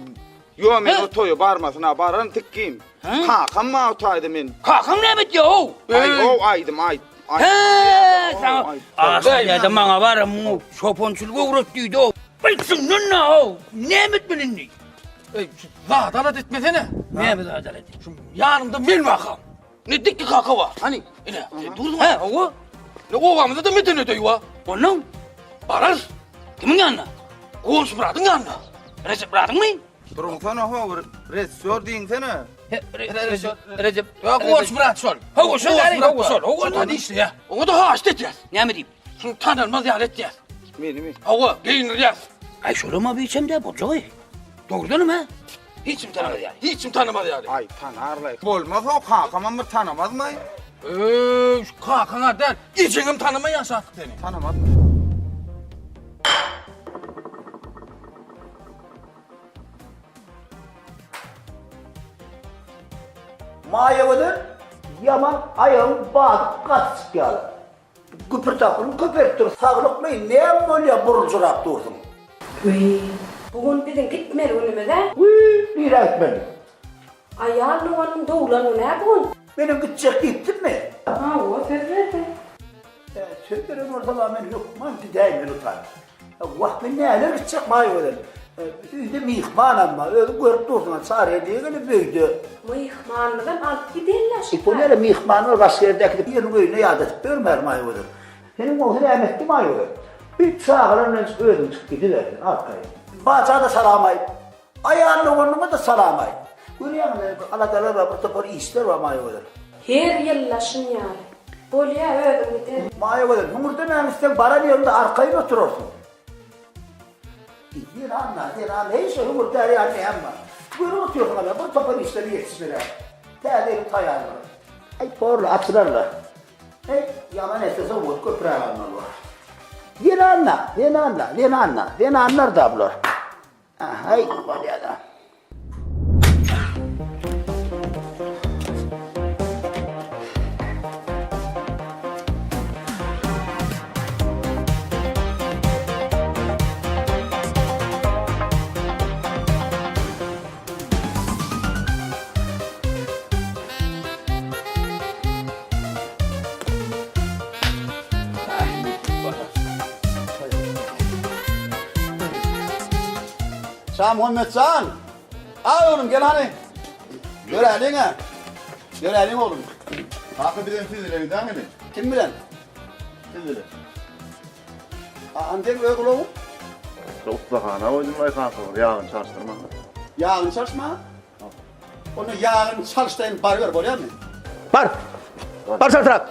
Yo men o toyu barmasın ha baran tikkim. Ha kamma o taydı men.
Kakam ne mit yo?
Ay o aydım ay.
He sana. Asya da bana var mu şoponçuluk uğraştıydı o. Bilsin ne o? Ne mit bilinni?
La adalet etmesene.
Ne mi adalet?
Yanımda bil bakalım. Ne dikki kaka var. Hani? Ne? Durdun mu?
He o.
Ne ovamızda da metin ödeyi var.
Onun
Arar.
kimin yanına?
Koğuş bıraktın yanına.
Recep bıraktın mı?
Durun sana ho resor deyin sana.
Recep.
Ya koğuş bırak sol.
Ha sol yani. Ha sol.
Hadi işte ya. Onu da haşt edeceğiz.
Ne mi diyeyim?
Şimdi tanınmaz yani edeceğiz.
Benim.
Hava giyineceğiz.
Ay şöyle mi bir içim de bocağı? Doğrudan mı?
Hiç mi tanımadı yani? Hiç mi tanımadı yani?
Ay tanarlar. Olmaz o kakamam bir tanımaz mı?
Şu kakana der. İçinim tanımayan şahsı seni.
Tanımaz.
Mayeveler yaman ayağın bağlı kaçıp yalı. Güpür takılın köperttir. Sağlıklı ne böyle burcurap durdun?
Bugün bizim gitmeli önümüze.
Bir etmeli.
Ayağın onun doğulanı ne bugün?
Benim gidecek gittim mi?
Ha o söz verdi.
Sözlerin orada ben yok. Manti değilim utan. Vah ben neler gidecek mayeveler. Üyde mihman ama, öyle görüp dursun, sarıya diye gene büyüdü.
Mıyıkmanlıdan alıp giderler.
Bu nere mihmanı Rasya'daki yerin öyle yad edip görmer mayıvıdır. Senin o hüremekli mayıvıdır. Bir sağlarından ödüm çık gidiver arkaya. Bacağı da salamayı, ayağının onunla da salamayı. Görüyor musun? Alakalar var, burada böyle işler var mayıvıdır.
Her yıllaşın yani. Bolya ödüm gider.
Mayıvıdır. Yumurta mühendisten bara diyorum da arkaya oturursun. Bir anla, neyse yumurta yani ama. Böyle oturuyorsun ama, bu topun işleri yetiştiler. Tədəli tayarlar. Ay porla açırarlar. Ay yaman esası umut köprüye almalılar. Yeni anlar da bunlar. Ay balyada. Şah Muhammedcan. Al oğlum gel hani. Görelim ha. Görelim oğlum.
Hakkı bilen siz ile gider miydi?
Kim bilen?
Siz ile.
Andem öyle oğlum.
Ustahana oydum vay kanka. Yağın çalıştırma.
Yağın çalışma. Onu yağın çalıştayın bar ver boruyor mu? Bar. Bar çalıştırak.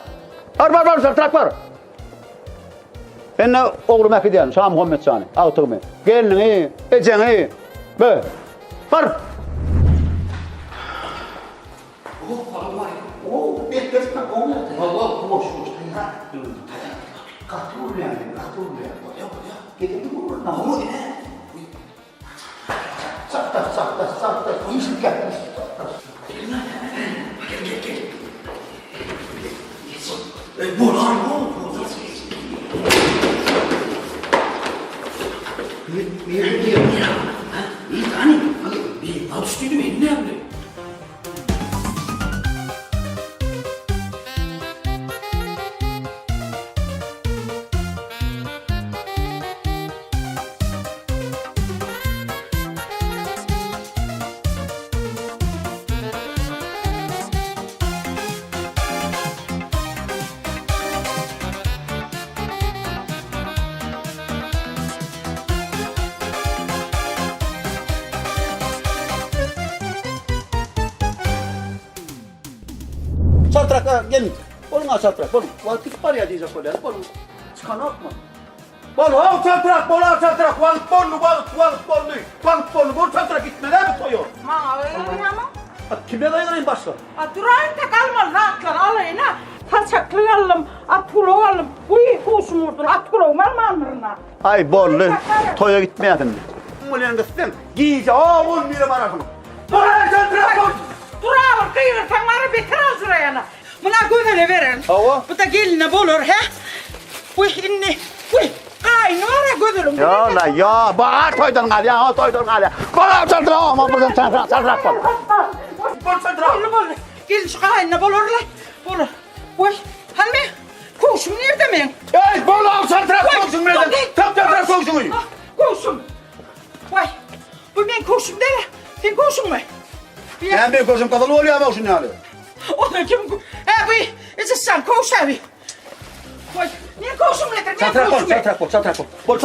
Bar çalıştırak var. Ben de oğlum hep diyelim. Şah Muhammedcan'ı. Ağıtımı. Gelini, eceni. Böyle. Bar. Beklesin o ne? Vallahi boş. Katul yani. Gidelim buradan. Ama ne? Sakta. İyisin gel. Gel. Boran. Bir diyor ya. İyi tane. Bir alıştıydı mı? Ne yaptı? Çartrak gelin. Oğlum çartrak. Oğlum vakit var ya diyecek öyle. Oğlum çıkan atma. Oğlum çartrak. Balık. Oğlum çartrak gitmeden mi koyuyor?
Öyle ama.
Kimle dayanayım başla?
Durayın da kalmaz rahatlar alayın ha. Taçaklı alım, atkulo alım. Uy kuşum vurdun, atkulo malmanlarına.
Ay bollu. Toya gitmeyedim. Ulan kızım. Giyece. Oğlum bir marafım. Durayın çartrak.
Duralım kıyırsan bana bir kral şuraya. Buna gömele verin.
Hava.
Bu da geline bulur he. Uy inni. Uy. Aynı var ya gödülüm.
Ya. Bağır toydan gal ya. Bağır çartrak. Ama buradan çartrak bol.
Bol. Gelin şu kaynına bulurlar. Bulur. Uy. Hanım kuşum nerede men?
Ey bol çartrak kuşum nerede? Çartrak kuşum.
Kuşum. Uy. Bu ben kuşum değil. Sen kuşum mu?
Ben bir kuşum kafalı oluyor ama şunu yani.
Ona kim? Bu sen koş abi. Uy. Ne kuşum nedir?
Çartrak bol.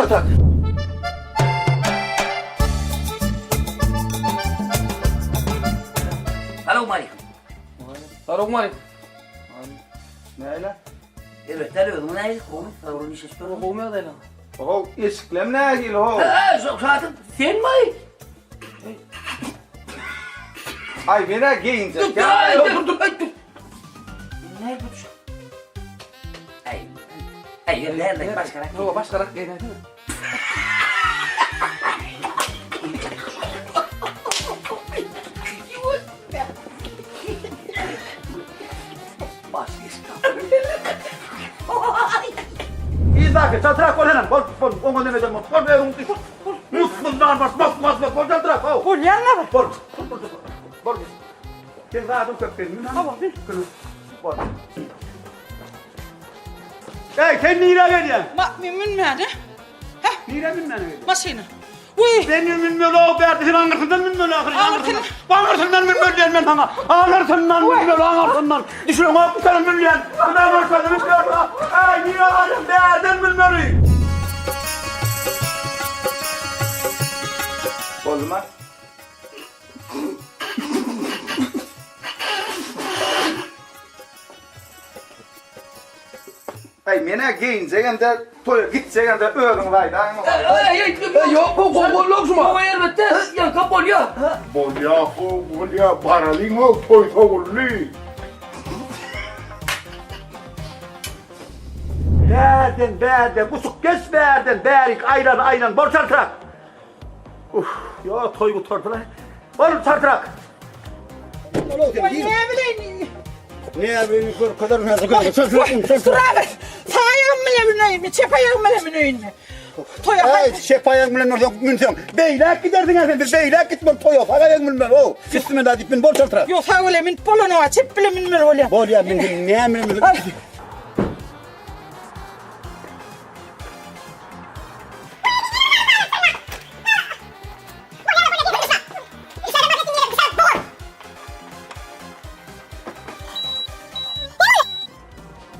Aleyküm.
Ne öyle?
Evet, öyle ne? Kovun iş istiyor. Kovmuyor da lan.
O isklem ne gel o?
Zaten sen mi?
Ay bana giyince.
Dur. Ne bu? Ay yerlerle başkarak.
Yo başkarak gene.
İzaki çartrak bol hemen. Bol. Onu demeden bol. Bol ver unuttu. Musmundan bas. Bol çartrak.
Bol yanına bak.
Bol. Gel zaten köpkenin. Tamam. Bol. Hey sen nira ver ya.
Mümin nerede?
Nira bilmem ne.
Masina.
Benim bilmiyor o berdi sen anırsından bilmiyor anırsından bilmiyor diyen ben sana. Anırsından bilmiyor anırsından. Düşünün o bir tane bilmiyor. Ben anırsından bilmiyor. Ay niye anırsından berden bilmiyor. Oldu mu?
Ay mene giyince toya gidecek de öğün vaydı.
Yok bu kolluk mu? Bu elbette yanka bolya.
Bolya baralin o toy togullu.
Berden, kusuk geç berden, berik, aylan, bol çartırak. Ya toy kutardılar. Bol çartırak.
Ne bileyim?
Ne bileyim, bu kadar nasıl kaldı?
Sıralar, sayağım bile bineyim mi, çepayağım bile bineyim mi? Toya haydi.
Çepayağım bile oradan mümkün. Beylak giderdin efendim, beylak gitmem toya. Fakayağım bilmem o. Sisteme daha dipin bol çartırak.
Yok ha öyle min polonu var, çep bile minmir öyle.
Bol ya min, ne min.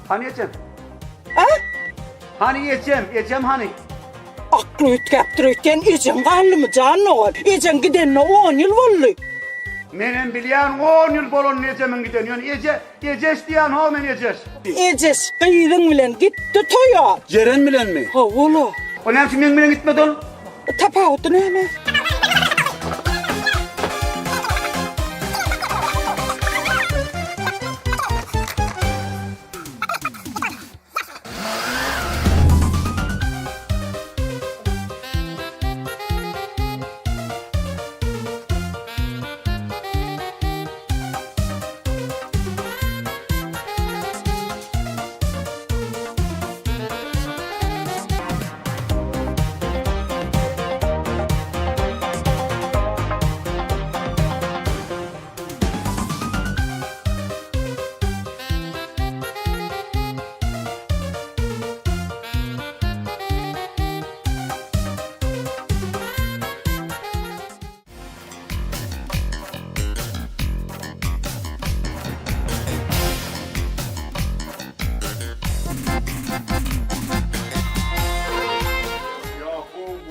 Hani yiyeceğim? Hani yiyeceğim hani?
Aklı ütkeptiriyken ecen kallı mı canlı ol? Ecen gidenine 10 yıl oldu.
Menem bilyan 10 yıl bolon yiyeceğimin giden. Yani yiyeceğiz diyen o men yiyeceğiz.
Ecez kıydın bilen gitti toya.
Ceren bilen mi?
Ha ola.
O ne yapsın men bilen gitmedi oğlum?
Tapağıtı ne mi?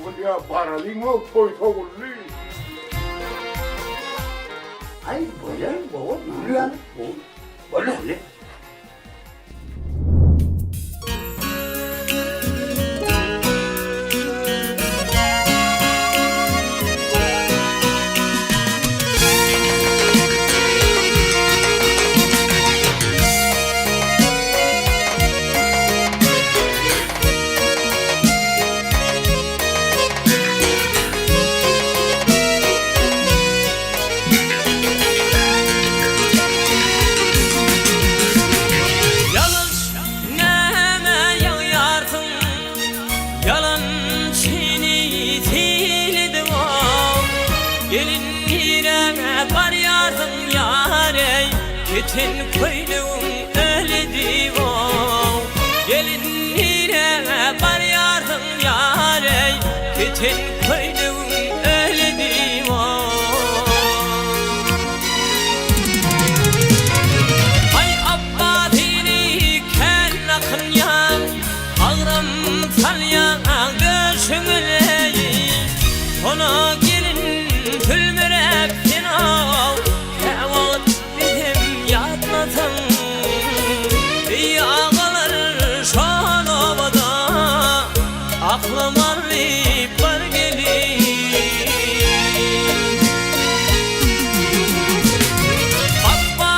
Bolya baralin o toy togullu.
Ay bolya, bolya. Bolya.
Bütün koyduğum öyle divan. Gelin yine var yardım yare. Bütün koyduğum öyle divan. Ay abba dili ken akın yan. Ağram talyan göğsümüleyi. Ona gelin tülmürep dinav. Yağlar şan ovada aklım arayıp var gelin. Abba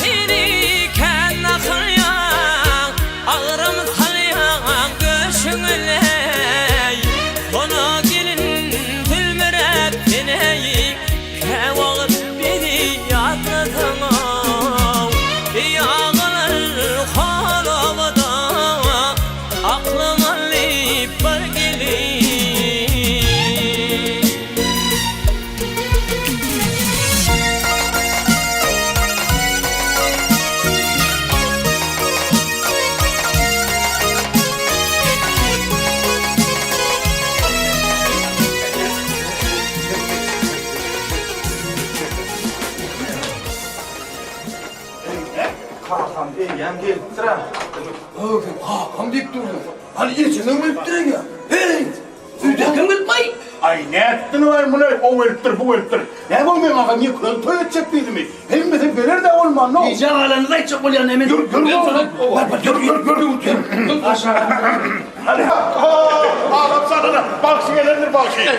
dini ken akıyan ağrım talyan göğsümüne.
Yam gel, sıra.
Kam deyip durdu. Hani içinden ölüp duran ya. Hey! Üydeken ölmey.
Ay ne ettin var bunu? O öldür, bu öldür. Ne bu men ağa niye kön toy edecek miydi mi? Hem de verir de olma no.
Diyeceğin alanı da içecek oluyor hemen.
Gör. Aşağı. Hadi. Ağlam sana da. Bak şeylerdir bak şey.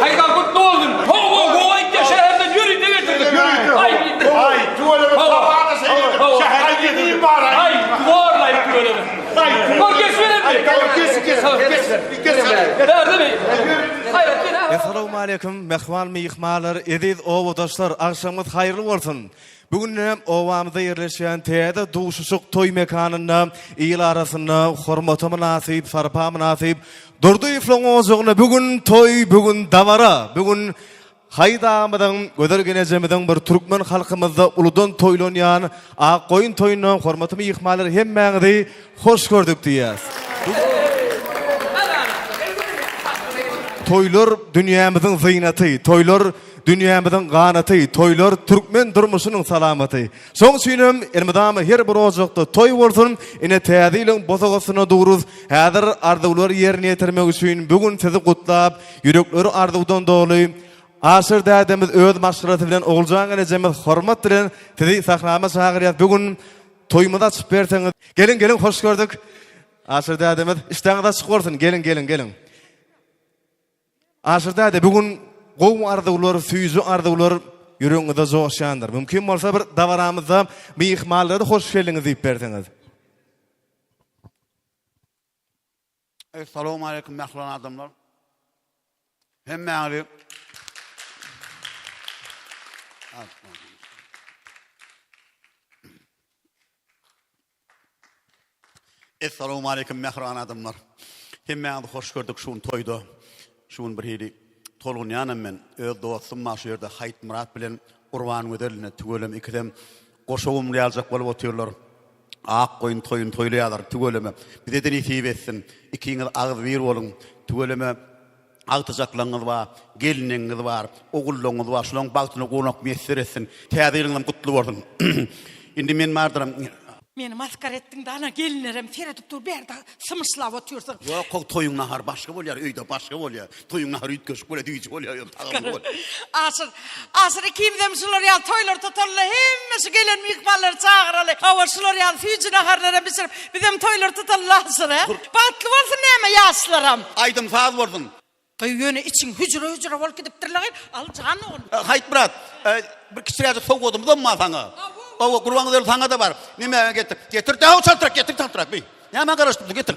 Ay kalkıp ne oldun? Hova itti şehirde yürü de getirdim.
Ay tuvalet tabağına seyredin. Şehre gideyim bari.
Ay duvarlayıp böyle. Bak geç verin. Nerede mi?
Assalamu alaikum, mehman mihmalar, ediz ovodaşlar, akşamınız hayırlı olsun. Bugün ovamızda yerleşen teyde duşuşuk toy mekanında, il arasında, hormata münasip, sarpa münasip, durdu iflon ozuğuna bugün toy, bugün davara, bugün haydamıdan, gödergenecemiden bir Türkmen halkımızda uludan toylanayan, Akkoyun toyundan hormata mihmalar hemmeğinde hoş gördük diyez. Toylar dünyamızın zıynatı, toylar dünyamızın qanatı, toylar Türkmen durmuşunun salamatı. Son süynüm, elmidamı her bir ocakta toy olsun, ine tədilin bozağısına doğruz, hazır arzular yerine yetirmek üçün bugün sizi kutlap, yürekleri arzudan dolu, aşır dədemiz öz maşgıratı bilen, olacağın geleceğimiz hormat bilen, sizi sahnama çağırıyat, bugün toyumuza çıkıp verseniz. Gelin, hoş gördük. Aşır dədemiz, iştahınıza çıkırsın, gelin. Aşırda da bugün qowm arzular, süýüzü arzular yüreğinizde joşandır. Mümkin bolsa bir davaramızda mihmallara hoş geldiniz diýip berdiňiz.
Assalamu alaikum mehman adamlar. Hemmeğli. Assalamu alaikum mehman adamlar. Hemmeğli hoş gördük şun toyda. Şun bir hili tolgun yanım men öz dostum maşyerde Hayt Murat bilen Urban Öderline tügölem ikidem goşowum ýaljak bolup otyrlar. Akkoyun toyun toylaýarlar tügöleme. Bizden isi betsin. İkiňiz agyz bir bolun. Tügöleme agtyjaklaryňyz bar, geliniňiz bar, ogullaryňyz bar. Şolaryň bagtyny gonak messer etsin. Täzeliňiz gutly bolsun. Indi men mardyram.
Meni maskar ettin de ana gelinlerim seyredip dur bir yerde sımıslav otuyorsun.
Yok toyun nahar başka bolýar, öýde başka bolýar. Toyun nahar üýtgeş bolýar, düýçi bolýar.
Asır kimdem şular ya toylar tutarlar hemmesi gelen mihmanlar çağıralı. Hava şular ya füýçi naharlara bisirip bizim toylar tutarlar asır. Batlı bolsun näme ýaşlaram.
Aýdym saz bolsun.
Yöne için hücre bol gidipdirler. Al canı onu.
Hayt Murat, bir kiçiräçe soğudum da ma saňa. O Gurbangyzyl saňa da bar. Nime getir? Getir daw çaltyrak, getir çaltyrak bey. Näme garaşdyp getir.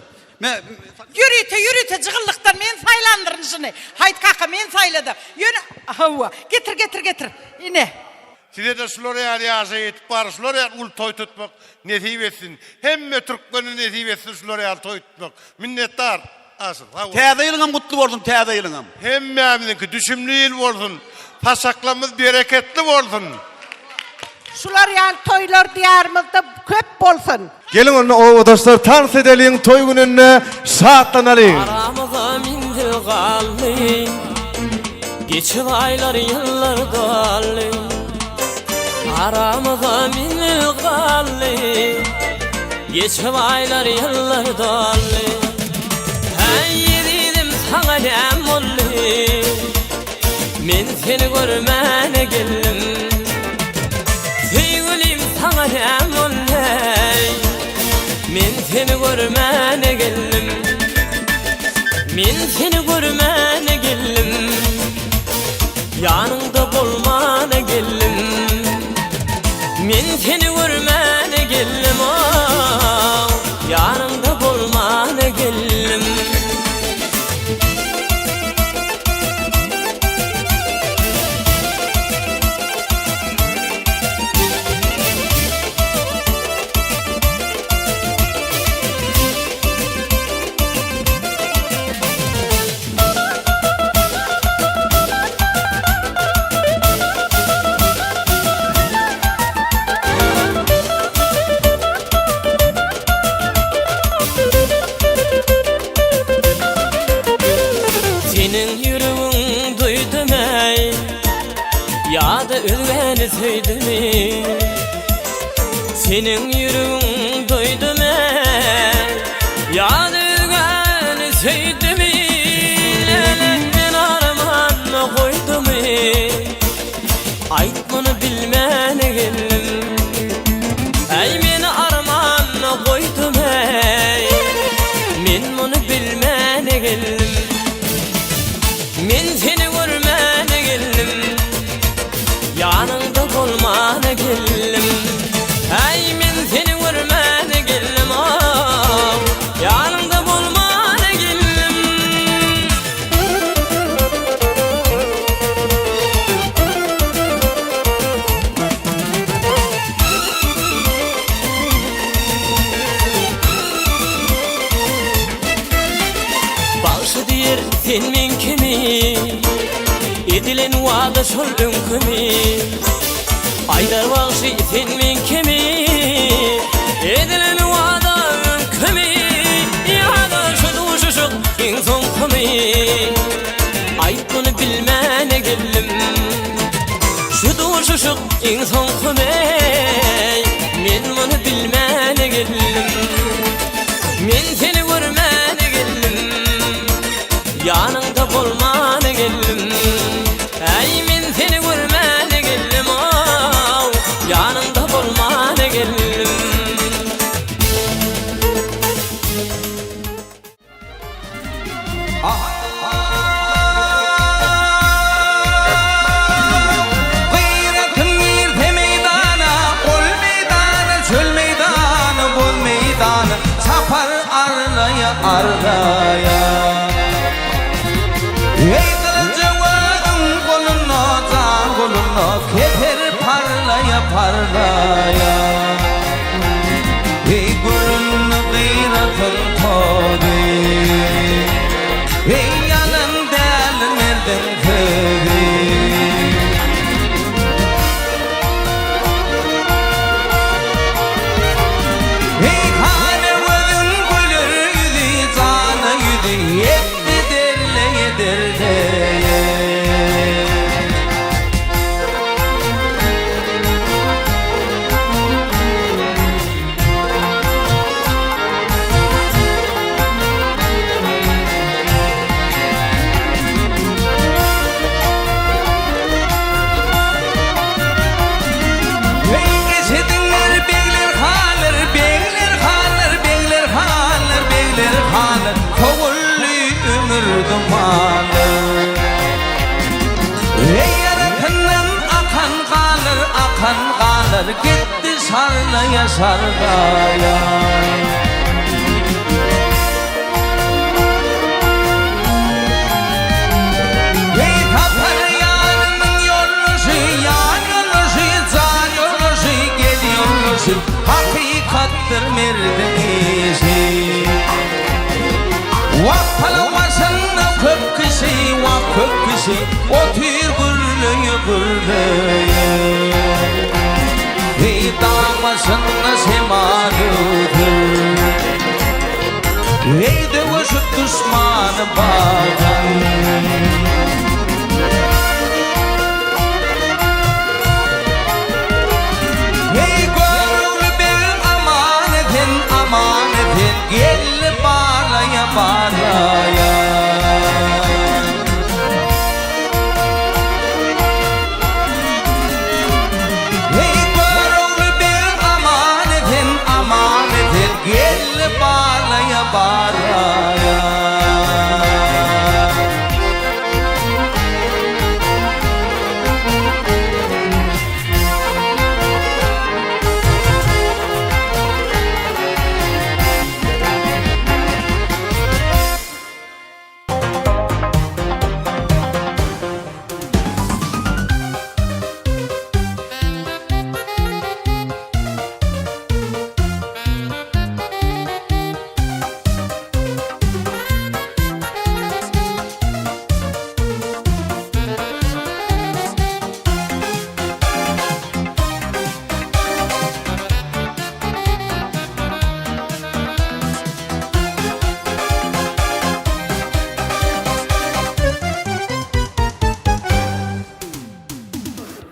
Yürüte cıgıllıktan men saylandırın şunu. Hayt kaka men saylady. Yöne hava. Getir. Ine.
Size de şular ýaşa etip bar, şular ul toy tutmak nesip etsin. Hemme Türkmeni nesip etsin şular toy tutmak. Minnettar. Asıl.
Täze ýylyňam gutly bolsun, täze ýylyňam.
Hemmämiňki düşümli ýyl bolsun. Pasaklamyz bereketli bolsun.
Şular ýaly toylar diýarymyzda köp bolsun.
Gelin onu ovodaşlar tans edelim, toy gününe şahatlanalım.
Aramıza mindi galli, geçip aylar yıllar dalli. Aramıza mindi galli, geçip aylar yıllar dalli. Hey dedim sana dem olli, men seni görmene geldim. Sevgilim sana dem olli, men seni görmene geldim. Men seni görmene geldim. Yanında bolmana geldim. Men seni görmene geldim. Yanında bolmana geldim. Ya da ölmeni söyledim. Senin yüreğin bilir sen men kimi edilen wada şol önkümi aydar bagşy sen men kimi edilen wada önkümi ýa-da şuduşuşuk inson kimi aýtmaly bilmäne geldim şuduşuşuk inson kimi men muny bilmäne geldim men seni görmäne geldim yanında bolmana geldim ay men seni görmäne geldim oh yanında bolmana geldim
Gıyratın yerde meydana, ol meydana, çöl meydana, bol meydana, sapar arlaya arlaya. Ey kılıcıvağın koluna, can koluna, keter parlaya parlaya. Ey gülünü gıyratın tadı, ey yalan del nereden kıdı. Ey hane vödün gülür yüzü, canı yüzü, yetti derleye derleye. Ey geçidinler beyler haller, beyler haller, beyler haller, beyler haller, kovullu ömür dumanı. Ey yaratından akan kalır, akan kalır, gitti sarlaya sarlaya. Ey tapar yarının yollusu, yan yollusu, can yollusu, gel yollusu, hakikattır merdivesi. Vak palavasında kök kişi, vak kök kişi, otur gürlüyü gürlüyü. Ey damasında semalıdır, ey dövüşüp düşmanı bağdan. Ey gönlü bir amanetin, amanetin, gel bağlaya bağlaya. Ey gönlü bir amanetin, amanetin, gel bağlaya bağlaya.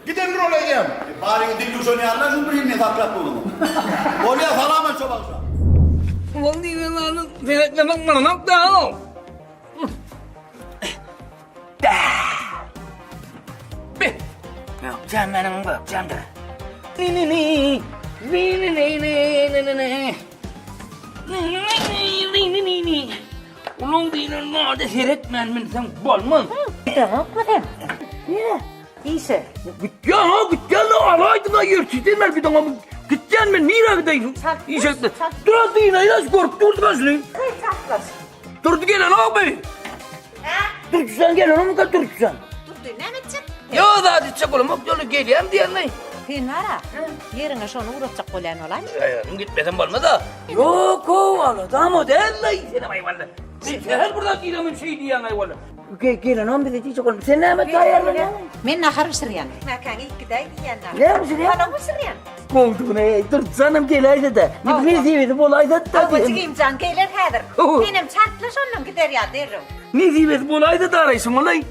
Gidin roleyim.
Bari dilli şunu yarla şunu bilmeyin haklat bunu. Oraya salamen çobaksa.
Ulan dinlenin seyretmemek bana nokta. Yok can benim bak can da. Ni. Ulan dinin nerede seyretmen sen bolmaz.
Tamam mı? Ne? İyisi.
Gitken lan alaydın ha yerçitin bir dama. Gitken mi? Niye gideyim? İyisi. Dur yine ilaç korkturdu ben seni. Durdu gelen abi. Dur sen gel onu mu dur sen?
Dur ne mi çık?
Ya da hadi çık oğlum yolu geleyim diyen ne?
Finara. Yerine şunu uğraşacak olan olan.
Gitmesen olmaz da. Yok o anladın mı? Değil mi? Seni hayvanlar. Her burada dilemem şey diyen ay valla.
Gelin on bizi diyecek oğlum. Sen ne hemen ayarladın? Men nahar ısıryan.
Nakan ilk gidey diyenler.
Ne ısıryan?
Bana ısıryan.
Oldu ne? Dur canım gelaydı da. Ne diyeyim olaydı da.
Avacıgıyım can gelir hedir. Benim çartlaş onunla gider ya derim.
Ne diyeyim olaydı da arayışım olay.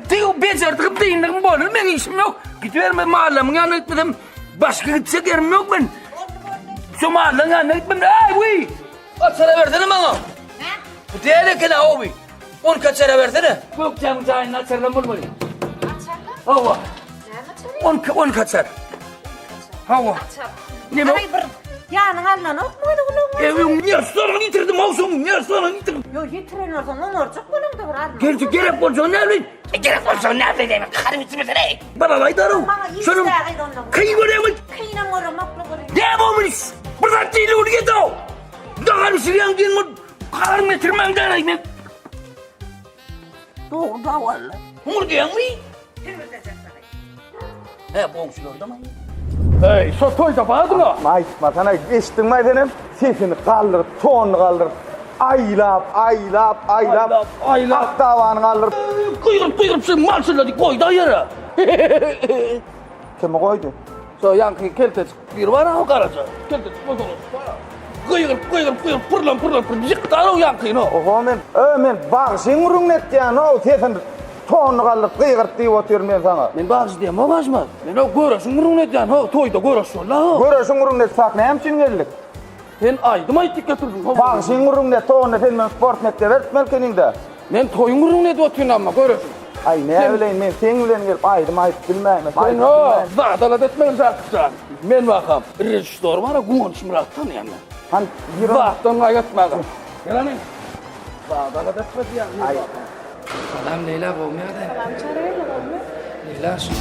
Diyor becerdim deyindim bolum ben işim yok. Gidiyorum ben mahallemin yanına gitmedim. Başka gidecek yerim yok ben. Şu mahallenin yanına gitmem. Ay uy! Kaçara versene bana. Bu değerli ki ne abi? 10 kaçara versene. Yok canım canım açarlan bulmalı. Açarlan? Hava. 10 kaçar. Hava. Ne bu?
Yani halına ok muydu oğlum?
Evim niye sorun yitirdim avsumu niye sorun yitirdim.
Yo yitiren oradan on orcuk oğlum da var.
Gerek olsa ne bileyim. Gerek olsa ne bileyim. Karım içime ne? Bana laydarım. Şunun kıyı görüyormuş.
Kıyına mora makla görüyor.
Ne olmuş? Burada değil onu git o. Daha bir sürüyen değil mi? Karım getirmem deneyim.
Doğru da valla.
Umur diyen mi? He boğuşun orada mı?
Hey, so toyda bağırdın o.
Maytma sana geçtin mi dedim. Sesini kaldırıp, tonunu kaldırıp. Aylap. Ak davanı kaldırıp.
Kıyırıp sen marsıladı koy da yere.
Kimi koydu?
So yankı kelte bir var ha karaca. Kelte koy Kıyırıp pırlan. Yıktar o yankıyı o.
Oho men bağışın vurun net ya. No sesini tonunu kaldırıp kıyırt diye oturuyorum ben sana.
Men bağış diyem o bağışmaz. Men o görürsün vurun net yani. Ha toyda görürsün la.
Görürsün vurun net saklayam için geldik.
Sen aydım ayttık getirdim.
Bağışın vurun net tonunu sen sport nette vertmelkenin de.
Men toyun vurun net oturuyorum ama görürsün.
Ay ne bileyim men sen bilen gelip aydım bilmem.
Sen o vadalat etmen zaten. Men bakam. Rejistör var konuşum rahattan yani.
Han yürü.
Vahtan gayetmeden. Gelenin. Vadalat etmedi yani.
Ay.
Salam Leyla olmuyor da.
Salam çarayla olmuyor.
Leyla şu.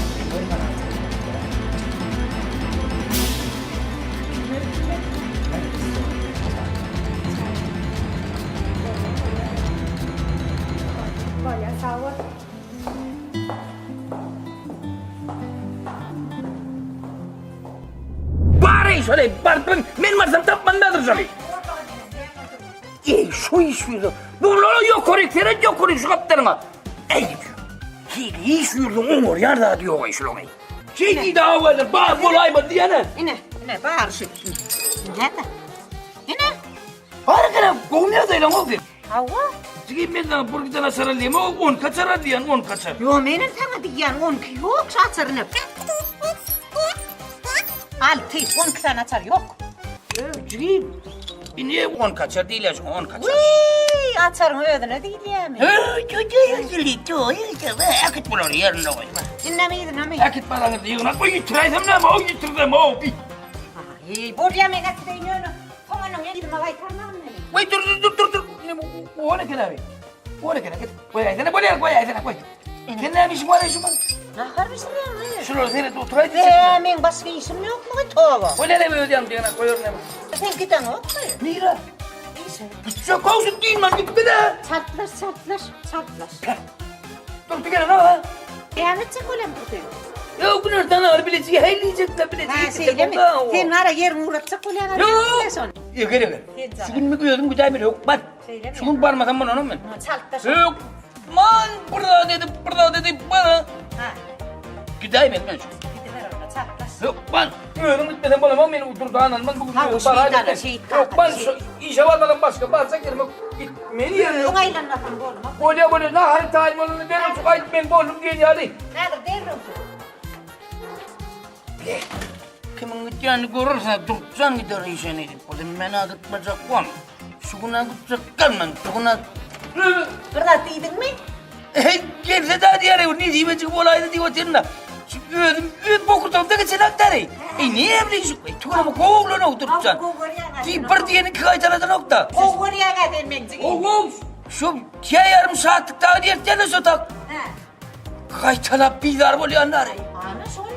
Böyle sağ ol.
Bari şöyle barın men varsam tapmandadır şöyle. Şu iş yürüdü. Bunları yok korek yok şu kaptanıma. Ey hili iş yürüdü umur yarda diyor o iş lo. Şey daha var bağ kolay mı diyene.
Ne bağır şu. Ne?
Harika konuya da lan oldu.
Hava?
Çünkü ben buraya sarılayım o 10 kaçar diyen 10 kaçar.
Yo benim sana diyen 10 ki yok saçarını. Al teyit 10 tane açar yok.
Çünkü niye 10 kaçar değil ya 10 kaçar.
Uy açarın ödüne değil yani.
Akit bunları yerine koy.
Dinlemeydin ama.
Akit bana diyor lan koy yitireydim ne o yitirdim o.
Ay buraya mı getirdin onu? Sonunun yedim ağay tamam mı?
Vay dur. O ne kadar abi? O ne kadar? Koy aydan koy. Sen ne yapıyorsun var ya şu bak.
Nahar bir şey mi?
Şurada seni oturaydı.
Men başka işim yok mu tova?
O ne mi ödeyem diye koyuyorum ne?
Sen giden ok mu?
Nira. Çok olsun değil mi? Git bir de.
Çartlaş.
Dur bir kere ne var?
Kıyametçe kolem tutuyor.
Ya bu nereden ağır bileceği heyleyecekler bileceği.
Ha şeyle mi? Sen ara yerin uğratacak kolem ara.
Yok gel. Şu gün mü gördüm güzel bir yok. Bak. Şu gün parmadan bana onun ben.
Çartlaş.
Yok. Man burada dedi bana. Güzel mi ben şu? Yok ben gördüm gitmeden bana beni uydurdu anam ben bugün
Şey
yok ben şu işe varmadan başka varsa gelme gitmeli yerim yok.
Aylan lafın bolma.
Böyle ne hal talim onu derim şu kayıt ben bolum diye yani.
Nerede derim?
Kimin gideceğini görürsen dursan gider işe ne dip. Oğlum beni gitmeyecek var. Şuna gidecek gelmen. Şuna...
Burada değildin mi?
Gelse daha diğer ne diyecek olaydı diye oturma. Öd bokurtam da geçen aktari. Niye evlisin? Tuğrama kovuğla oturtsan. Bir diyenin kayıtlardan nokta.
Kovuğu ya gelmekti.
Oğlum şu yarım saatlik daha diyetlerine sotak. Kayıtlar bizar oluyor anlar.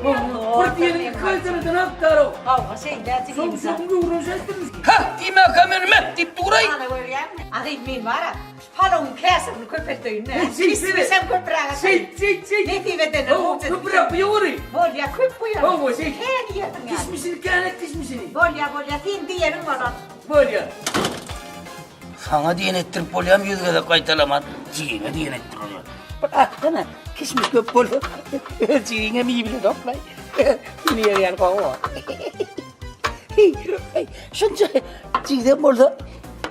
Bir diyenin kayıtlardan aktar o.
Hava şeyler çıkıyor.
Son bir uğraşacaksınız. Ha dime kamerime deyip durayı.
Ay min var ha. Halon kesip köpetöyün ne? Sen köpürağa.
Şey.
Ne diyeden o?
Köpürağa yavru.
Bolya köp bu ya.
Baba şey.
He diyedin ya.
Kişmişini kânet kişmişini.
Bolya sen diyenin var.
Bolya. Sana diyen ettirip bolyam yüzüge de kaytalamad. Ciğine diyen ettiriyor. Bıraksana. Kişmiş köp bolu. Ciğine mi bile toplay. Beni yarayan kova. Şunca ciğden bolsa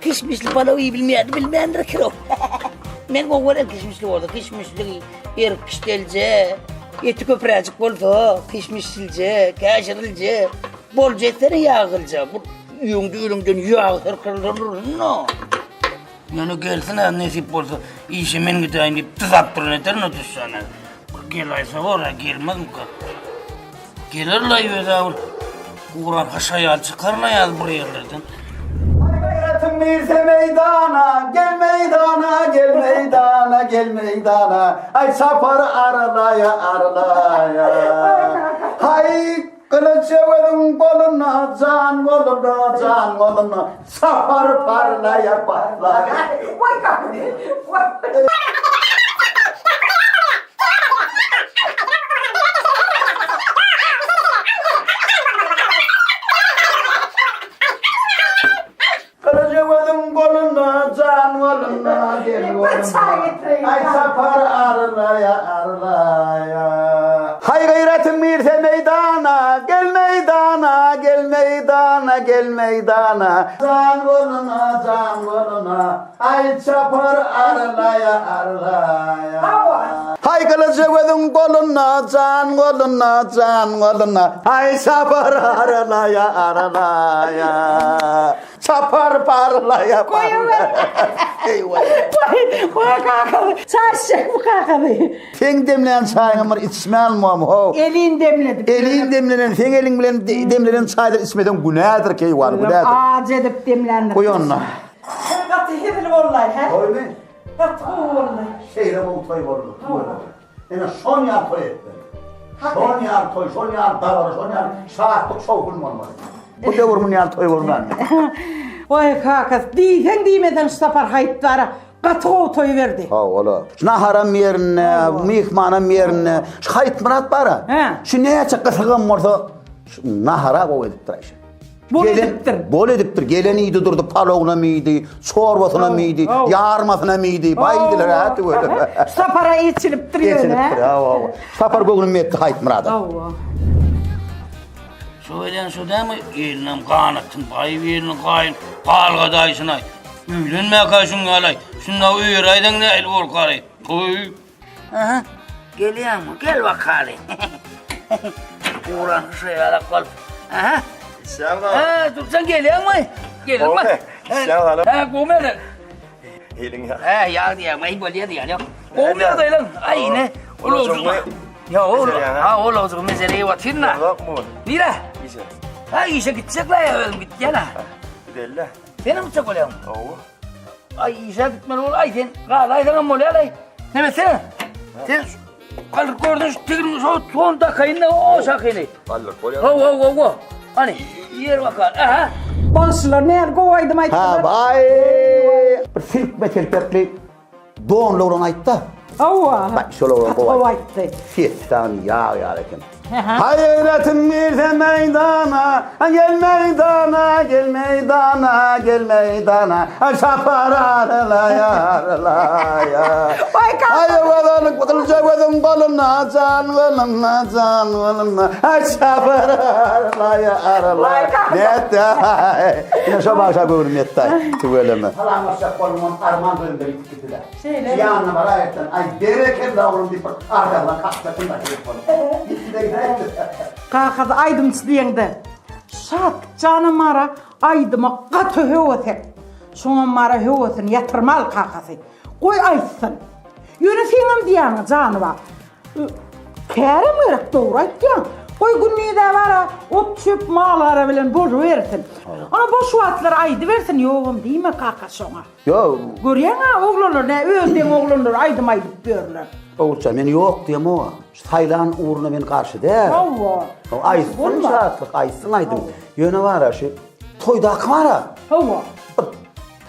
kişmişli bana iyi bilmeyendir ki o. Men gogolar kişmişli oldu. Kişmişli erkiştelce. Eti köpürecik bolsa kişmişsilce, kaşırılce. Bolca etleri yağılca. Bu ürüngden yağ hırkırılır. No. Yani gelsene nasip olsa işe men gideyim deyip tızap durun eterine düşsene. Gel aysa var ya gelmez mi ka? Gelir la yüzavur. Uğran haşayal çıkarla yaz buraya yerlerden.
Gayretim birse meydana, gel meydana, gel meydana, gel meydana. Ay sapar aralaya, aralaya. Hay kılıçevedim koluna, can koluna, can koluna. Sapar parlaya, parlaya.
Vay kahve.
Kılıçevedim koluna, can koluna, gel koluna. Ay sapar aralaya, aralaya. Hay gayretim birse meydana, gel meydana, gel meydana, gel meydana. Can koluna, can koluna. Ay sapar aralaya, aralaya. Hay kılıçevedim koluna, can koluna, can koluna. Ay sapar aralaya, aralaya. Sapar parlaya, parlaya. Eyvah.
Vay kahve. Saçacak bu kahve.
Sen demlenen çayın var içme almam ho.
Elin demledim.
Elin demlenen, sen elin bilen demlenen çaydır içmeden günahdır ki var, günahdır.
Ağaç edip demlendim.
Koy onunla.
Katı hedil vallahi he.
Koy mu?
Katı vallahi.
Şeyle bu toy var. Yani son yar toy etti. Son yar toy, son yar davar, son yar saatlik şovkun var. Bu da vurmun yar toy vurmun anne.
Vay kakas, diyden diymeden Stafar hayıtlara katı o toy verdi.
Ha ola. Naharam yerine, mihmanam yerine, şu hayıt murat bara. Şu neye çıkkısıgın varsa, nahara o ediptir Ayşe.
Bol ediptir.
Bol ediptir. Gelen iyiydi durdu, palovuna mıydı, çorbasına mıydı, yarmasına mıydı, baydılar hadi böyle.
Stafar'a içilip duruyor ne?
İçilip duruyor. Stafar göğünüm etti hayıt murada.
Söylen şu değil mi? Eline kanatın, bayı verin kayın, kalga daysınay. Üylenme kaşın alay. Şunda uyur aydan ne el ol karayı. Toy. Aha. Geliyor mu? Gel bakalım. Uğran şey alak kal. Aha.
Sen
Ha, dur sen geliyor mu? Geliyor mu?
Sen alak.
Ha, kumene.
Hilin ya.
Ha, ya diye, may bolya diye. Kumene de lan. Ay ne? Ulu. Ya oğlum. Ha oğlum o meseleyi vatırna. Nira?
İşe.
Ha işe gidecekler ya oğlum git yana.
Gidelim.
Senin mi çok oluyor?
Oo.
Ay işe gitmeli ol. Ay sen kalay sana mı oluyor ay? Ne sen? Sen kalır gördün şu tigrin şu son dakikayında o şakini.
Kalır koyalım.
O. Hani yer bakar. Aha.
Balsılar ne yer kovaydım ayttılar.
Ha bay. Bir silk metelpekli doğumlu olan aytta.
Ava.
Bak şöyle olan
o ayttı.
Fiyattan yağ yağlarken. Hayretim bir de meydana, gel meydana, gel meydana, gel meydana. Şapar aralaya, aralaya. Hayvanlık kutulacak vedim koluna, can koluna, can koluna. Şapar aralaya, aralaya. Ne etti? Yine şu başa görüm yetti. Tüveleme. Salamışak kolumum arman döndü gittiler. Yanına bana ayetten. Ay gereken davrum deyip arkadan kalktakın da telefonu.
Kakada aydım diyende. Şat canım mara aydıma katı hüvetek. Şuna mara hüvetin yatırmal kakası. Koy aytsın. Yöneteyim diyanı canı var. Kârım ırık doğru aytyan. Koy günlüğü de var ot çöp mağlara bilen boş versin. Ona boş vaatları aydı versin yoğum değil mi kaka şuna?
Yok.
Görüyen ha oğlanlar ne öldüğün oğlanlar aydım aydıp görürler.
Oğulcan ben yok diyem o. Taylan uğruna ben karşı der.
Allah.
Aysın şahatlık, aysın aydım. Yöne var ha şu. Toyda akı var ha.
Allah.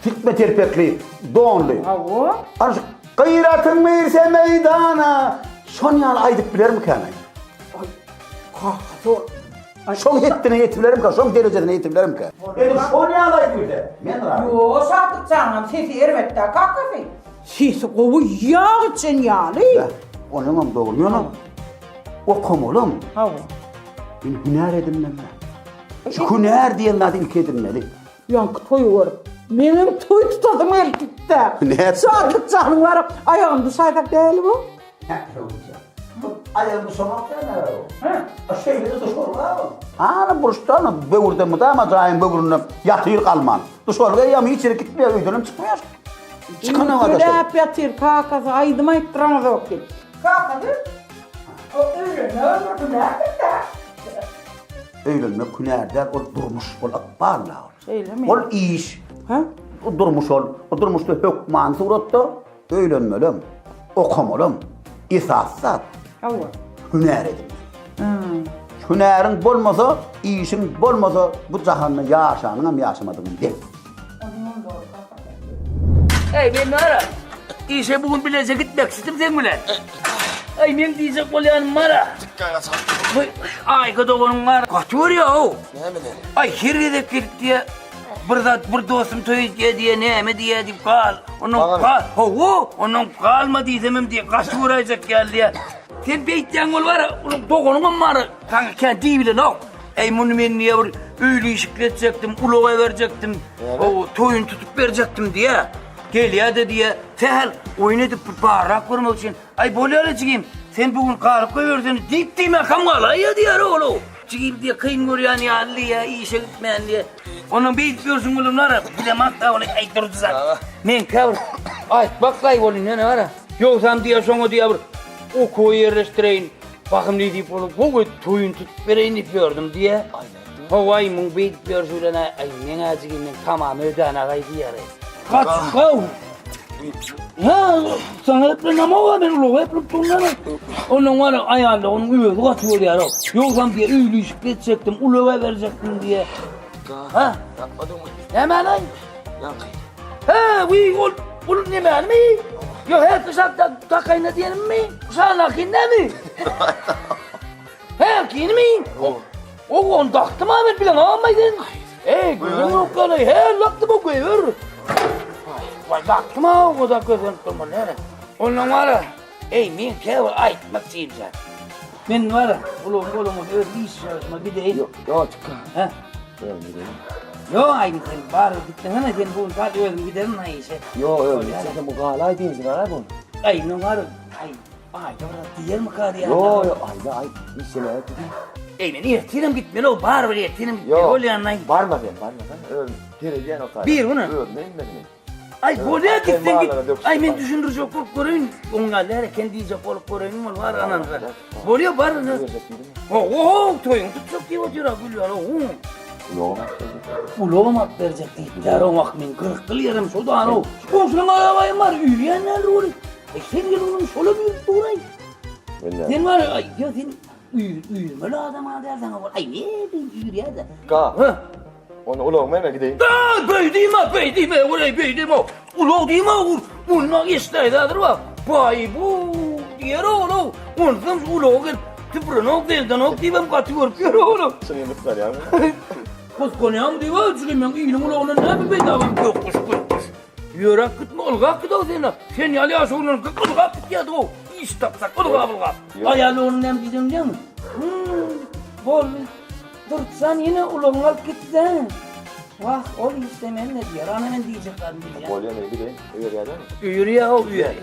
Fikme terpekli, doğumlu.
Allah.
Ana şu gayratın verse meydana. Son yal aydıp bilir mi kanay?
Kakası
Şoň hetdine ýetiplerim ka, şoň derejedine ýetiplerim ka. Şol ýaly diýdi. Men ra.
Yo, satdyk canım, sesi ermetde kakasy. Sesi gowy ýağ için ýaly.
Onuň dogry ýa. Okumulum.
Hawa.
Ben hüner edimmen. Şu hüner diýen zat ilk edilmeli.
Ýanky toý görüp. Menim toý tutadym erkekde.
Ne?
Satdyk canım var, ayağımda saydak däl bu.
Ayağımda somak däl o. Ha? Aşeýle de şolga. Ana buruşdan böwürde mudama jaýyn böwürüne ýatyr kalman. Şolga ýam hiç ýere gitmeýär, öýdenim çykmaýar. Çıkana wada.
Läp ýatyr kakasy aýdym aýtdyramaz okdy. Kakasy? O öýlenme öldürdüler.
Öýlenme hünerden ol durmuş ol akbarla.
Öýlenme.
Ol iş. Ha? O durmuş ol. O durmuşda hökman suratda öýlenmelem. Okumalım. İsassat.
Hawa.
Hüner edin. Hünerin bolmasa, işin bolmasa bu jahanny ýaşanyňam ýaşamadygyň dep.
Ey ben ara. İşe bugün bilece gitmek istedim sen bilen. Ay men diyecek bolýanym mara. Ay godogynyň var. Kaçur ya o. Ay hiride kirdi. Bir dostum toy diye näme diye dip kal. Onuň kal. Ho, onuň kalma diýsemem diye kaçurajak geldi. Sen beýtden ol var. Onuň dogonyň var. Kanka diýbilen ok. Ey muny men niye bir öýlü işikletjekdim, ulaga berjekdim. O toyun tutup berjekdim diye. Gelýärdi diye tähel oýun edip barrak görmek üçin. Ay bolýar jigim. Sen bugün kalıp koyversen dip diýme kam galaýa diýär oğlu. Jigim diye kıyın görýän ýaly ýa işe gitmän diye. Onuň beýt görsün gülümler bile makta onu aýdyrdylar. Men käbir aýtmaklay bolýan näme bara. Ýoksam diýe şoňa diýe bir okuw ýerleşdireýin. Bakym ne diýip bolup bu toyun tutup bereýin diýip gördüm diýe. Howay muň beýt görsülen ay men ajygym men tamam ödän agay diýär. Kaçkav. Ha, sana hep ne var ben ulağa hep tunlar. Onun var ayağında onun üvey kaçıyor ya. Yoksa bir öyle işlet çektim ulağa verecektim diye. Ha? Hemen ay. Ha, ol ne ben mi? Yo her kışakta takayna diyelim mi? Sana kinne mi? Ha, kin mi? O on taktım abi bilen almaydın. Gözüm yok kanı. Her laktım o koyuyor. Vay baktım ha o da gözüm tutma nere. Onun var ya. Ey men kevir aytmak için sen. Men var ya. Oğlum öyle iş çalışma gideyim. Yok çıkın. Ha? Yok aynı sen bari gittin hani sen bugün sadece özüm giderim ha işe.
Yok sen bu galay değilsin ha bunu.
Ay ne var? Ay doğru diğer mi kaldı ya?
Yok ay işe ne yaptın?
Ey men ertirim gitmeli o bar bir ertirim gitmeli ol yanına.
Barma sen. Öyle geleceğin o kadar.
Bir bunu.
Öyle ben.
Ay bolya gittin git. Ay men düşündürücek olup göreyim. Onlarla kendi diyecek olup göreyim var ananlar. Bolya var mı? Toyun tutacak diye oturuyor gülüyor. Ulağım at verecek deyip yarım akmin kırık kılıyorum şuradan o. Komşunun arabayım var yürüyenler olur. Sen gel oğlum şöyle bir doğrayı. Sen var ay ya sen yürümeli adam dersen ay ne yürüyor da.
Ka. Onu ulağım hemen gideyim.
Beydime orayı beydime. Ulağı değil mi? Bununla işlerdedir bak. Bay bu diğer oğlum. Ondan ulağı gel. Tıpırını ok değilden ok deyip katıyor ki oğlum.
Sen yemek ver ya.
Kız konuyam diye var. Çünkü ben iyinin ulağına ne bir bedavım yokmuş. Yürek gitme olgak git o senin. Sen yalı yaş oğlunun olgak git ya da o. İş tapsak olgak. Ayalı onun ne diyeceğim diye mi? Bol. Dursan yine ulağını alıp gitsen. Vah ol istemen ne diyor? Annemin diyecekler diyeceğim.
Bolya ne bileyim? Üyer ya değil mi?
Üyer ya o üyer.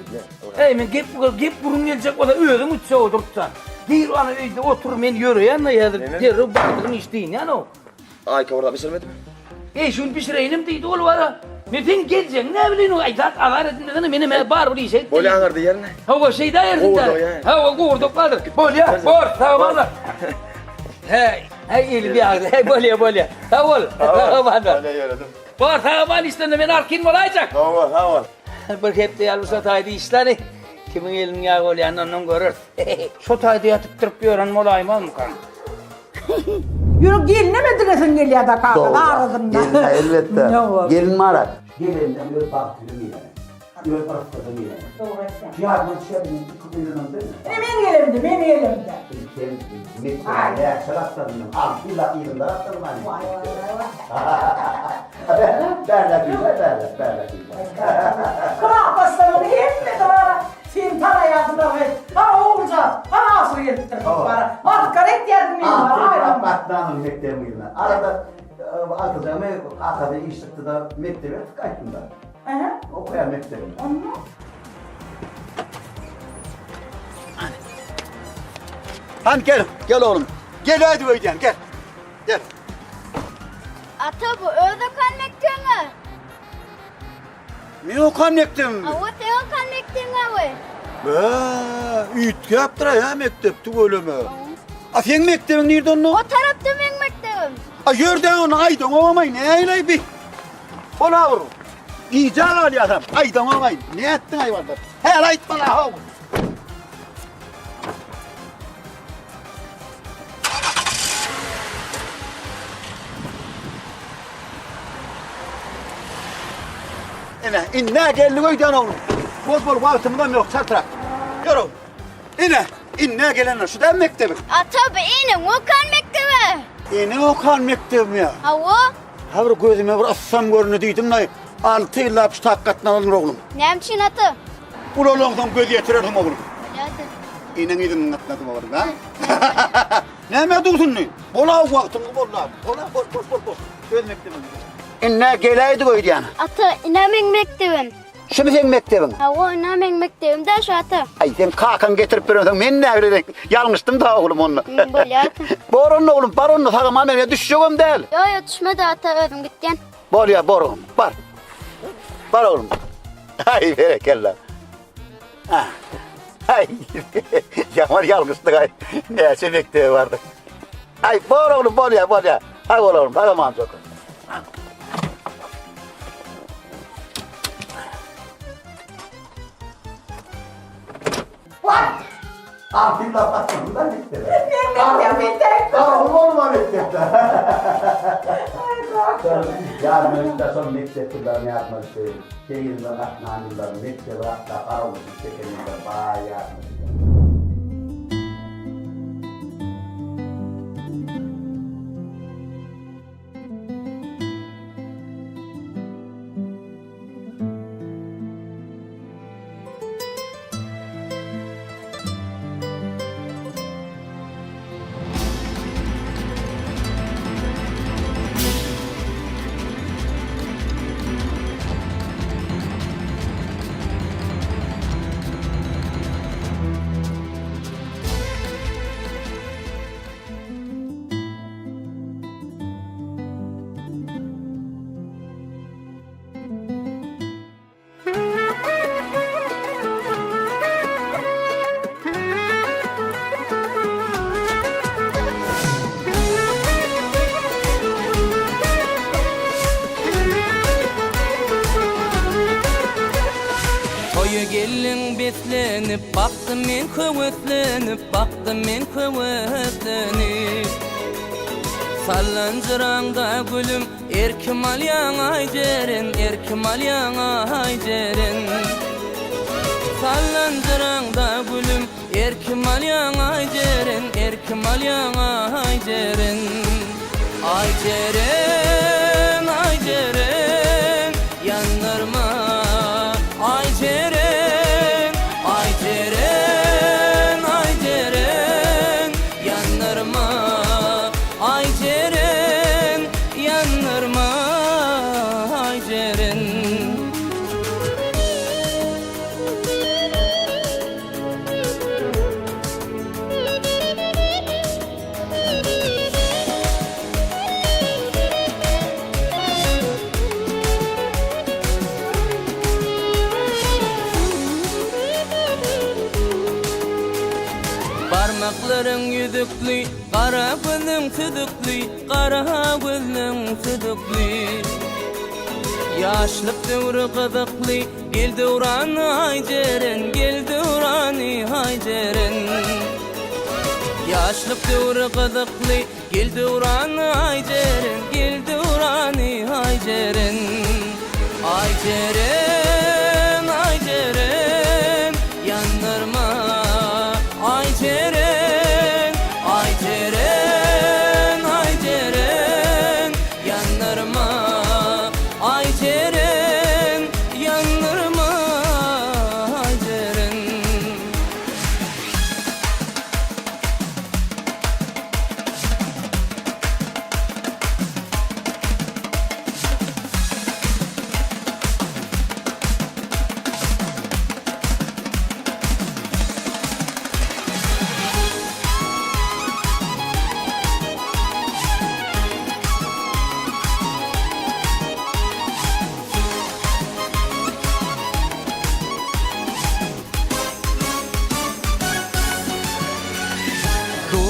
Ey men gep burun gelecek o da üyerim uçsa oturtsan. Bir ana evde otur men yürüyen ne yadır. Derru bakın işteyin yani o.
Ay kavurda pişirmedi mi?
Ey şunu pişireyim deydi ol var ha. Metin gelecek ne bileyim o aydat alar etmeden benim bar bir şey.
Bolya anırdı yerine.
Ha şey da yerinde. Ha o gurdu kaldı. Bolya bor tamam mı? Hey elim yağdı. Hey bolya. Tamam.
Bolya yaradım.
Bor tamam işte ben arkin olacak.
Tamam.
Bir hep de yalnız taydı işleri. Kimin elin yağı olayan onun görür. Şu taydı yatıp durup gören molayım mı kan?
Yürü gelinemedilesin geliyor da kaldı ağrıdın da.
Elbette. Gelin mi arar? Gelinden böyle baktırım yani. Yok parasını yine.
Doğru etsen.
Cihat Mançer'in kubilinin değil mi?
Men gelemdi.
Sen ne şaraplarının altıyla yılında attın mı?
Vay.
Berle.
Kıra başlarını hep mi kıra? Sen para yazdılar ve para olunca para asıl getirdim para. Bak karek yerdim benim para.
Batman'ın mektebine. Arada arkada iş çıktı da mektebe tıkayttım da. Okuyan mektebine.
Hani gel oğlum. Gel hadi Veycan gel. Gel.
Ata bu Özkan mektemi.
Ne okan mektebim?
Avu te Özkan mektemi abi.
Ütke yaptıra ya mektepti böyle mi? Sen mektebin nerede onu?
O tarafta benim mektebim.
Yerden onu aydan olmayın. Ne eyley bir? Ola vurur. İyican al ya adam. Aydan olmayın. Ne ettin hayvanda? Her ayt bana hav. İnne geldi koydan oğlum. Bol vaktımdan yok çartırak. Yürü. İnne gelenler şu da mektebi.
Ata be inin Okan mektemi.
İne okan mektebi ya.
Avu.
Ha bir gözüme bir assam görünü dedim da 6 yıl hapis hakikaten alınır oğlum.
Nemçin atı.
Ulan göz yetirirdim oğlum.
Hadi.
İnen idin atladım oğlum ha. Ne mi dursun ne? Bola vaktım bola. Bol. Göz mektebi. İnne geleydi koydu yani.
Ata inamen mektebim.
Şu mu senin mektebin?
Avu inamen mektebim de şu ata.
Ay sen kakan getirip veriyorsun. Ben ne öyle yanlıştım da oğlum onunla.
Böyle ata.
Boronlu oğlum, baronlu sakın ameliye düşeceğim değil.
Yo düşmedi ata ödüm gitken.
Bol ya boron, bar. Bar oğlum. Ay berekallah. Ay yamar yalnızlık ay. Neyse mektebi vardı. Ay bor oğlum bol ya. Ay bol oğlum, hadi aman çok.
Bak! Altıyla batmanın da mektebe.
Mektep.
Kahvım olma mektepte. Yarın önünde son mektepler ne yapmak istedim. Şehirinde katlanırlar, mektebe hatta karavuzun çekeninde bayağı yapmak istedim.
Gelin betlenip baktım men köwetlenip baktım men köwetlenip Sallancıranda gülüm erkim alyan ayjeren Sallancıranda gülüm erkim alyan ayjeren Ayjeren yanlarma Ayjeren yanlarma Ayjeren yanlarma Ayjeren Parmakların yüzüklü, kara gözün tüdüklü, kara gözün tüdüklü. Yaşlık devri kızıklı, geldi uranı Ayjeren, Yaşlık devri kızıklı, geldi uranı Ayjeren, Ayjeren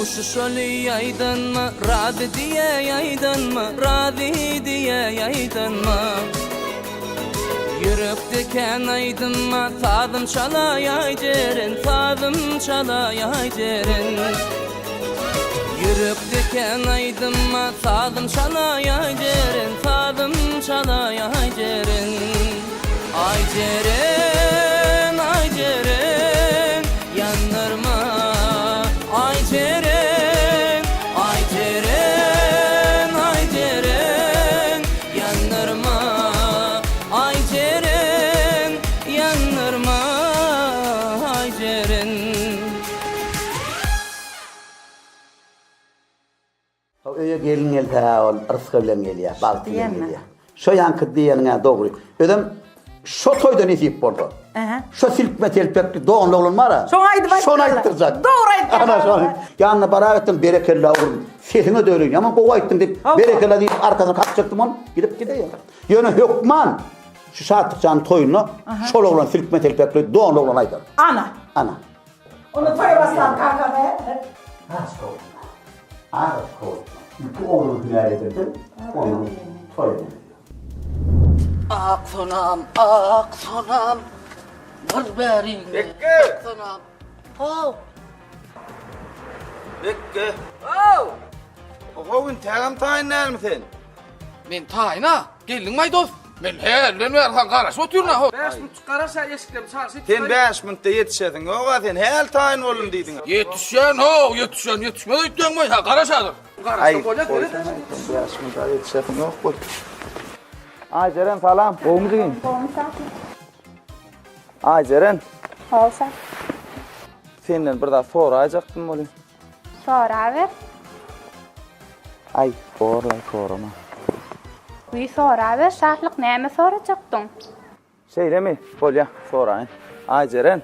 Muşu şöyle yaydın mı? Radhi diye yaydın mı? Radhi diye yaydın mı? Yürüp diken aydın mı? Tadım çala yaycerin, tadım çala yaycerin. Yürüp diken aydın mı? Tadım çala yaycerin, tadım çala yaycerin. Aycerin, aycerin, yanırma. Aycerin, aycerin, aycerin, yanırma. Aycerin, yanırma. Aycerin.
Öye gelin gel ta ol, rızkı bilen gel ya, balık bilen gel ya. Şu yankı diyenine doğru. Ödem şu toyda nesip oldu. Şu silkme telpekli doğumlu olun var ha. Şonu ayıttıracak.
Doğru ayıttıracak.
Ana şonu. Yanına bara ettim berekelle oğlum. Sesine de öyleyim. Ama kova ettim deyip berekelle deyip arkasına kalkacaktım onu. Gidip gidiyor. Yönü hükman. Şu saatlıkçanın toyunu şol oğlan silkme telpekli doğumlu olun aydır.
Ana.
Ana.
Onu toya baslan kanka be.
Aşk olsun. Aşk olsun. Bu oğlunu hüner edirdim. Onun toyunu.
Ak sonam, ak sonam. Var berin.
Bekke.
Sonam. Oh.
Bekke.
Oh.
Oğlum tağım tayinler misin?
Men tayina, gelin maydoz. Men herden verhan qaraş oturna ho.
5 minut qaraşa eşikdim çarşı. Sen 5 minutda yetişedin. Oğa sen hel tayin olun dedin.
Yetişen ho, yetişmedi ütden moy ha qaraşadır.
Ay, koyacak dedi. 5 minutda yetişedin yok bu. Ay Ceren salam. Boğumu deyin.
Boğum sağ.
Ay Ceren.
Olsa.
Senden bir daha soracaktım olayım.
Sonra ver.
Ay, sorma.
Bir sonra ver. Şahlık neyme soracaktın?
Şey mi? Bolya sorayın. Ay Ceren.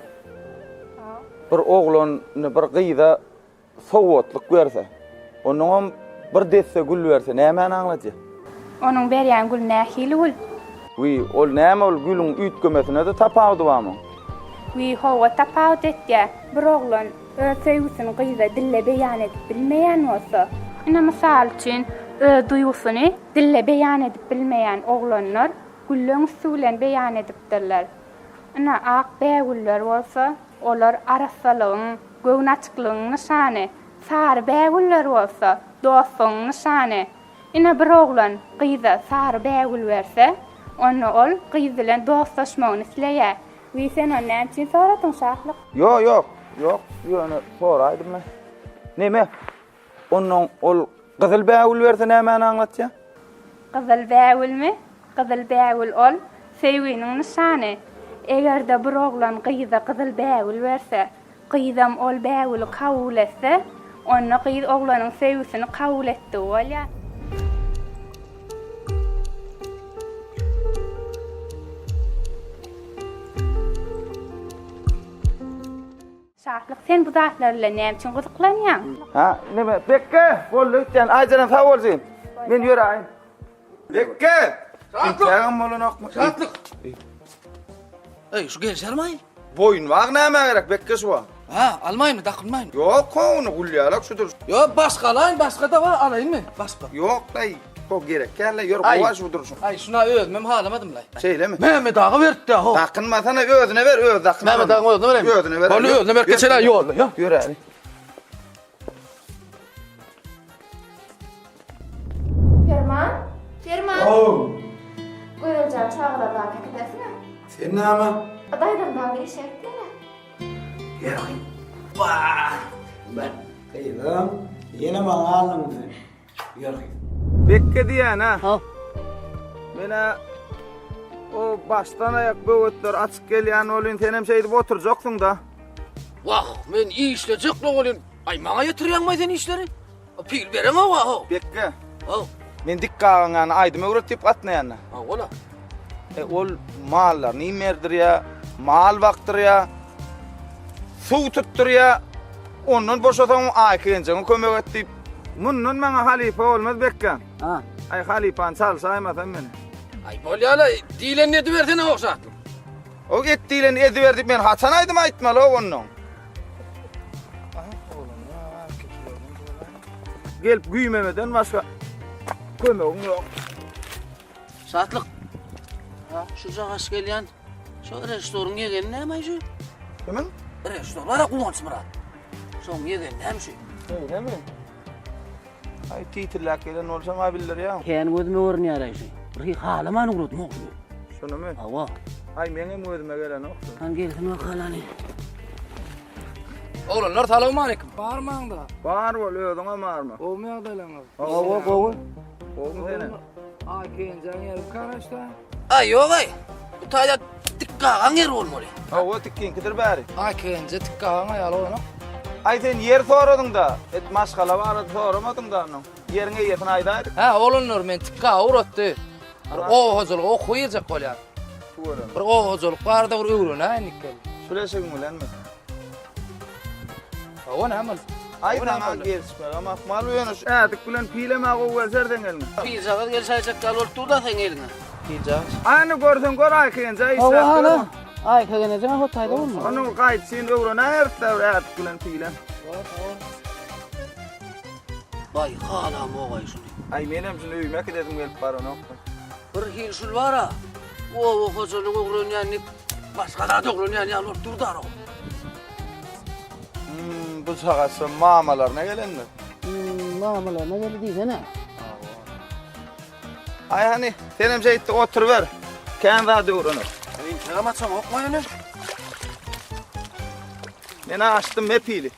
Bir oğlun bir qıyda soğutluk verse. Onun bir desse gül verse neyme anlatacak?
Onun beryan gül nahili gül.
Ol neyme ol gülün ütkömesine de tapavdı var mı?
Hova tapav detya. Bir oğlan öğüsün qıyda dille beyan edip bilmeyen olsa. Ina misal için duygusunu dille beyan edip bilmeyen oğlanlar güllün usulen beyan edipdirler. Ina ak bəgüller olsa, olar arasalığın, göğün açıklığın nişanı. Sarı bəgüller olsa, dostun nişanı. Ina bir oğlan qıyda sarı bəgül verse, onu ol qıydılan dostlaşmağını isleyer. Ve sen ondan için soratın şahlık.
Yok, soraydım ben. Neyme? Onun ol qızıl bəgül verse neyme anlatacak?
Qızıl bəgül mi? Qızıl bəgül ol, sevginin nişanı. Eğer de bir oğlan qıyda qızıl bəgül verse, qıydam ol bəgülü kabul etse, onu qıydı oğlanın sevgisini kabul etti ol ya. Şahlık sen bu zatlarla ne için qızıqlanyan?
Ha, neme? Bekke, bolluktan Ayceren sağ olsun. Men yürüyeyim. Bekke! İntiham olun okma.
Şartlık. Ey, şu gençler mi?
Boyun var neme gerek Bekke şu var.
Ha, almayın mı, takılmayın mı?
Yok, onu gulyalak şudur.
Yok, başka alayım, başka da var, alayım mı? Başka.
Yok, dayı. O gerek. Kelle yürü,
Ay.
kova şudur şu.
Ay, şuna özmem halamadım lay.
Şeyle mi?
Mehmet ağa verdi de ho.
Takınma sana özüne ver, öz takınma.
Mehmet ağa özüne vereyim.
Özüne ver.
Onu özüne ver, geçeler yolda ya.
Yürü hadi.
Ferman.
Oo.
Koyulacağım çağıra daha kakadasına.
Sen ne ama?
Adaydan daha bir işaretlere.
Yürü. Vah. Ben kıydım. Yine bana aldım. Yürü. Bekke diyen ha. Mena o baştan ayak böğütler açık geliyen olun senem şey edip oturacaksın da.
Vah, men iyi işleyecek lan olayım. Ay, bana yatıryan mı sen işleri? Pil veren o va ho.
Bekke.
Ho.
Men dikkagan yani aydım öğretip atnayanna.
Ha, ola.
Ol mallar nimerdir ya, mal vaktır ya, su tuttur ya, onun boşatan aykınca kömek etip, bunun bana halife olmaz Bekkan.
Ha.
Ay halifan sal saymasın beni.
Ay, bolyala, dilen ne verdin o şartlık?
O ettiyle ediverdik ben Hasan aydım aytmalı o onun. gelip güýmemeden başga kömegim ýok.
Satlyk. Ha, şu jagaş gelýän. Şu restoran ýegen näme şu?
Kimin?
Restoran bara Kuwanç Murat. Şoň ýegen näme şu?
Öyle mi? Ay titillak gelen olsa ma bilir ya.
Ken gözüme görünýär şu. Bir halaman urutmak şu.
Şunumy?
Awa.
Ay meňem gözüme gelen okdy.
Kan gelsin o halany.
Oğlanlar salamu aleyküm. Barmağında.
Bar bol ödüňe marma.
O mu ýagdaýlaňyz?
Awa gowy. Oğlum sene.
Ay kenjaň ýerip karaşda.
Ay yok ay. Bu taýda tikkagan yer bolmaly.
Awa tikkinkidir bäri.
Ay kenja tikkagan aýaly ona.
Ay sen yer soradyň da, et maşgala barady soramadyň da onu. Ýeriňe ýetin aýdaýdy.
Ha, oğlanlar men tikka uratdy. O hozurlyk okuýajak bolýar. Bir o hozurlyk barda bir öwrene aýnykel.
Süleşiň bilenmi?
O näme?
Aýdan gelişme, ama mal ýöneş. Ädik bilen pileme gowy serden gelme.
Bir zagat gelsejek gal oltuda sen eline.
Pilja.
Ayny görsen gör ay kenja
Awa
isläp.
hala. Ay kagene jana hot taýda bolma.
Onu gaýtsyň öwrene ertde ädik bilen pilem.
Bay hala mogay şunu.
Ay menem şunu öýme kededim gelip barany.
Bir hilsul bara. O hozurlyk öwrenýänlik başga da öwrenýän ýaly olturdar o.
Bu sagasy mamalarına gelenler.
Mamalarına geldi diýsene.
Ay hani senem jeýtdi otur ber. Kän zady öwrenir.
Men çagamaçam okmaýany.
Men açdym mepili.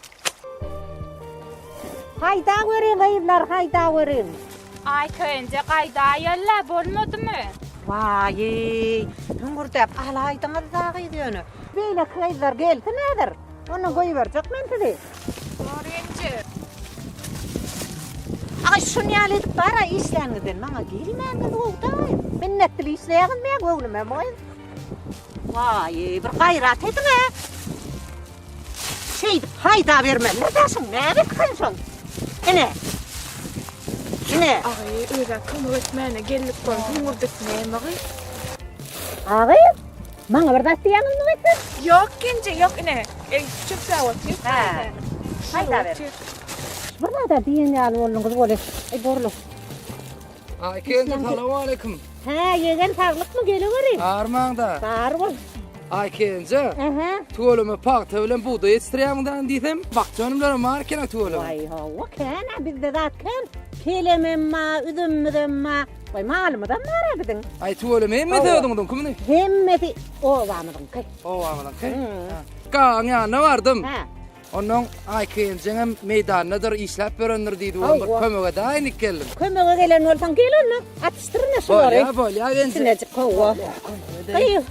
Hayda görün gaýırlar, hayda görün.
Ay kenja gaýda ýalla bolmadymy?
Vay, hüngürdäp alaýdyňyz dagy ýöne. Beýle gaýlar geldi nädir? Onu goýberjek men sizi.
Öğrenci.
Ay şunu ýaly bara işläňizden maňa gelmändir owday. Minnetli işleýän men göwnüme moý. Vay, bir gaýrat edin. Şey, hayda bermän. Nädesin? Näme kynşoň? Ene. Ene.
Ay, öýle kömek etmäne gelip bol hüngürdik näme gy?
Agay, maňa bir daşdy ýanyňmy etsin?
Yok kenja, yok ine. Çöp sawat ýok.
Ha. Hayda ber. Burada da diýen ýaly bolnuňyz bole. Ay borlu.
Ay kenja salamu aleyküm.
Ha, ýegen tarlykmy geleberin?
Armağında.
Bar bol.
Ay kenja. Tuğulumu pakta bilen buğday yetiştirýändigden diýsem, bakjanymlara markena tuğulum.
Vay hawa kän, bizde zat kän. Pelememma, üzümmedemma. Vay malymydan nara gidin?
Ay tuğulum hemme dödüňden kimini?
Hemmeti owamydan kay.
Owamydan kay. Kaň ýanyna bardym. Onuň ay kenjaňam meýdandadyr işläp berendir diýdi. Onu kömege daýynyk geldim.
Kömege gelen bolsaň gel onu. Atıştyrna şolary.
Bolýa gençler.
Sinecik kowa. Ay,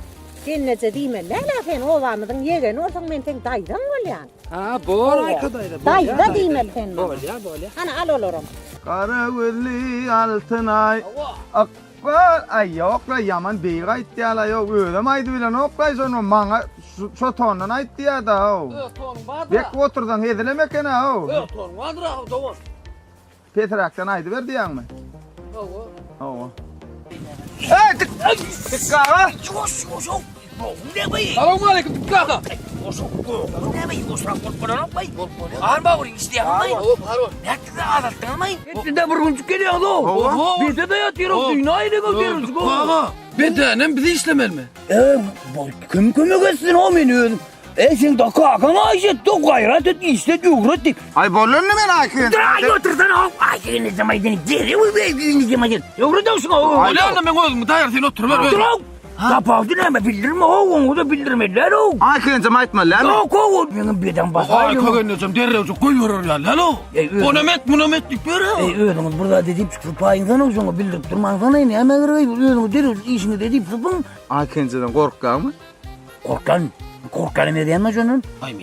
Gennece diýmen, näle sen owamydan ýegen olsaň men teň daýdan bolýan.
Ha, bor aýkadayda.
Daýda diýmen sen.
Bolýa.
Ana al olurum.
Kara gözlü altınay. Akbar ay ýokla yaman beýik aýtdylar ýok ödem aýdy bilen okla şonu maňa şu tondan aýtdy da. Bek oturdan hedilemek ene o.
Ton wadra dowar.
Petrakdan aýdy berdi ýaňmy? Owa. Hey, tikka.
Salamu aleyküm tikka. Arma uring isteýän. Näkde adatlanmay. Etde bir gün gelýär o. Bizde de ýatyr o düýnaýda götürüz go. Bedenem bizi işlemelmi? Kim kömek etsin o meni özüm. Sen de kakan aýet, do gaýrat et, işle ýugratdyk.
Ay bolanny men aýkyn.
Dra oturdan o. Ay ne zamaydın? Deri we ne zamaydın? Ýugratdyň o. Bolýarmy men özüm taýar sen oturma. Dra. Kapawdy näme bildirme o, onu da bildirmediler o.
Aýkyn aýtmalar.
Yok o. Meňe birden basar. Ay kögeneceğim derrew goýbererler. Lalo. Monomet dik bere. Özüňiz burada dedip çıkıp aýyndan oňa bildirip durmaňyzdan aýyn. Hemen özüňiz derrew işini dedip çıkıpyň.
Aýkynjydan gorkkanmy?
Korkan ne diýenme jonun?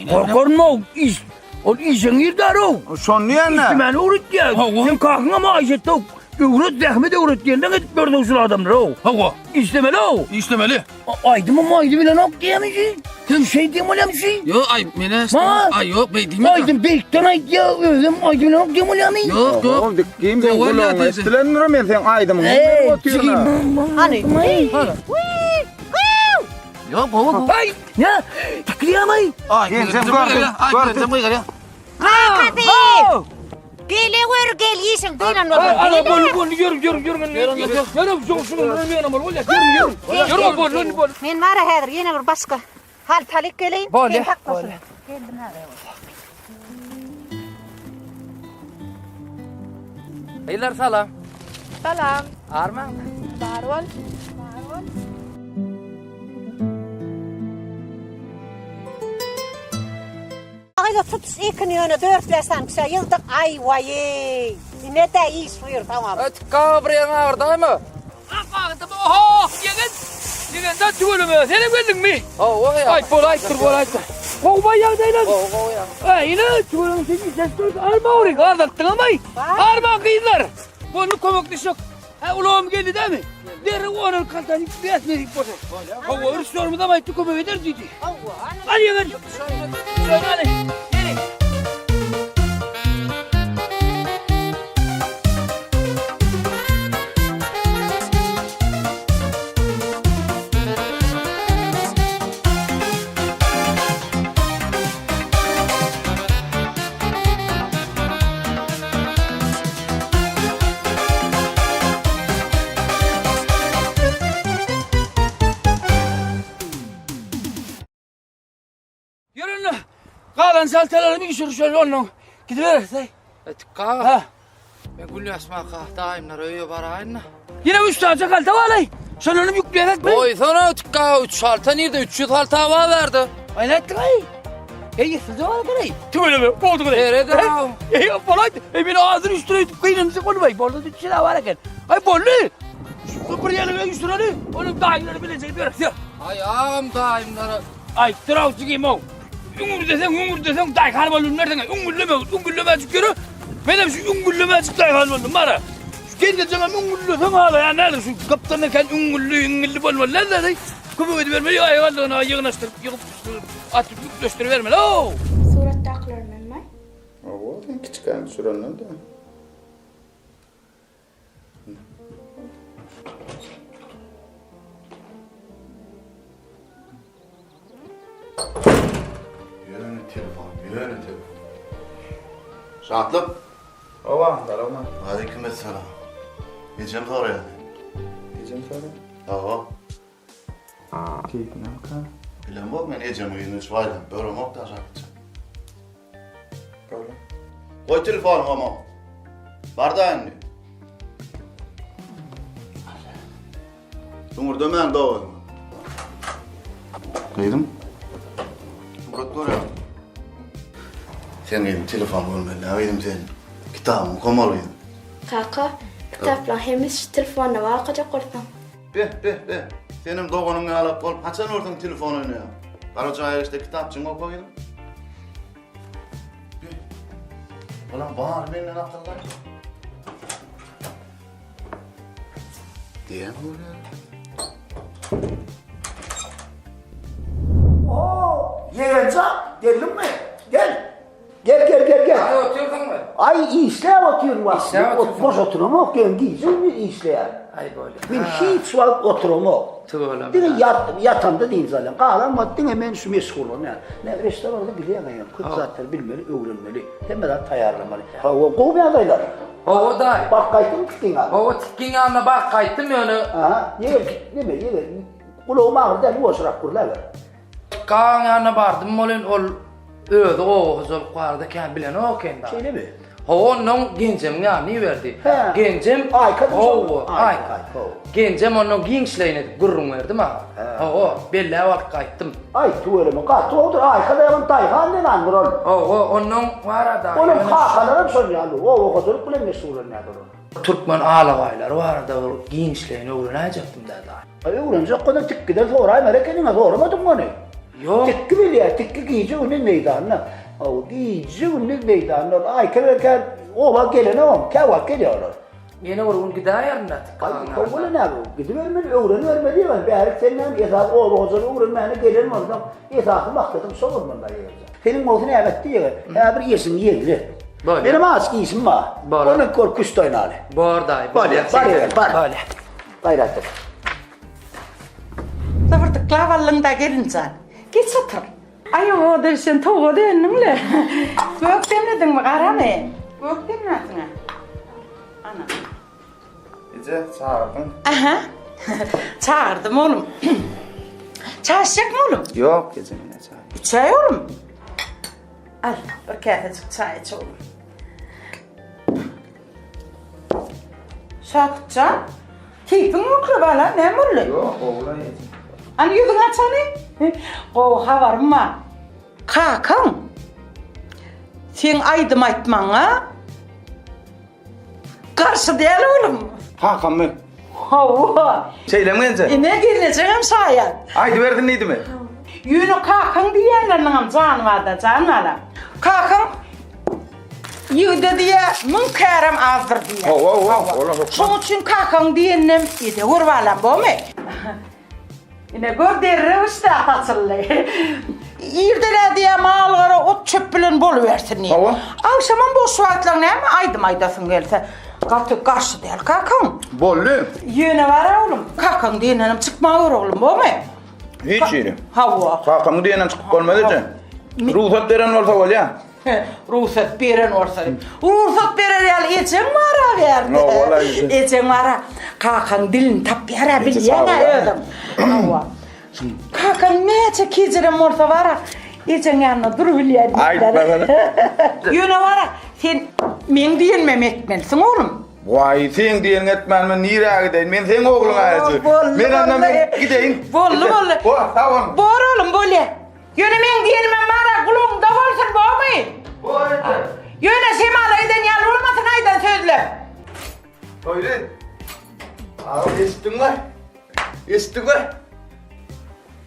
Korkarma o iş. O işin ýerdar o.
Şonu ýene.
İstimeni uritýär. Sen kakyňa maýetde öwret zähmet öwretýänden etip berdi usul adamlar o. Hawa. İstemeli o. İstemeli. Aýdymy maýdy bilen ok diýemiji. Kim şey diýmeli? Yo ay mene. Ay yok beýdimi. Aýdym beýikden aýdýa özüm aýdy bilen ok diýmeli. Yok.
Oğlum dikkim ben gulaň. Estilendir men sen aýdymyň.
Hani.
Yok baba. Ay! Ya! Takliyamay.
Ay, sen gör.
Ay, sen gör ya.
Kapy! Gele gör gel yiyin beynan ol.
Ana bol yürü. Yürü şunu ben bol ya. Yürü bol.
Men var häzir yine bir başka hal talik geleyin.
Bol.
Geldim ha.
Eyler salam.
Salam.
Arman.
Barol.
Ayda tut ikini yöne dörtlersem kısa yıldık ay vayey. Ne de iyi suyur tamam.
Kabriyen ağırday mı?
Baktım oho yegen de tüvölüme sen geldin mi?
O ya.
Ay bol aytır. Kovbay yağdaylan. Yine tüvölüm seni ses arma oraya ardattın ama arma kıydılar. Bunu komuklaşık. Ulan geldi değil mi? Deri onun kantanı besmedik boşa. Hava ırışlarımı da maytı kome eder dedi. Hadi yeter. Hadi. Yürü. Yürün. Kalan saltalarımı geçirir şöyle onun. Gidiver.
Kağa. Ben gülü asma kağa daimler öyle barayın.
Yine 3 tane çakal tavalay. Sen onu yükleyerek mi?
Oy sana kağa 3 salta nerede? 300 salta hava verdi.
Ay ettik ay. Yetsiz var kadar. Tüyle mi? Oldu kadar.
Nerede?
Falan. Beni ağzını üstüne tutup kıynımızı konmayı. Bolda bir şey daha var eken. Ay bollu. Şu bir yerine üstüne. Onun daimleri bilecek bir şey.
Ay ağam daimleri.
Ay travuk çıkayım o. Umur desen day harbalım nereden? Umurleme çıkıyor. Benim şu umurleme çık day harbalım bana. Şu kendi canım umurlu hala ya nerede şu kaptanı kan umurlu bolmalı nerede? Kumu edip vermeli ay vallahi yığınlaştırıp atıp göstervermeli. Oo.
Suratda aklarman mı?
O ben küçükken sürenler de. Yöne telefon. Şahatlık.
Ovan.
Aleykümselam. Gecem zor yani.
Gecem sonra. Keyfine bakar.
Bilen bak ben ecem uyunu şvayla. Böyle mok da şarkıcı.
Böyle.
Koy telefonu ama. Barda anne. Umur dömen doğru. Kıydım. Murat doğru ya. Sen yedim telefon bulmalı. Aydım sen. Kitabımı komalıydım.
Kaka, kitapla hemis telefonuna vakacak ortam.
Be. Senin doğununu alıp olup açan ortam telefonunu ya. Karacaya işte kitapçını okuyordum. Ulan bağır benimle akıllar. Diye mi oluyor?
Yeğencak, geldin mi? Gel. Gel.
Ay oturdun mu?
Ay işleye oturuyorum bak.
İşleye oturuyorsun.
Boş oturumu yok, giyeceğim bir işleye.
Ay böyle.
Ben hiç var oturumu yok.
Tığılım.
Dine yatağımda değil zaten. Kalan dine ben şu meşgulum yani. Ne restoranda bileyemeyim. Kız zaten bilmeli, öğrenmeli. Hemen de ayarlamalı. O kovma adaylar.
O da.
Bak kayıttın tikkin abi.
O tikkin yanına bak kayıttım yani.
Aha, ye. Kulağım ağrı değil, boşrak kurlar.
Kaan yanına bardım molun ol öde o huzur vardı kan bilen o kendi.
Şeyle mi?
Onun gencem yani verdi. Gencem
ay kadın.
Ay. Gencem onun gençliğine gurrun verdi mi? O belli vakit kayıttım.
Ay tuğrul mu? Kat odur ay kadar tayhan ne lan rol?
Onun var da.
Onun kakalarım soruyor. O huzur kule mesulun ne durur?
Türkmen ağalaylar var da gençliğine öğrenecektim dedi.
Ay öğrenecek kadar tıkkıda sonra merakını doğramadım onu.
Yok.
Tıkkı bile tıkkı giyici onun meydanına. O giyici onun meydanına. Ay kadar o vakit gelene o kavak geliyorlar.
Yine vurun gider yerine.
Kavulu ne bu? Gidivermeli, öğrenvermeli ya. Belki senden esas o huzur öğrenmeni gelen oradan esasını baktadım sorulmanda yiyeceğim. Senin olsun evet diye. Ya bir yesin yiyebilir. Benim az isim var. Onun korkuş toynalı.
Borday.
Böyle. Gayrettir.
Zaferdik klavallığında gelinsen. Geç otur. Ay o dersen tavuğa dönüm le. Gök demledin mi karamı? Gördün mü atına? Ana.
Ece çağırdın.
Aha. Çağırdım oğlum. Çay içecek mi oğlum?
Yok Ece yine çağır.
Çay oğlum. Al bir kefecik çay iç oğlum. Şakutcan. Keyfin mutlu bana ne mutlu?
Yok oğlan Ece.
Hani yüzün açanı? Oha var mı? Kakam. Sen aydım aytmana. Karşı değil oğlum.
Kakam mı?
Hava.
Söyleme Ece.
Ne dinleyeceğim sayet?
Haydi verdin neydi mi?
Yünü kakan diyenlerinin canı var da canı var. Kakan yıda diye münkerem azdır diye. Şunun için kakan diyenim idi vurvalan bu mu? Yine gör derre işte atasılı. İrdele diye malları ot çöpülün boluversin diye. Akşamın boş vaatlarına hem aydım aydasın gelse. Katı karşı değil kakan.
Bollu.
Yine var oğlum. Kakan diyenim çıkma oğlum bu mu?
Hiç yerim.
Hava.
Kakamı diyenen çıkıp olmadı Ece. Ruhsat veren olsa ol ya.
Ruhsat veren olsa. Ruhsat veren yani içen var verdi.
No, vallahi.
İçen var. Kakan dilini tap yara bilyene ödüm. Hava. Kakan ne çekicirim olsa var. İçen yanına dur bilyene.
Ayt bakalım.
Yine var. Sen men diyenmem etmelsin oğlum.
Vay sen diyen etmen mi nire gideyim? Men sen oğlun ağacı. Men annem gideyim.
Bollu.
Tamam.
Bor oğlum böyle. Yine men diyenmem var. Kulum da olsun boğmayın. Yine semalaydan yan olmasın aydan sözle.
Öyle. Abi istin var. İstin var.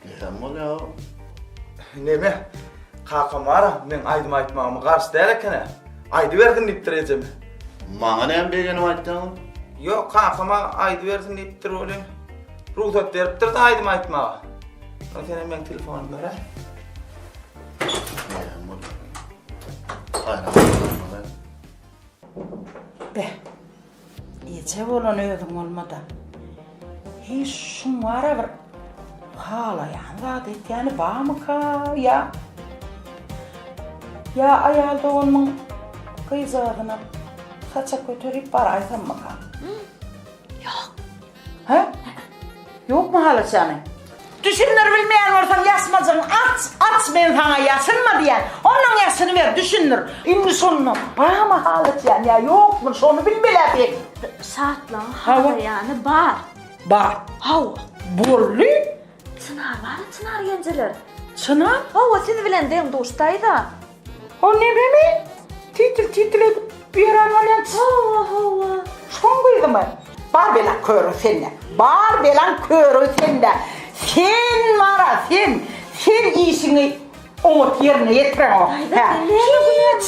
Neden ol ya?
Neme? Kakam var men aydım aytmağımı karşı derken aydı verdin deyip duracağım.
Bana ne beğenim ayttın?
Yok kakama aydı verdin deyip dur oğlum. Ruhsat verip dur da aydım aytmağa. Sen hemen telefonum ver.
Be. İyice olan ödüm olmadan. Hiç şun var bir halayan zaten yani bağ mı ka ya? Ya ayalda onun kıyızağına saça götürüp var aysan mı ka? Yok. He? Yok mu hala senin? Düşünür bilmeyen olsan yasmacın at ben sana yasınma diyen. Onun yasını ver düşünür. İmri sonunu bağ mı halet yani ya yok mu sonu bilmeler bir.
Saatlan hava yani bar.
Bar.
Hava.
Bollu.
Çınar var çınar genceler.
Çınar?
Hava siz bilen deyim dostaydı.
O ne mi? Titil bir an olan
hava.
Şun kıydı mı? Bar belan körü sende. Bar belan körü sende. Sen var sen iyisini umut yerine yetiren o.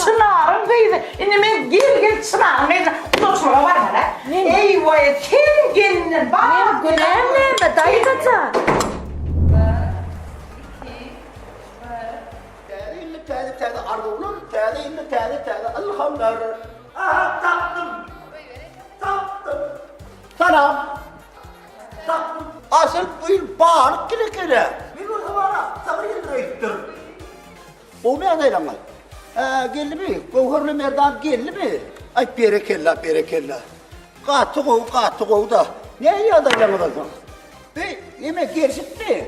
Çınarın kıydı. Şimdi ben gel çınarın kıydı. Ulaşmağa var mı lan? Eyvah sen gelinin bana.
Günem ne? Dayı kaça?
Tedi ardı olur. Tedi. Elhamdülillah. Aha taptım. Salam. Taptım. Asıl buyur bağırıp kile. Bir orada bana sabır yıldırayıptır. O mu adayla mı? Geldi mi? Kovhurlu merdan geldi mi? Ay berekella. Katı kov da. Ne adayla mı da? Yemek gerçek mi?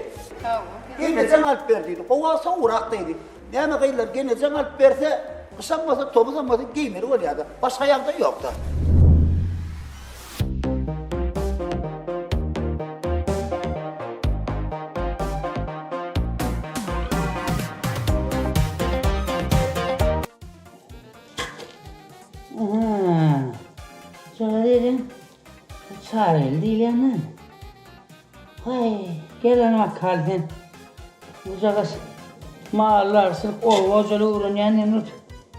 Gene alp verdiydi. Kovasa uğraktaydı. Yani kıyılar gene alp verse ısınmasa topu giymir o ya da. Başka yanda yok da.
Söyledim. Çağırıldı ilanın. Hay, gelen bakalım. Uzakız. Mağarlar sırf ovacalı uğrayan nenut.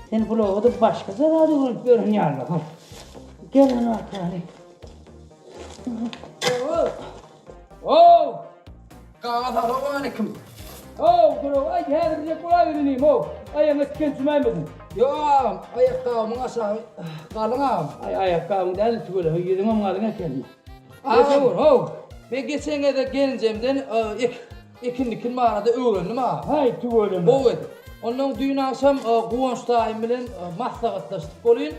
Sen bulavada başka zararı vurup görünüyorlar. Gelen bakalım.
Assalamualaikum. Bro, ay geldi kolay vereyim ayağına tükençmemedin. Yo, ayakkabımın aşağı kalına. Ayakkabım değil tüyle yedim ama kalına geldi. Ben geçen de gelinceğimden ikindikin mağarada öğrendim ha. Hay tüyle.
Ondan düğün akşam Kuvanç dayım bilen maslahatlaştık bolýan.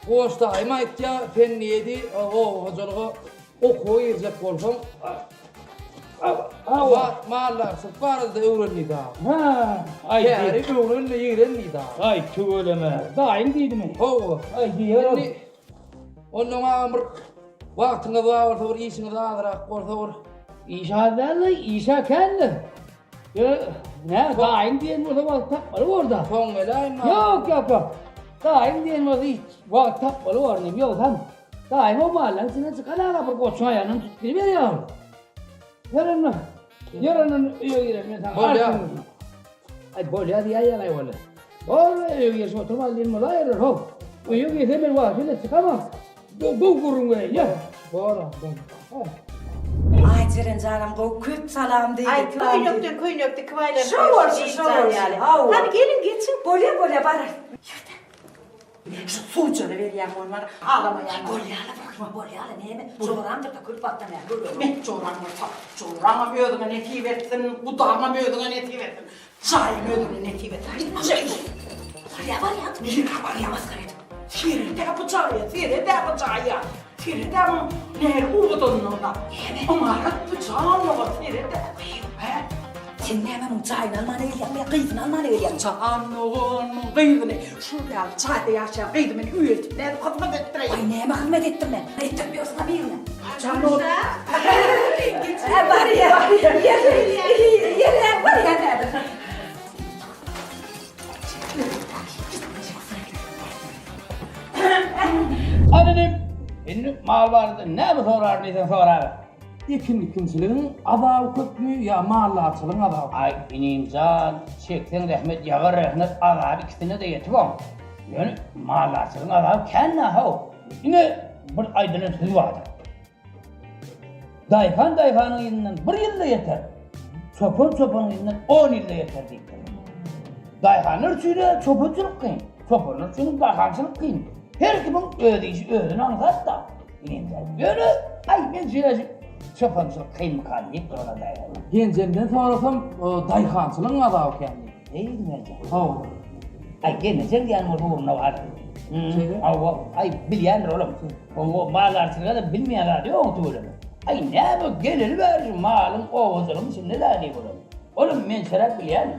Kuvanç dayım aýtdy, fenniyedi, o hojalygy okuw ýerjek bolsam. Mallar sıfırda öğrenli daha.
Ha, ay
yani öğrenli yerenli daha.
Ay tügeleme. Daim deydi mi?
Ho,
ay diyor.
Onun amr vaktine var, işine daha var.
İşa derli, işa kendi. Ne, daim diyen burada vakit tapmalı orada.
Son velayın mı?
Yok. Daim diyen burada hiç vakit tapmalı orada. Yok tam. Daim o mahallen sana çıkarlar bir koçun ayağının tuttuğunu veriyor. Yarın öğrenim sen.
Bolya.
Ay bolya diye yalan öyle. Orada öğrenmiş oturmaz değil mi la yarın hop. Uyuyor ki bir vakit çıkamaz. Bu kurun böyle ya.
Doğru.
Ay Ceren canım bu köp salam deydi.
Ay köynöktü kıvaylar.
Şu olsun yani. Hadi gelin geçin. Bolya bari.
Şu suçunu veriyem onlara. Ağlama yani.
Bolyala neyme? Çoğramdır da kırp atlamaya.
Ben çoğrama mıyordun neti versin, budağıma mıyordun neti versin. Çayım mıyordun neti versin.
Var ya maskaret.
Sirde bıçağı, sirde mi? Ner uğudun ona. Ama bıçağım yok sirde.
Sen ne hemen çayını almanı eliyen, kıyfını almanı eliyen.
Çağımın kıyfını, şurada çayda yaşayan kıyfını üyeltip ne kadına götüreyim.
Ay neye hizmet ettim ben? Ettirmiyorsun ha birine.
Canım o.
Var ya, yerler var ya nerede?
Adenim, benim mal vardı, ne mi sorar neysen sorar.
İkinciliğin adav köpmü ya mallarçılığın adav.
Ay benim can, çeksen rahmet, yağı rahmet, adav ikisine de yetimim. Yani mallarçılığın adav kendi hav. Yine bir aydının sözü vardı. Dayhanın elinden bir yılda yeter. Çopanın elinden 10 yılda yeter deyip. Dayhanın üçüyle çopancılık kıyın. Çopanın üçüyle dayhancılık kıyın. Her kimin ödeyişi ödünü anlat da. Yani ay ben söyleyeceğim. Çopancılık kıyın mı kan deyip ona dayhanın.
Gencemden sonrasam dayhancılığın adav kendi.
Neydi bence?
Ho.
Ay gelmeyecek yani orada var. Ay bilyendir oğlum. O mallarçılığı da bilmeyenler diyor o tuğulunu. Ay ne bu gelir ver malın oğuzunun şimdi de değil oğlum. Oğlum men şeref bilyen.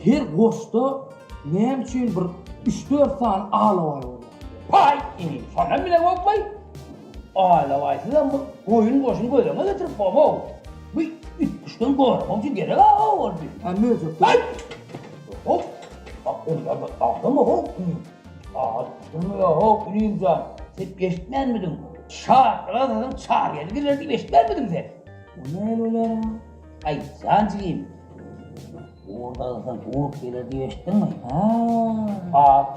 Her kosta nem için bir 3-4 tane ağlavay oluyor.
Pay! Sana bile bakmay. Ağlavaysız ama koyun koşun koyduğuma getirip baba. Bu 3-3'ten koyduğum için gerek oldu.
Mevcut.
Ay! Hop! Bak orada bak aldın mı hop? Aldın mı ya hop? Ünlüyüm can. Sen eşitmen miydin? Çağır geldi gelirdi eşitmen miydin sen?
O ne öyle ya?
Ay cancığım. Orada sen uğup gelirdi eşittin mi?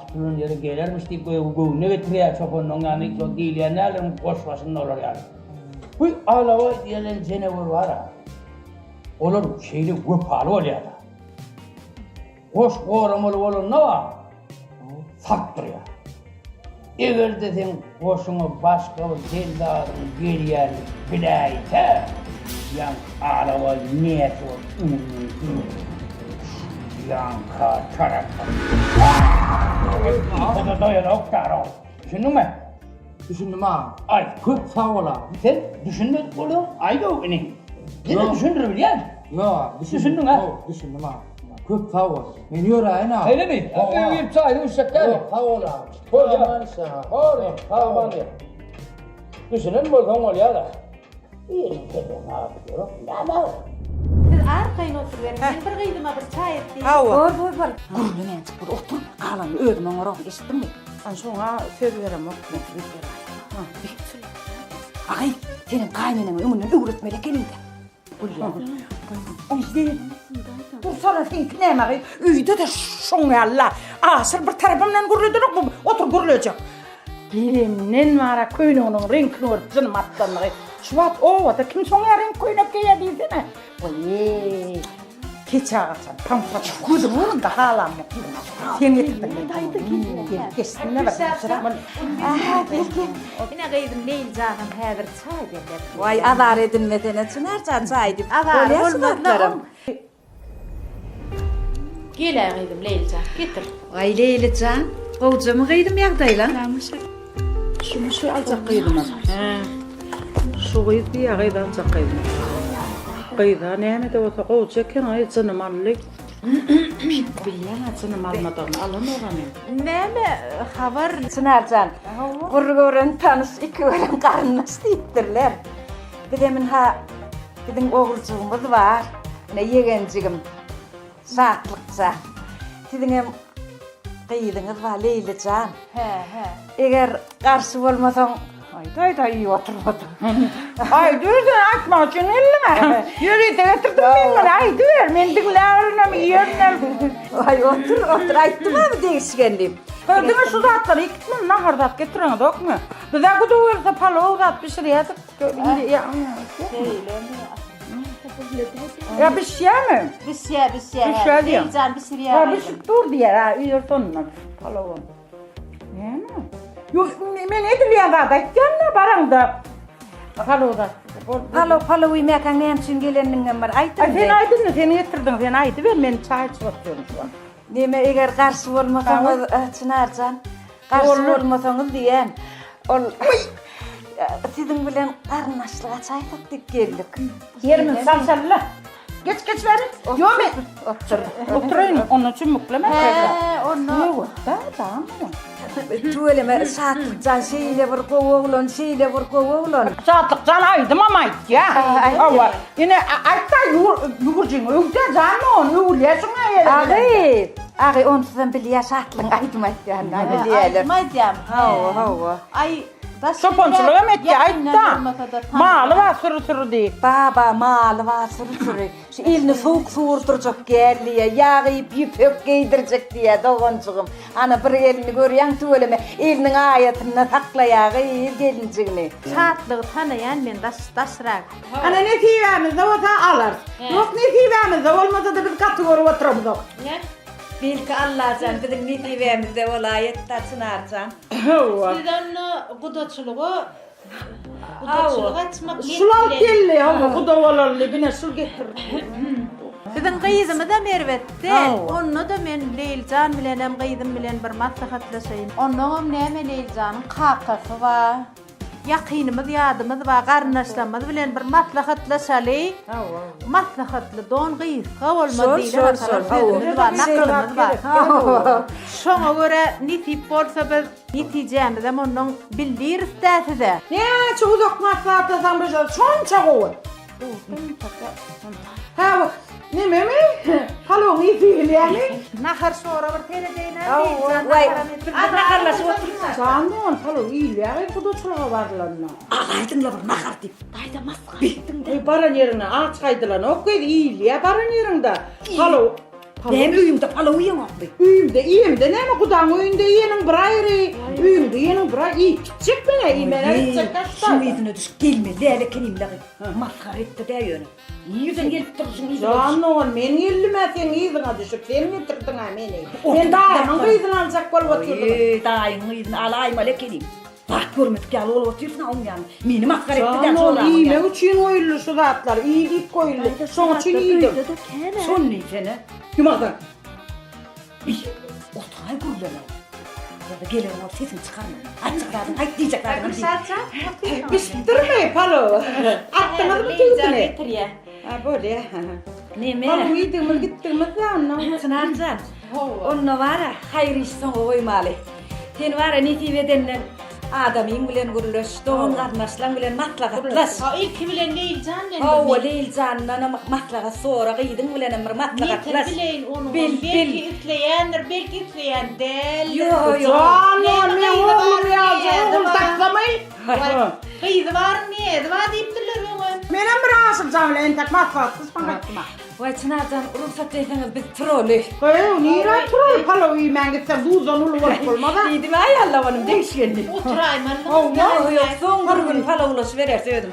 Tüpünün yeri gelirmiş deyip ne getiriyor çobanın yani çok değil ya nereden boş başında olur yani. Bu ağlavay diyen cenevur var ha. Olur şeyli vıpalı oluyor da. Hoş korumalı olur ne var? Saktırıyor. Eğer de sen hoşunu başka bir zeldarın geriyen bileyse, yan ağlava niyet ol, yanka tarafı. O da dayan oktar ol. Düşündün mü?
Düşündüm ha.
Ay.
Köp sağ ola.
Sen düşündün oğlum, ay da okuni. Seni
Yok.
düşündür biliyen.
Ya
Düşündün ha?
Düşündüm ha. Köp sağ ol. Beni yorayın ha.
Öyle mi? Öyle çayını uşak gelme.
Sağ ola.
Bolya. Tamam ya. Düşünün buradan oluyor da. İyi ne yapıyorum? Ne var?
Siz arkayın oturuverin. Ben bir kıydıma bir çay ettim.
Hava.
Var.
Gurlumen çıkıp otur. Kalanı ödüm ona raf eşittin mi? Ben sonra söz verem okudum. Ay senin kaynının ömrünün öğretmeli gelin de. Dursana sen ne var? Üyde de şoňalla. Asıl bir tarafımdan gurluyduruk mu? Otur gurluyacak. Bilimden var köynüğünün renkini örüp canım attanlığı. Şubat o da kim soňa renk köynük giye diýsene. Oy. Keçe ağaçan, pamfrat, kuzum oğlum da halam yok. Sen getirdin beni. Geçtin ne var?
Yine kıydım değil canım. Her bir çay derler.
Vay adar edilmeden çınar çay deyip.
Adar
Bolya
olmadı.
sıfatlarım.
Gel ağaydım Leylican, getir.
Ay Leylican, kovcamı kıydım yağdayla.
Şunu şu alacak kıydım ama. Şu kıydı ya kıydı alacak kıydım. Kıydı neyme de olsa kovcakken ay canım allık. Bilyen canım almadan alın oranı.
Neme haber Çınarcan. Gurgoran tanış iki ölen karınmış deyiptirler. Bidemin bizim oğulcuğumuz var. Ne yegencigim. Saatlıkça. Sizin kıydınız var Leylican. Eğer karşı olmasan ay iyi oturmadı.
Ay dürdün açma için ellime. Yürü de getirdim ben. Ay dur men dinlerine mi yerine.
Ay otur ayttım mı değişkenliğim.
Gördün mü şu zatları ikisini nahardat getirin dok mu? Bize bu doğursa palo zat pişiriyoruz. Ya bir şey mi?
Bir şey.
Bir şey diyor.
Leylican bir şey
Ya bir şey dur diye ha uyur sonuna. Palo. Ne mi? Yok men ediliyor da yanına baranda. Palo da.
Palo uyumayan ne için geleninin var ayttım.
Ay sen aydın mı? Seni getirdin. Sen aydı ver ben çay çıkartıyorum şu an.
Neme eğer karşı olmasanız Çınarcan. Karşı olmasanız diyen. Sizin bilen karnaşlığa çay taktık geldik.
Yerimin salsalla. Geç verin. Yok ben. Oturayım. Onun için mutlama.
Onu.
Yok tamam.
Tuğleme saatlıkcan şeyle vur kovuğulun, şeyle vur kovuğulun.
Saatlıkcan aydım ama ayt ya. Ama yine aytta yugurcun. Yugda canlı onu yugulyasın ya.
Ağay onu sizden biliyor saatlığın aydım aytyan.
Aydım aydım. Ay
Soponçuluğa metti aytta. Malı var sürü değil.
Baba malı var sürü. Şu elini soğuk soğurturacak geldiye, yağı yipök giydirecek diye doğuncuğum. Ana bir elini görüyen tuğleme, elinin ayetine takla yağı gelincini.
saatlığı tanıyan men daşrak.
Ana ne tiyemizde olsa alır. Yok ne tiyemizde olmasa da biz kategori oturamızok.
Belki Allah'can bizim nitivemizde olayet Çınarcan.
Sizden kudaçılığı açmak
Şulal kelli ama kuda olarlı bine sul getir.
Sizin kıyızımı da mervette. Onu da men Leylican bilenem kıyızım bilen bir maslahatlaşayım. Onun neme Leylican'ın kakası var. Yakınımız, yadımız var, karnaşlamız bilen bir maslahatlaşalı. Maslahatlı don kıyıska olmadı değil. Sözümüz var, nakılımız var. Şuna göre nitip olsa biz niticemiz ama onun bildiririz de size.
Ne çocuk maslahatlasan bir şey, şonça koyun. Ha bak, ne memi? Halo, ne değil yani?
Nahar sonra bir tele deyler.
Naharlaşı oturma.
Sandın, halo, iyi yani, bu da çulağa varlarına.
Ağaydın la bir nahar deyip. Dayda maskar.
Baran yerine aç kaydılan, o kadar iyi ya, baran yerinde. Halo.
Benim üyümde pala uyum oldu.
Üyümde iyiyim de ne mi kudan üyümde yiyenin bir ayrı. Üyümde yiyenin bir ayrı. İyi çık bana iyi bana.
Şu yüzüne düş gelme. Lele kenimle. Maskar etti de yönü. Yüzün gelip durursun.
Canlı ol. Men yellime sen iyidin düşüp. Sen getirdin ha beni. Ben dayımın kıydın alacak bol oturdum.
Dayımın kıydın alayım öyle kenim. Bak görmedik ya ol otursun onun yani. Beni maskar ettiden sonra.
Canlı ol. İyime için oyullu şu zatlar. İyi deyip koyullu. Son için iyiydim.
Son ne seni?
Yumadan.
Otay gurleme. Ya da gelirim o sesini çıkarma. Açıkladın, ay diyeceklerden değil.
Bistirme palo. Attınız mı tüyüzüne? Ha böyle.
Ne
Palo yediğimiz gittiğimiz ya.
Çınarcan. Onunla var ya, hayır işten koymalı. Sen var ya nitiveden adamın bilen gurulaş, doğun karnaşlan bilen matlakatlaş.
İlk bilen Leylican dedim.
O Leylican'la matlakat sonra kıydın bilen emir matlakatlaş.
Bileyin onu. Belki ütleyendir, belki ütleyen del.
Yo.
Canlı ne oğlum ya. Oğlum taklamayın.
Kıydı var mı? Var deyiptirler onu.
Benim bir aşık camile entek matlaksız bana gitme.
Vay Çınarcan, ruhsat etseniz biz trolü.
Kıyı, niye troll palo uyumen gitsem duzdan ulu olup olmadan.
Dedim ay Allah'ım değişkenli.
Oturayım anladım.
Yok, son bir gün pala ulaşı verirse ödüm.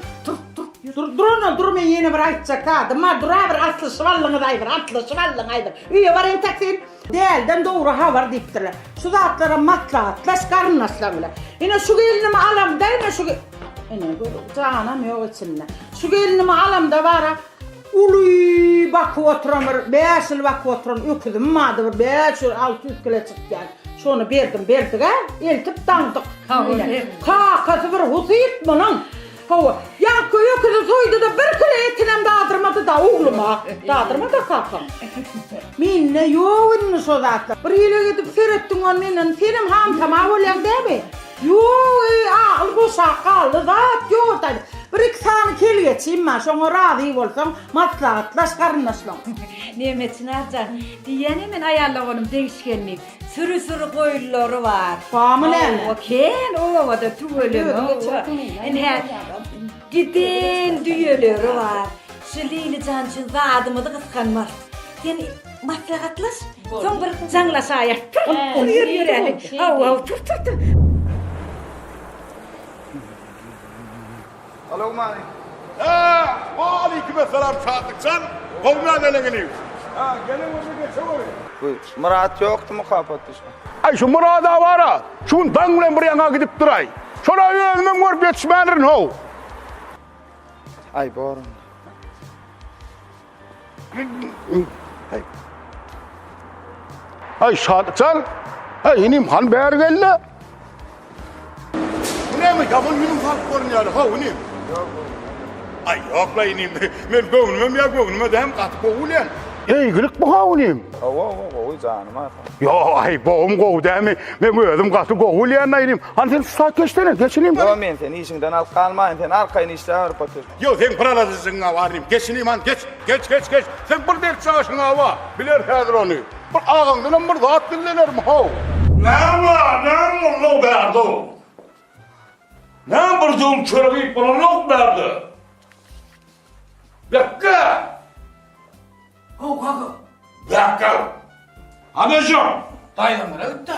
Dur yeni bir aytacak da. Dımma dur bir atlı şıvallığını aydır, atlı şıvallığını aydır. Üye var enteksin. Değilden doğru ha var deyiptirler. Şu zatlara matlaatlaş karnaslanlar. Yine şu gelinimi alam değil mi şu gelinimi? Canım yok içinde. Şu gelinimi alam da var ha. Uluy bakı oturamır, 5 yıl bakı oturan öküdüm madı 5 yıl 600 kilo çıkyan. Şonu berdik ha, eltip dandık. Kakası bir huzuyup bunun. Hava, yankı öküdü soydu da bir kilo etinem dağdırmadı da oğluma. Dağdırmadı kakam. Minne yok inni so zatla. Bir yile gidip seyrettin on minen, senim ham tamam olan değil mi? Yok, ağıl bu şakalı zat yok da. Bir iki tane kel geçeyim ben, şuna razı olsam, maslahatlaş, karınlaşlam.
Nimet'in Arcan, diyen hemen ayarlamanım değişkenlik. Sürü koyulları var.
Bağımı ne?
O ken, o da tüvölüm. Giden düyeleri var. Şu Leyli Cancın zadımı da kıskanmaz. Yani maslahatlaş, son bir canlaş ayak. Yürüyelim. Tur.
Alo Mani.
Aleykümselam Sadıkcan. Kovna delengini. Gelin orada geçelim.
Bu Murat yoktu mu kapatış?
Ay şu Murat'a var ha. Şun danglen bir yana gidip duray. Şuna özümün var geçmenin ho.
Ay borun.
Ay Sadıkcan. Ay inim han beğer geldi. Bu ne mi? Yaman benim fark görünüyor. Ha inim. Ay yok la inim. Ben gönlümüm ya gönlüme de hem katı kovulen. Ey gülük bu ha inim.
O canım ha.
Yo ay boğum kovu değil mi? Ben özüm katı kovulen la inim. Hani sen saat geçtene geçineyim.
Yo men sen işinden al kalmayın sen arkayını işte ağır patır.
Yo sen paraladısın ha var inim. Geçineyim han geç. Sen bir dert çağışın hava. Bilir hazır onu. Bir ağından bir zat dinlenir mi ha?
Ne var lo berdo? Ne bir dum çörgü bana lo berdo? Dakika.
O kaka.
Dakika. Anacığım.
Dayılamlara gitti.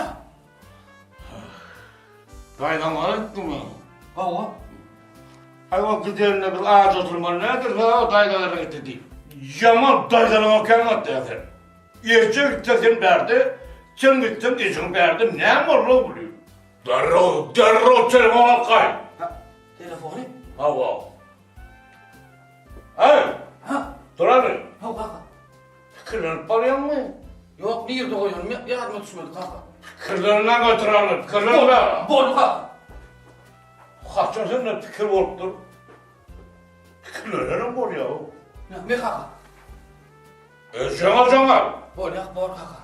Dayılamlara gitti mi?
Hava.
Ay o giderine bir ağaç oturmalı nedir ve o dayılamlara gitti değil. Yaman dayılamaya kelmet dersin. Yerçe gittin berdi. Sen gittin işin berdi. Ne var lo buluyor? Derro telefon al kay.
Telefonu?
Hava. Hey. Dur abi.
Ha kaka.
Kırlanıp arayan mı?
Yok, bir yerde koyuyorum. Yardıma düşmedi kaka.
Kırlarına götürelim. Kırlarına.
Bolu kaka.
Kaçın sen ne fikir oluptur? Kırlarına bol ya.
Ne kaka?
Cana.
Bol ya, bol kaka.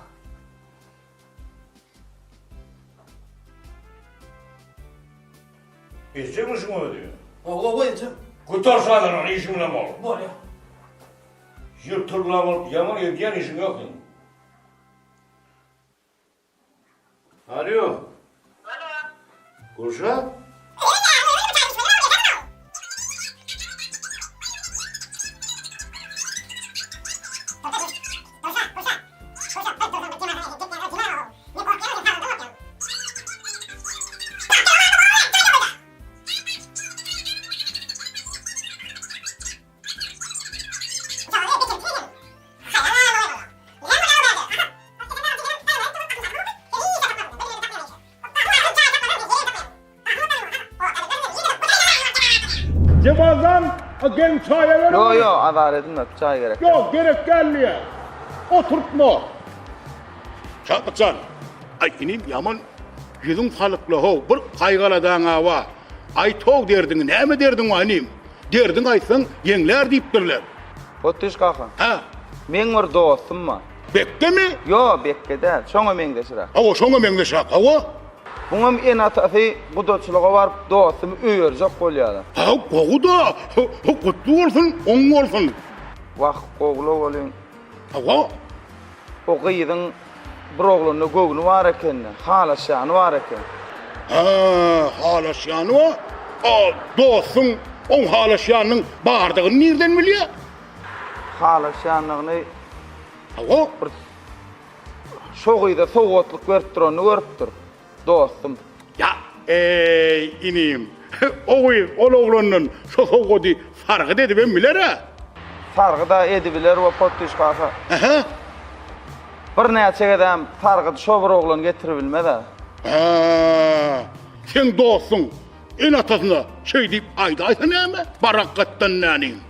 İşçi misin o diyor?
O edeceğim.
Kurtar sağdan onu işimle mal.
Bol ya.
Yırtırlamam, yaman yediyen işin yok. Alo. Kuşat.
Cebazdan gelin çaya verin.
Yo azar edilme çay gerek.
Yok gerek gelmiyor. Oturtma. Çatlıcan. Ay inim yaman yüzün salıklı ho. Bir kaygıladan hava. Ay toğ derdin. Ne mi derdin o inim? Derdin aysan yenler deyiptirler.
Otuş kaka.
Ha.
Men var dostum var.
Bekke mi?
Yo bekke değil. Şoňa meňde şira.
Hava şoňa meňde şak. Hava.
Buňam en atasy gudotçylyga barp dostum öýerjek bolýar.
Ha gogu da. Kutlu olsun, oň olsun.
Waq goglu bolýan.
Hava.
O gyýdyň bir ogluny gögni bar eken, halaşýany bar eken.
Ha, halaşýany o. Dostum, oň halaşýanyň bardygyny nerden bilýär?
Halaşýanlygyny
hava.
Şogyda sowgatlyk berip durany görüpdir. Dostum.
Ya, inim. Oğuy, ol oğlanın soğuğu farkı dedi ben bilir ha.
Farkı da edibiler o pottuş kaka.
Aha.
Bir näçe edem farkı şo bir oğlan getirip bilmedi.
Ha. Sen dostun en atasına şey deyip ayda aysa näme? Barakattan nänin.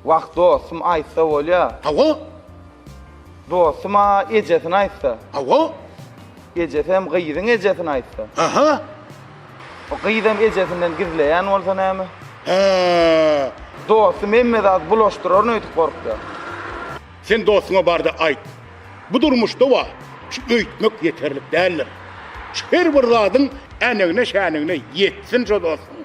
Wagt dostum aýtsa bolýa.
Hawa?
Dostuma ejesini aýtsa.
Hawa?
Ejesem gyýdyň ejesini aýtsa.
Aha.
O gyýdym ejesinden gizleýän bolsa näme?
He.
Dostum emme zat bulaşdyrar öýtüp gorkdy.
Sen dostuna barda ayt. Bu durmuşda wa şu öýtmek yeterlik däldir. Her bir zadyň äneğine şäneğine yetsin şo dostum.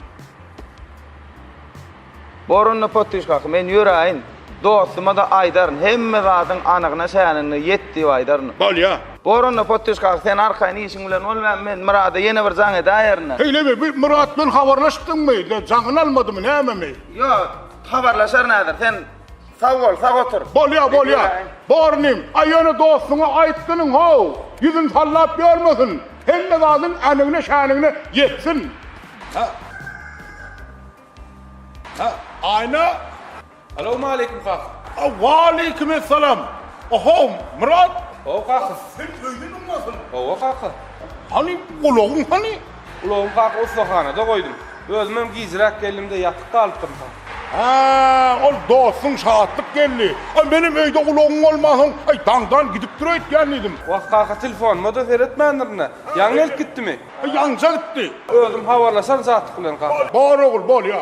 Borunna potuşkak men ýöräýin. Dostuma da aýdaryn hemme zadyň anygyna şäneğine ýetdi aýdaryn.
Bolýa.
Borunna potuşkak sen arkaýyn işiň bilen bolmam men Murada ýene bir jaň edäýärni.
Heýle bir Murat bilen habarlaşdyňmy? Jaňyny almadymy näme?
Ýok, habarlaşar nädir? Sen sag bol, sag otur.
Bolýa. Bornym, aýany dostuna aýtdynyň ho. Ýüzün sallap görmesin. Hemme zadyň äneğine şäneğine yetsin. Ha, ayna.
Assalamu alaykum kaq.
Wa alaykumussalam. Oho, Murat.
O kaq.
Sen öýdüň nasıl?
O kaq.
Hani gulagyň hani?
Ulağım kaq ustaxanada koydum. Özüm hem giyzirak gelimde yatıp kalıptım.
Ha, ol dostun şahatlık geldi. Ay benim öýde gulagyň bolmasyn, ay dangdan gidip durýan edim.
Wagt kaq telefonuma da feretmendirine. Yaňy elip gitdimi?
Yaňça gitdi.
Özüm habarlaşan zatlyk bilen kaq.
Bar ogul, bolýa.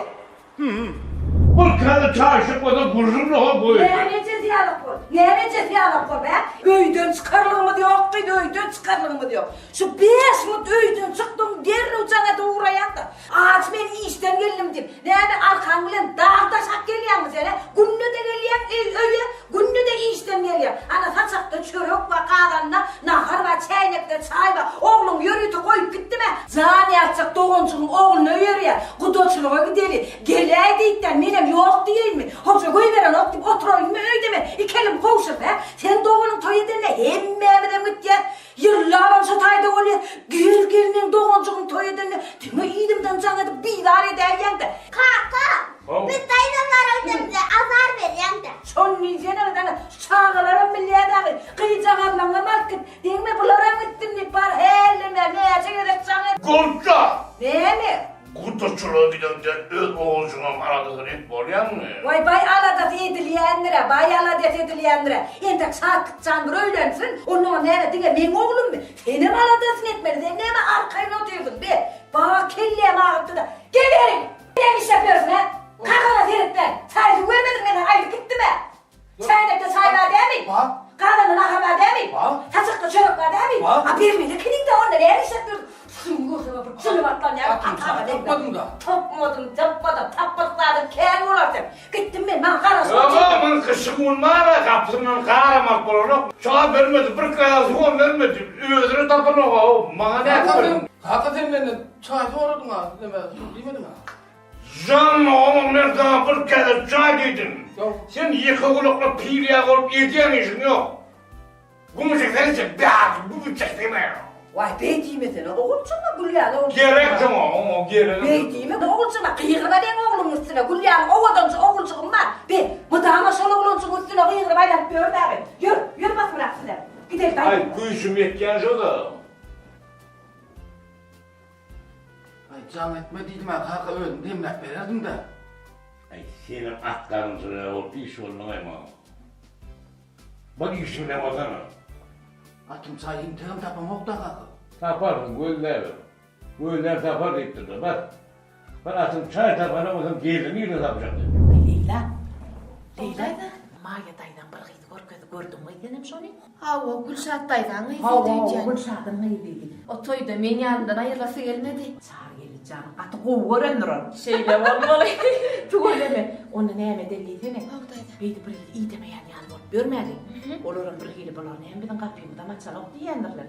Bu kalı çarşık o da gururlu o bu.
Nece ziyalık bol? Nece ziyalık bol be? Öýden çıkarlığımı diyor, öýden çıkarlığımı diyor. Şu 5 minut öýden çıktım, derrew jaňa uğraýan da. Aç men işten geldim dip. Näme arkaň bilen dağda şak gelýärmi sene? Günne de gelýän öýe, günne de işten gelýär. Ana saçakda çörek we qadanna, nahar we çaýnekde çaý we oglum ýörüti goýup gitdime. Zany açyk dogonçugyň ogluny öýerýär. Gudoçuluga gideli. Gelýär diýden menem ýok diýilmi? Hoşa goýberen otdyp oturaýmy öýdeme. İkelim gowşup he. Sen dogunyň toý edene hemmemeden gitýär. Ýyllar şu taýda bolýar. Gürgürniň dogonçugyň toý edene. Tüme ýydymdan jaň edip biýdar edýärdi.
Kaka. Biz taýdanlar öýdümde azar berýärdi.
Şon niýene gidene çağalaram bilýärdi. Gyýjaganlaňa market. Deňme bulara gitdim diýip bar hellime näçe gerek jaň edip.
Gonca.
Näme?
Gutoçuluğa gidende öz oğuzuna maradığı et bolýarmy?
Vay bay alada edilýänlere, bay alada edilýänlere. Ende sakıtsan bir öýlensin, onuň näme diňe men oglummy? Seni aladasyn etmeli, sen näme arkaýyna oturdun be? Ba kelle mağıpdy da. Gel beri. Ne iş yapıyorsun ha? Kakana seretler. Çaycı görmedin mi? Ayrı gitti mi? Çaynakta çay var değil mi? Kadanın ahar var değil mi? Taçakta çörek var değil mi? Ha bir miydi? Kimin de onda ne iş yapıyordun? Şunu batlan ya.
Tapmadım da.
Tapmadım. Kendi olardım. Gittim ben, bana karasın.
Babamın kışıkın mağara kapısından kahramak bolanyp. Şoğa vermedi, bir kayası on vermedi. Özüne tapın o. Bana ne yapın?
Hakikaten benden çay soradın ha. Demedim ha.
Can oğlum nereden bir kere çay dedim. Sen yıkı kulakla piliye olup yediyen işin yok. Bunu çeksense bunu çekmeye.
Vay beydiğime seni oğulcama Gülyan oğulcama.
Gerektim o gerek.
Beydiğime oğulcama kıyıkırma den oğlumun üstüne Gülyan oğudanca oğulcağım var. Be mıdağıma şol oğulcağım üstüne kıyıkırma aylanıp bir ördeğim. Yürü basma aksine. Gidelim dayı.
Ay kuyuşum yetken şu da.
Ay can etme dedim ha. Kaka öldüm demlek verirdim de.
Ay senin atların sıra olup iş olmayayım ha. Bak işim ne bozana.
Atım çay imtihan tapam yok da kaka.
Taparsın göller. Göller tapar deyip durdu bak. Ben atım çay tapana oğlum gelini yine tapacaktı.
Leyla. Maya daydan bir gıydı gorkaydı gördün mü dedim şonu?
Hava Gülşat daydan gıydı
Hava
diyeceğim.
Gülşat'ın gıydı.
O toyda men yanından ayrılası gelmedi.
Çağır gelir canım. Atı kovu öğrenir onu.
Şeyle olmalı.
Tuğuleme. Onu neyme delliydi mi? Beydi bir iyi demeyen yan bol. Görmedin. Olurun bir hili bulan hem birden kapıyımı da maçalık diyendirler.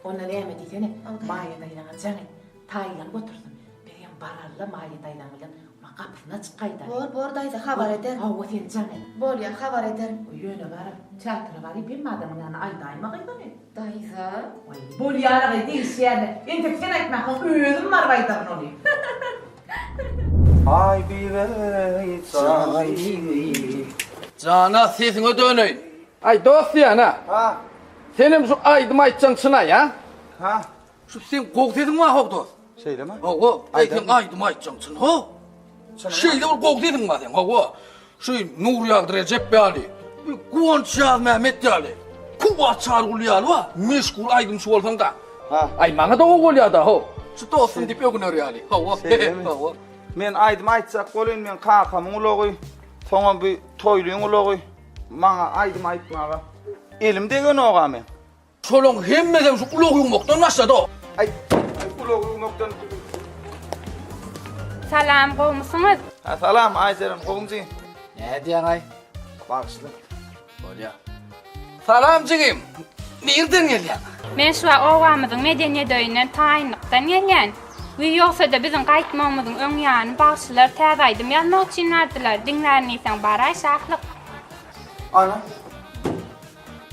Onu neyme diyene. Maya daydan canım. Taylan götürdüm. Benim bararlı Maya daydan bilen. Kapısına çıkaydı.
Bor daydı haber eder.
Hava sen canım.
Bol ya haber eder.
Yöne varım. Çatıra varı bir madamın yanına ay dayma kıydı ne?
Dayda.
Bol yara değil yani. Enfeksiyon etmek özüm var baydarın onu.
Ay bir çay.
Cana sesine dönün. Ay dost ya na.
Ha.
Senin şu aydım aytcan çına ya.
Ha.
Şu sen kok dedin var hok dost.
Şeyle mi?
O aydım aytcan çına ho. Şeyle ol kok dedin var sen ho.
Şu nur yağdıracak be Ali. Kuvanç yağ Mehmet Ali. Kuvat çağırgılı yağlı va. Meşgul aydın şu olsan da. Ay bana da o gol ya da ho. Şu dostum dip yok ne Ali. Ha.
Men aydım aytsak bolyn men kakamyň ulogy, soňa bir toýluň ulogy. Maňa aydım aytmaga. Elim degen oga men.
Şolong hemmeden şu ulogy mokdan başladı.
Ay ulogy mokdan.
Salam gowmusunuz?
Ha salam Ayserim gowumji.
Ne diýen ay?
Bagşly.
Bolýa. Salam jigim. Nerden gelýän?
Men şu owamyzyň medeniýet öýünden taýynlykdan gelýän. We ýoksa da biziň gaýtmamyzyň öň ýany bagşylar täze ýanmak üçin nädiler. Diňlärniň baray şahlyk.
Ana.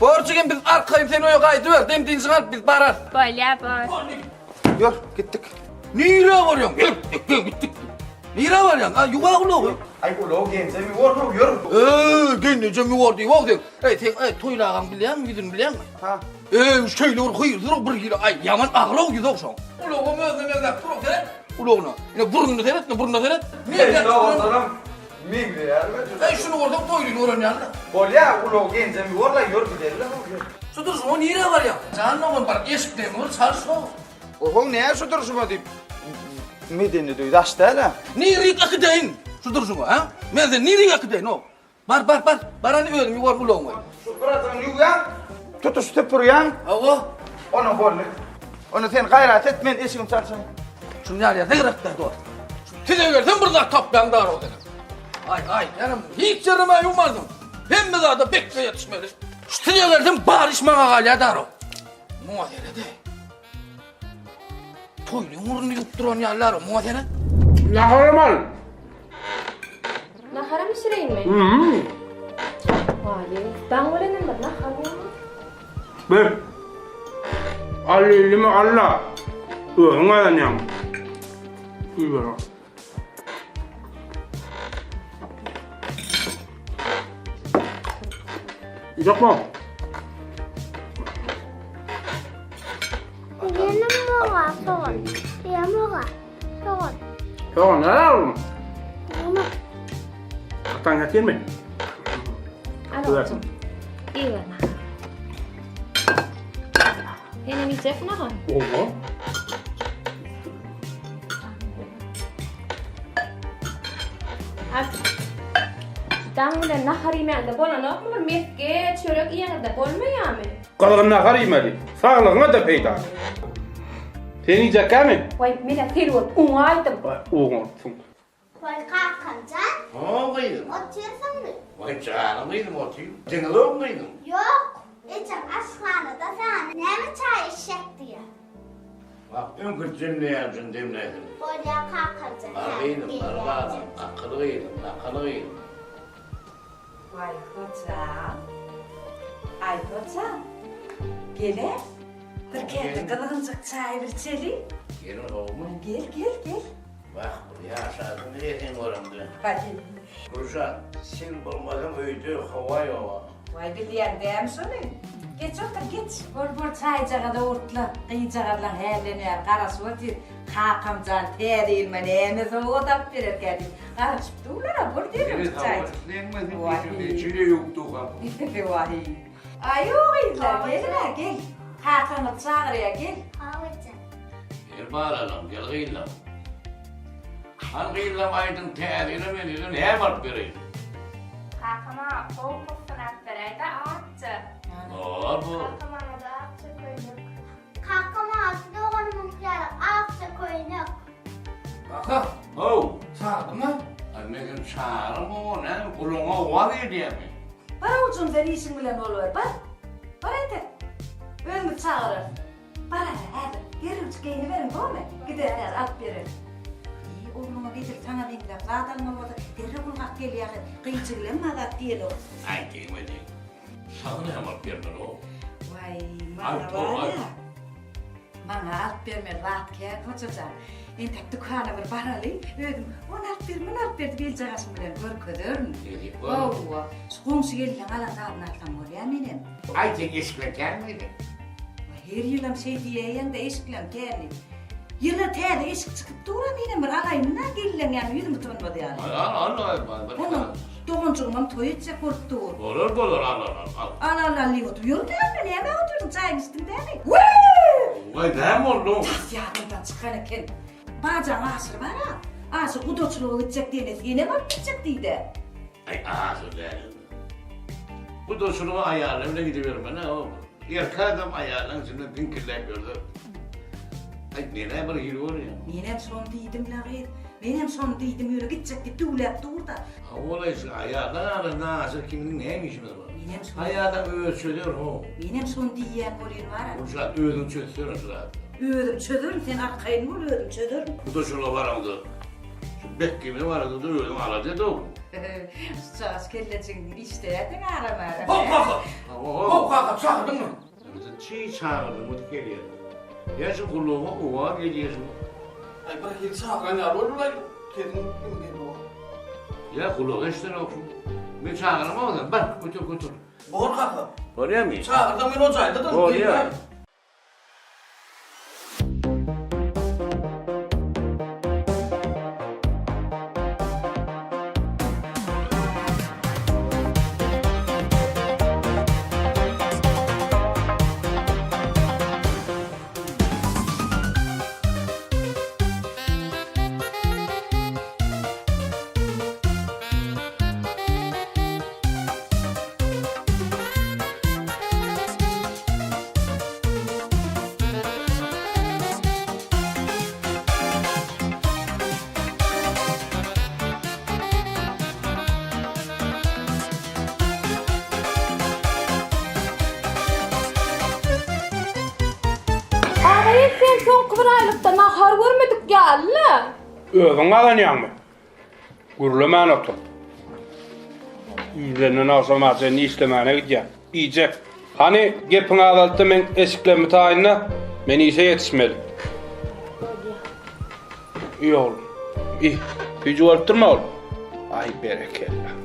Borjigim biz arkaýy seni oýa gaýdy ber. Demdiňiz galyp biz barar.
Bolýa bol.
Yor gittik.
Nire barýan? Gittik. Nire barýan? Ha ýuga ulogy.
Ay ulogy gençe mi wor yor.
Gençe mi wor diýip wagdy. Sen toýlagaň bilýän, ýüzüň bilýänmi?
Ha.
Şeýle hyýrdyr bir ýyl ay ýaman aglaw ýüz okşaň. Ulogum özüne pro teret. Uloguna. Ine burnuny teret.
Ne oğlum? Migre ýa.
Şunu orada toýlyny öğrenýän.
Bolýa ulogy gençe mi wor la yor bilerler.
Şu durşumy nire barýan? Jannaman bar eşikden ur çarşy.
Oho näme şu durşuma diýip medeni duýdy açdy.
Nire ýakydaýyn? Şu durşumy ha? Men de nire ýakydaýyn o. Bar. Barany özüm ýuwar ulogy.
Şu biradan ýuwyan. Tutuş tepuryan.
Awa.
Onu bolly. Onu sen gayrat et men eşigim çarşym.
Şunu ýa-ýa degrekler dur. Tilegerden bir zat tapýan dar o dedim. Ay, yanım hiç yerime yummadım. Hemme zada bekle yetişmeli. Şu tilegerden barış mağa galya dar o. Muadele de. Toylu urunu yutturan yerler o muadele.
Naharam al.
Nahara mı süreyim mi? Vay, ben öğrenim ben nahara.
Bir. Alilimi Allah. Öğün alanıyam. Uyuyor. Yok mu? Soğan ne alalım? Atan getir mi?
Alalım. İyi bana. Benim yiyecek mi lan?
Oha.
Dangda nahari mende bolana mı mekke çörek ýene-de bolmaýarmy?
Kalgan nahar yemeli. Sağlığına da peyda. Sen yiyecek mi?
Vay mene telefon uňaýdym.
Oğlum.
Vay kalkancan.
kıydım.
Otursun mu?
Vay canım kıydım oturayım. Cengiz kıydım.
Yok. Ecem aşkhanada sana näme çay içecek diye.
Bak önkür cümleyemsin demledim.
Bolya kalkancan.
Kıydım, barbadım. Akıllı kıydım.
Vay hoca. Ay hoca. Gele. Bir kendi kılığıncık çay bir çeli.
Gelin oğlum.
Gel.
Bak buraya aşağıdın diyesin oramdı.
Hadi.
Kurşan, sen bulmadın öydü hava yova.
Vay bilýän däm şonu. Geç otur geç. Bol çayjaga da urtla. Qyjaga hälenýär. Garasy otur. Kakamjan tärilme näme soğudap bererken. Garaşyp durlar bol diýerim çay.
Vay. Çile yoktu ha.
Vay. Ay oğullar gel. Kakamy çağırýar gel.
Havacan.
Gel bağıralım, gel kıyılam. Han kıyılam aydın teğerine menidin ne var birey?
Kakama oğulmuşsun atbereyde ağaççı.
Oğul bu.
Kakama da ağaççı koyduk.
Kakama aslında oğlumun kıyarı ağaçta koyunuk.
Kaka.
Oh.
Çağırdın mı?
Annekin çağırım o ne? Kuluna vavi diye mi?
Bara ucun sen işin bilen olur. Bara ete. Özümü çağırır. Bara hadi. Geri uç geyini verin bu mu? Gider at verir. Oğluma getir sana dinle. Zaten mı oldu? Derre bulmak geliyor. Kıyıcıklarım adat değil o.
Ay değmedi. Sana ne yapar birden o?
Vay bana var ya. Bana at verme rahat kere koçacağım. En tek dükkanı bir paralı. Ödüm. Onu at verdi. Bileceğiz bilen korkudur. Oğlum. Komşu gelin alan dağınlardan oluyor benim.
Ay tek eşkile gelmedi.
Her yılım şey diyeyen de eşkilem geldi. Yıla teyde eşik çıkıp duramıyorum bir alayına gelin yani yüzümü tanımadı yani.
Allah.
Doğuncuğumam toy edecek korktu.
Olur olur al.
Al oturuyor da ben hemen oturdum çayın içtim değil mi?
Vay ne mi oldu?
Yağmurdan çıkarken bacan ağzı var ha. Ağzı kudoçluğu edecek diyeniz yine mi gidecek deydi.
Ay ağzı değil. Bu da şunu ayarlayayım da gidiyorum ben ne o? Yerkadım ayarlayayım şimdi dinkirler gördü. Ay nene bir hilo ya.
Benim son deydim lağır. Benim son deydim yürü gidecekti tuğlap dur da.
Havalı işte ayardan nasıl kimin neymişimiz var?
Benim son.
Hayata ölçülüyor o.
Benim son diyen golün var ha.
O şart ödüm çözüyor o şart.
Ödüm çödürüm sen arkayın mı ödüm çödürüm.
Bu da şunu vardı. Şu bek gibi vardı da ödüm alacaktı o.
Sağız kellecin işte edin aramara.
Hop kaka çağırdın mı? Çiğ çağırdım bu geliyor. Yaşı kulluğuma uva geliyorsun.
Ay bırak yedi çağıran ya. Olur lan. Kedin
Ya kulluğu işte ne olsun. Bir çağırma o zaman. Bak götür.
Bor kaka.
Oraya mı?
Çağırdım ben ocayda da.
Oraya.
Ağabey sen son kıvraylıkta nahar görmedik ya Allah.
Öğün alan yanmı? Gurulaman otu. İzlerinden alsam seni istemene gideceğim. İyice. Hani gepin ağlattı men esiklenme tayinine men ise yetişmedim. İyi oğlum. İyi. Hiç uğraştırma oğlum. Ay berekella.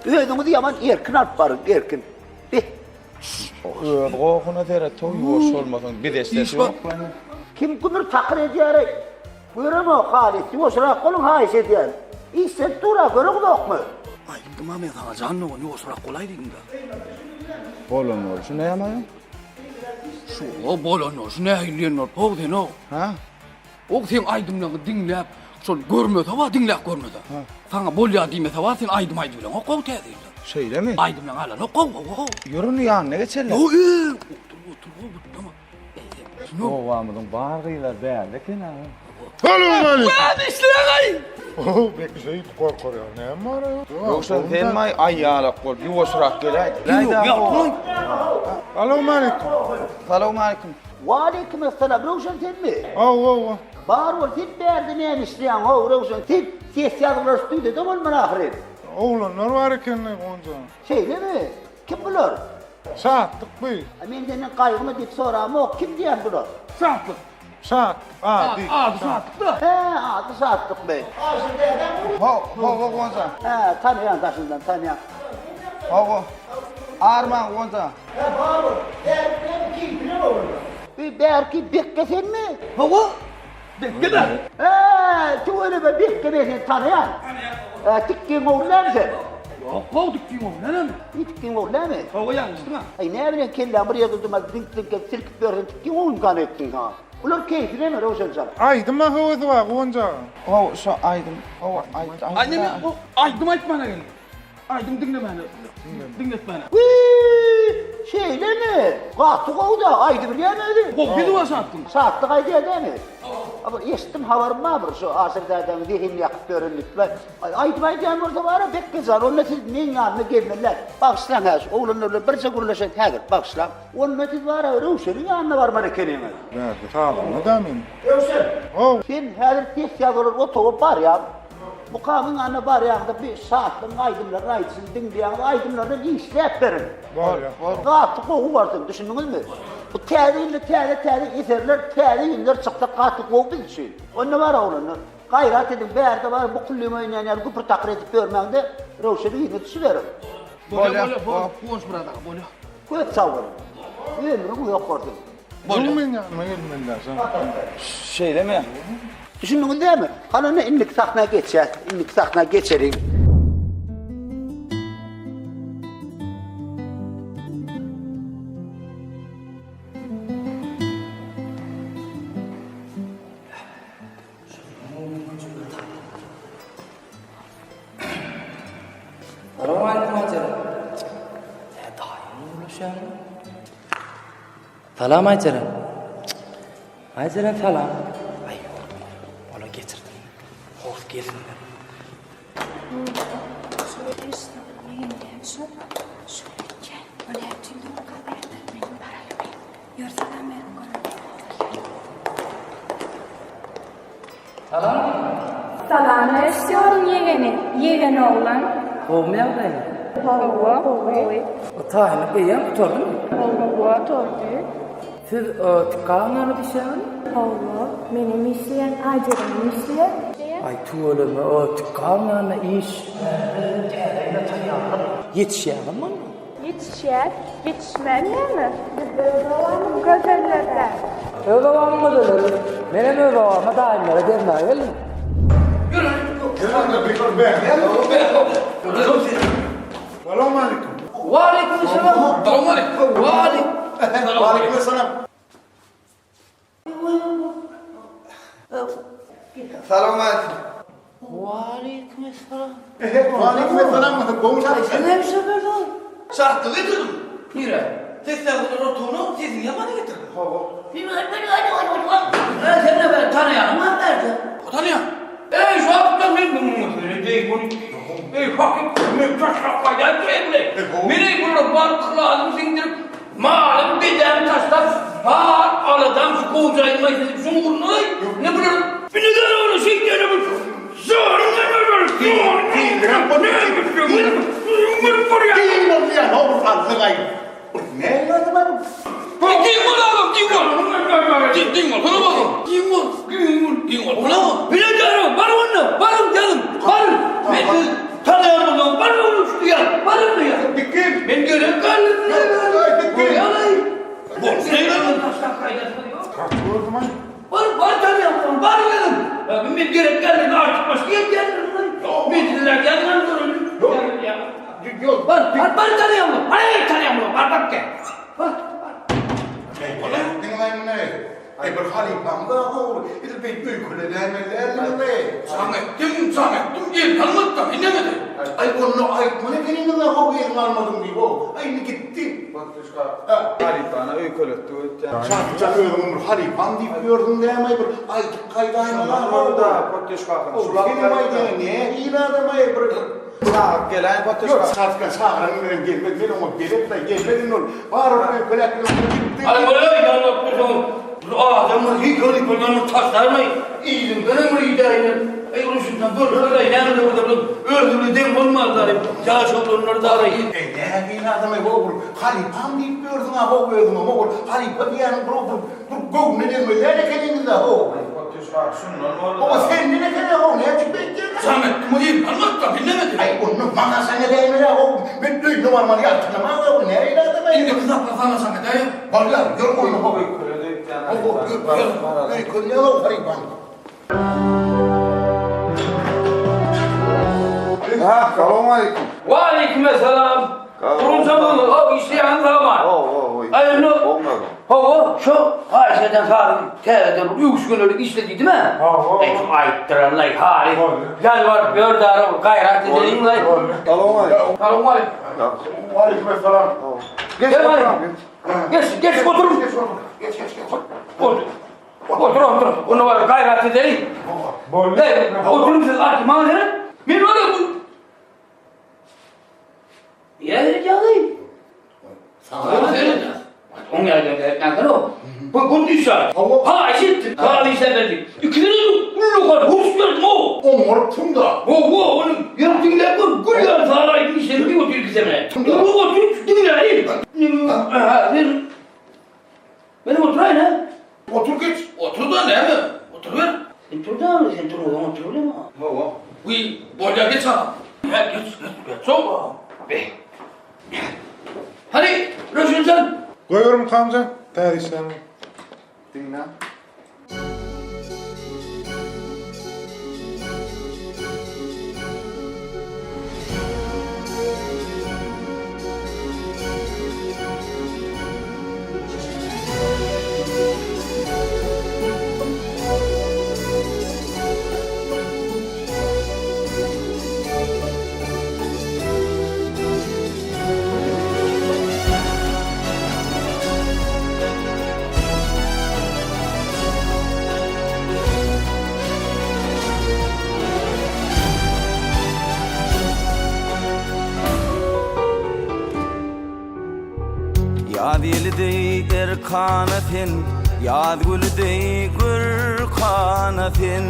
Ödümü yaman erkin alıp barın erkin.
Qoğuna tere toy boş olmasın. Bir destesi yok.
Kim kumur takır ediyor? Görüm o Halit. Yoşurak kolun haiş ediyor. İşte dura görüm yok mu?
Ay gımam ya sana canlı onu yosurak kolay değil mi?
Bolon olsun ne yamayın?
Şu o bolon olsun ne hilyen ol. O den o.
Ha?
O sen aydımlağı dinlep. Sol görmüyor ama dinlep görmüyor. Sana bol ya dime tava sen aydım bilen o kov tedi.
Şeyle mi?
Aydımlağı alan o kov.
Yürün yanına geçerler.
Yo
O vamudun bağırıyla beğendik ne abi?
Oğlum Ali.
Hadi işleyin.
Oh, belki şey korkar ya. Ne var ya?
Yoksa temay ayyalak kol. Yosurak gelay.
Aleyküm aleyküm.
Selamun aleyküm.
Ve aleyküm esselam. Ruşen sen mi?
Oh.
Bağır ol, sen beğendi neymiş diyen o Ruşen. Sen ses yazılar üstüydü de olman ahiret.
Oğlanlar var iken ne konca?
Şey değil mi? Kim bulur?
Saatlik bir.
Mendinin kaygımı deyip sorağım o kim diyen bulur?
Saatlik.
Saat. Adi.
Saatlik.
He adı saatlik bey.
Ho konca.
He tanıyan taşından tanıyan.
Ho. Arman konca.
Bağır ol. Belki beklesen mi?
Hava. Bekle.
Şu öyle be beklemesen tanıyan. Tikkin oğlan sen.
Yok diktim o ne?
Tikkin oğlan mı?
Hava yanlış değil mi?
Ay ne bileyim kelle buraya kızıma dink silkip gördün tikkin oğlan kan ettin ha. Ulan keyfine mi Ruşen sen?
Aydın mı havadı var konca?
Ho şu aydın. Ho aydın.
Annem o aydım aytmana gelin. Aydım dinle beni. Dinlet beni.
Şeyle mi? Kalktık oldu. Aydı biliyor muydun?
Kopya duva sattım.
Saatlik aydı değil mi? Ama estim havarım var şu asırlardan zihin yakıp görünlükler. Aydı orada var ya pek güzel. Onunla siz neyin yanına gelmeler. Bakışlan her şey. Oğlanlarla bir şey kuruluşan her bakışlan. Onunla siz var ya Ruşen'in yanına varmanı kelime.
Nerede? Tamam mı da mı?
Ruşen. Sen her ses yazılır o topu var ya. Bu kavmin anı var yağda bir saatten aydımlar aydısın dinleyen aydımlardan işleyip verin.
Var ya.
Katı kovu vardı, düşündünüz mü? Bu tədiyinle tədi eserler, tədi yünler çıktı katı kovu bilsin. O ne var oğlanlar? Gayrat edin, bəyerde var, bu kullum oynayan, kupur takır edip görmende, Ravşan'ı yine düşüverin.
Bolya, boş burada, bolya.
Köt savurun. Ömrüm yok orada.
Bulmayın yanıma gelmeyin lazım.
Şeyle mi?
Düşündünüz değil mi? Hala ne inlik sakna geçer, inlik sakna geçerim.
Assalamualaikum ajar. Salam ajar. Ajar salam. Ay, bana getirdim. Hoş geldin.
Salam istiyorum yeğen oğlan.
Kovmayan beni.
Hava.
Tahmin beyan tutardın mı?
Hava tordu.
Siz tıkanlarını bir şey mi?
Hava. Benim işleyen acirim işleyen.
Ay tuğulama o tıkanlarına iş. Yetişelim mi?
Yetişmem mi? Gözellerden.
Öğlevam mı dedi? Benim öğlevama daimlere gelmeye geldim.
Selamun aleyküm.
Wa aleyküm selam.
Selamun aleyküm. Wa aleyküm selam.
Selamun aleyküm.
Wa aleyküm selam.
Wa aleyküm selam. Komşu.
Sen ne bir şey verdin?
Şartlı getirdim. Nire? Sesler oturduğunu sizin yapana getirdim. Sen ne ben tanıyanım ha nerede? O tanıyan. Şu an ben bunu değil bunu. Hakikaten ben taşla fayda etmeyeyim. Beni bunu balıklarını sindirip malım bedem taşlar var alıdan şu kovcayma izledik şunu vurmayı ne bileyim bir neden onu sindirip zor ne böyle ben görev kaldım. Var tanıyorum, var dedim. Ben görev kaldım artık başka yer geldim. Bildiler geldim Var tanıyorum. Hayır tanıyorum. Var bak gel.
Dinleyin ne? Ay bir halifam da olur. Bir bey büyükle dermeler ne?
Samettim diye tanımadım. İnemedi.
Ay onu aytmanı benim de o yerim almadım diye o. Ay ne gitti.
Halifana öykületti.
Çarpacak öyle halifam deyip gördüm değil mi? Ay kaydaymalar
orada. Potteş kalkın.
Benim ayda ne? İyi adam ay bırak.
Sağ gelen potteş
Yok
kalkın.
saatken sağıran benim gelmek benim o gelip de gelmedin ol. Var oraya kulaklığı gitti.
Hadi buraya yanılmışım. Adamın hiç öyle kullanır taşlar mı? İyiydim. Ben mi iyiydim? Ay uğraşımdan böyle yani de burada öldürülü dem olmazlar. Yaş olanları da arayın.
Ne bir adamı bu halifam deyip gördüm ha bu gördüm ama bu halifa bir yanım bu ne demek ne kendin de o.
Potteş kalkın.
Ama sen ne kadar o ne çıktı?
Samet mi diyeyim? Anlattım dinlemedin.
Ay onu bana sana değil mi o? Ben duydum normal yaptım ama o ne öyle adamı?
Şimdi kızak kafana Samet ayım.
Vallahi gör onu o.
Öykületti yani.
O ne o halifam?
Ha, selamun aleyküm.
Ve aleykümselam. Kuruncalı o işleyen zaman. Hayırlı. Hava şu Ayşe'den sonra TR'den 3 gün öyle işledi değil mi? Ayıttıran lay hali. Gel var bir daha gayret edelim lay.
Selamun aleyküm.
Selamun aleyküm.
Aleykümselam.
Gel hadi. Geç oturun.
Geç.
Otur. Onu var gayret edelim. Oturun siz artık manzara. Benim var ya bu. Yer geldi. Sana verin. Onun yerden geldi o. Bu dışarı. Ha eşittir. Kahve işler verdik. İkide de bu kadar hırs verdim o.
morptun da.
Oğlum yok dinle bu gülüyor sarayın işini bir otur gizemine. Bu otur dinle. Benim oturayım ha.
Otur geç.
Otur da ne mi? Otur ver. Sen dur da mı? Sen dur o zaman otur öyle mi? Uy, bolya geç ha. Geç. Soğuk. Be. Hadi, Röşencan.
Koyuyorum Kamcan. Tarihsen. Dinle.
Yad yelidey erkanathin, yad gülidey gürkanathin.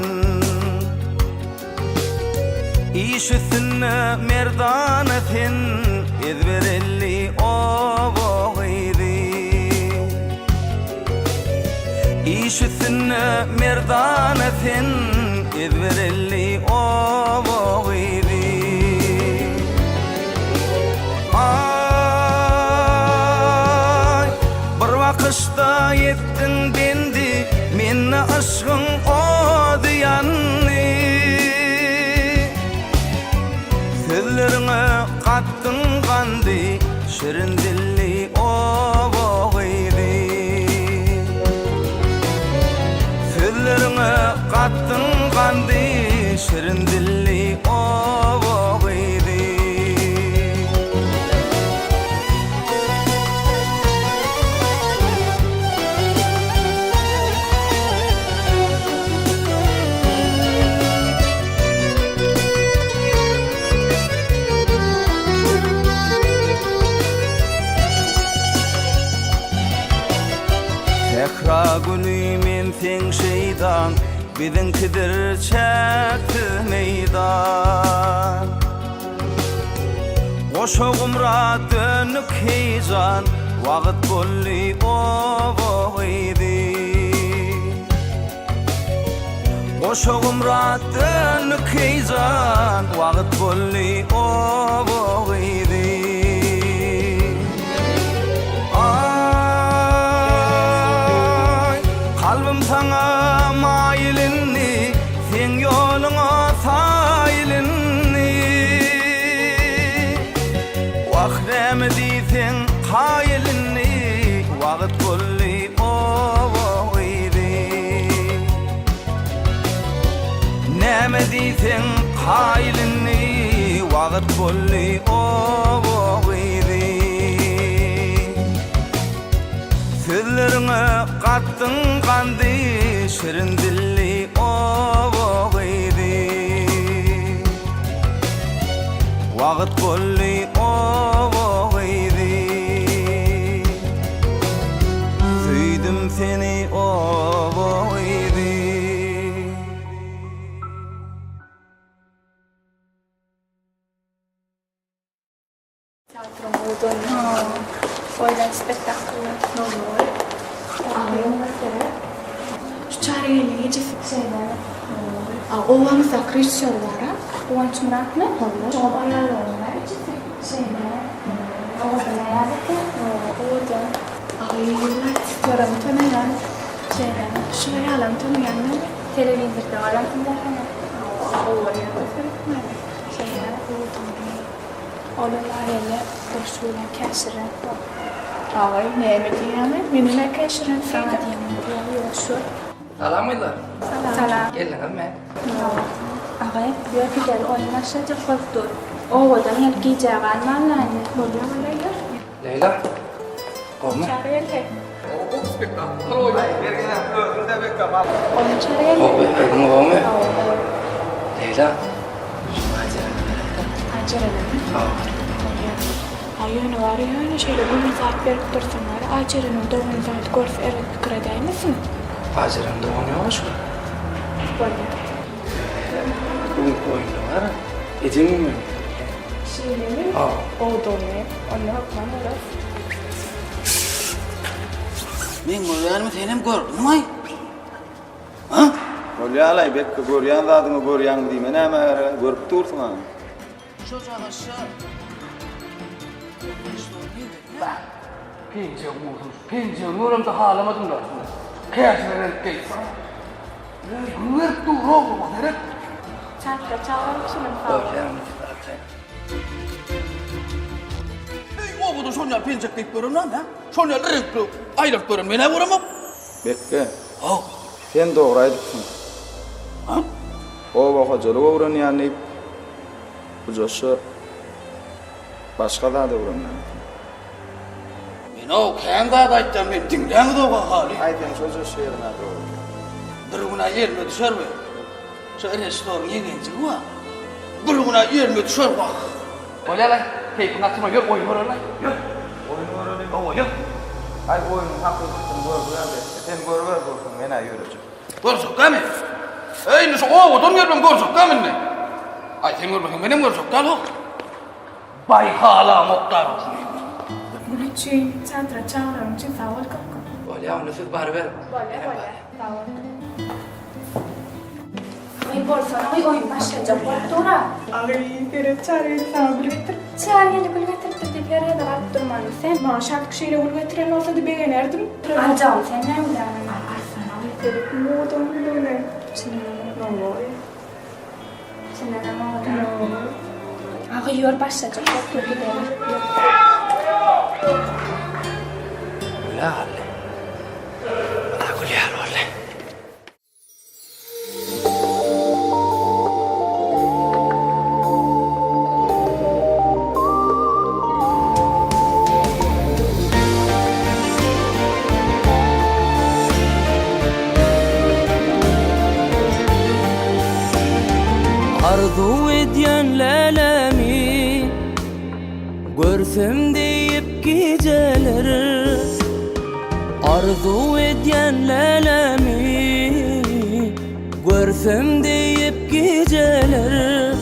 İş üstüne merdanathin, ezberelli oboğaydi. İş üstüne merdanathin, ezberelli oboğaydi. Kışta yettin bendi, minne aşkın o diyanni. Sözlerine kattın kandi, şirin dilli o boğaydı. Sözlerine kattın kandi, şirin dilli o boğaydı. Tekra gülümin sen şeydan, bizimkidir çekti meydan. Oşoğumra dönük heyecan, vakit bolli oboğaydı. Oşoğumra dönük heyecan, vakit bolli oboğaydı. Kalbim sana mailinni, sen yoluna saylinni. Vakremi deysen kaylinni, vakit bolli oboğaydı. Neme deysen kaylinni, vakit bolli oboğaydı. Sözlerine kattın kandi, şirin dilli oboğaydı. Vakit bolli oboğaydı. Süydüm seni oboğaydı.
Oydan spektaklı.
Şu çareyle gecesi şeyler. Ovamızda Christian var ha.
Kıvanç Murat mı?
Olur.
O ayarları var. Şeyler. Oradan ayarlıkta. Orada.
Ay yıllar istiyorum tanıyan şeyler. Şu ayarlarını tanıyan mı?
Televizyonda var. Televizyonda.
Oraya şeyler. Oralar hele boşluğuna keşirin. Ay ne mi diyemem? Benimle keşirin
sana diyemem. Şu.
Salam mıydılar?
Salam.
Gelin mi?
Ağay, bir güzel oynaşacak oldu. Oğuldan hep giyeceği anlarlar.
Oluyor mu Leyla?
Leyla. Olma.
Çareyle.
O spektakl oydu.
Bergene özünde bekle.
Onu çareyle.
Olma. Leyla.
Acerele mi? Ayını var ya, şöyle bunu saat verip dursunlar. Acere'nin doğum saat görse evet fikir eder misin?
Acere'nin doğum yavaş mı?
Böyle.
oyunda var. Ecemin mi?
Şeylerin o donu. Onu bakmam lazım.
Men görýänimi senem gördüňmi? Ha? Bolýalay bekki görýän zadyňy görýän diýme näme görüp dursun ha.
Şu aşağı. Pince vurur. Pince vururum da halamadım da. Kıyaslarım keyfa. Güver tu rogo maderet.
Çantra çağırır şunun falan.
O bu da şonlar pencek deyip görüm lan ha? Şonlar renkli aylık görüm. Mene vuramam.
Bekki. Sen doğru aýdypsyň.
Ha?
O bakajalyk öwrenýänlik bu joşu başga zada öwrenýän.
Men o kanda aýtdym men dinläňi doga hali.
Aýtyn şu joşu ýerine doğru.
Durguna yerme düşerme. Şu restoran yegenci wa. Durguna yerme düşer wa. Bolýarlar, keyfini açma ýör oyun oýnarlar. Ýör.
Oyun öwrenip
O ýör.
ay oyunun hakykatyn görýärdi. Sen görber bolsaň men aýyrajak.
Görsök kämi? Ey, şu owadan ýermem görsök kämi? Ay, sen görmeň menem görsök kälo. Bay hala muhtar.
Gülüçün çantra çağırır için sağ ol kanka.
Bolýar, onu siz bari ver.
Bolýar. Sağ ol. Oy bolsana, oyun başlayacak. Tora. Ay, tere çağırır sağ ol Gülüçün.
Çağırıyla gül getirip de bir arada kalıp durmanı sen.
Maşart kişiyle gül getiren olsa da beğenirdim.
Ancağım sen ne uyanın?
Tere modum böyle. Şimdi ne oluyor?
Şimdi ne oluyor? Ağıyor başlayacak. Dur gidelim.
Bolýar. Bolýar bolýar.
Arzu edyen lelemi görsem deyip geceler. Arzu edyen lelemi görsem deyip geceler.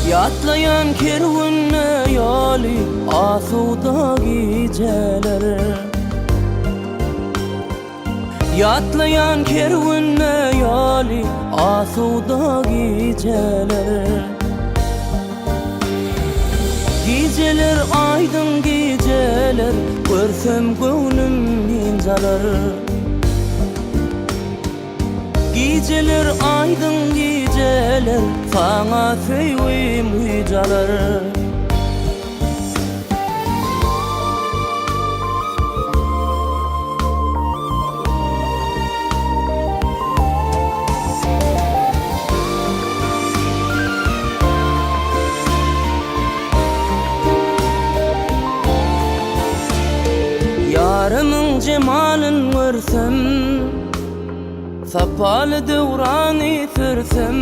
Yatlayan kervunne yali asuda geceler. Yatlayan kervunne yali asuda geceler. Geceler aydın geceler, görsem gönlüm incalar. Geceler aydın geceler, sana sevim hücalar. Yarımın cemalin görsem, sapalı devranı sürsem.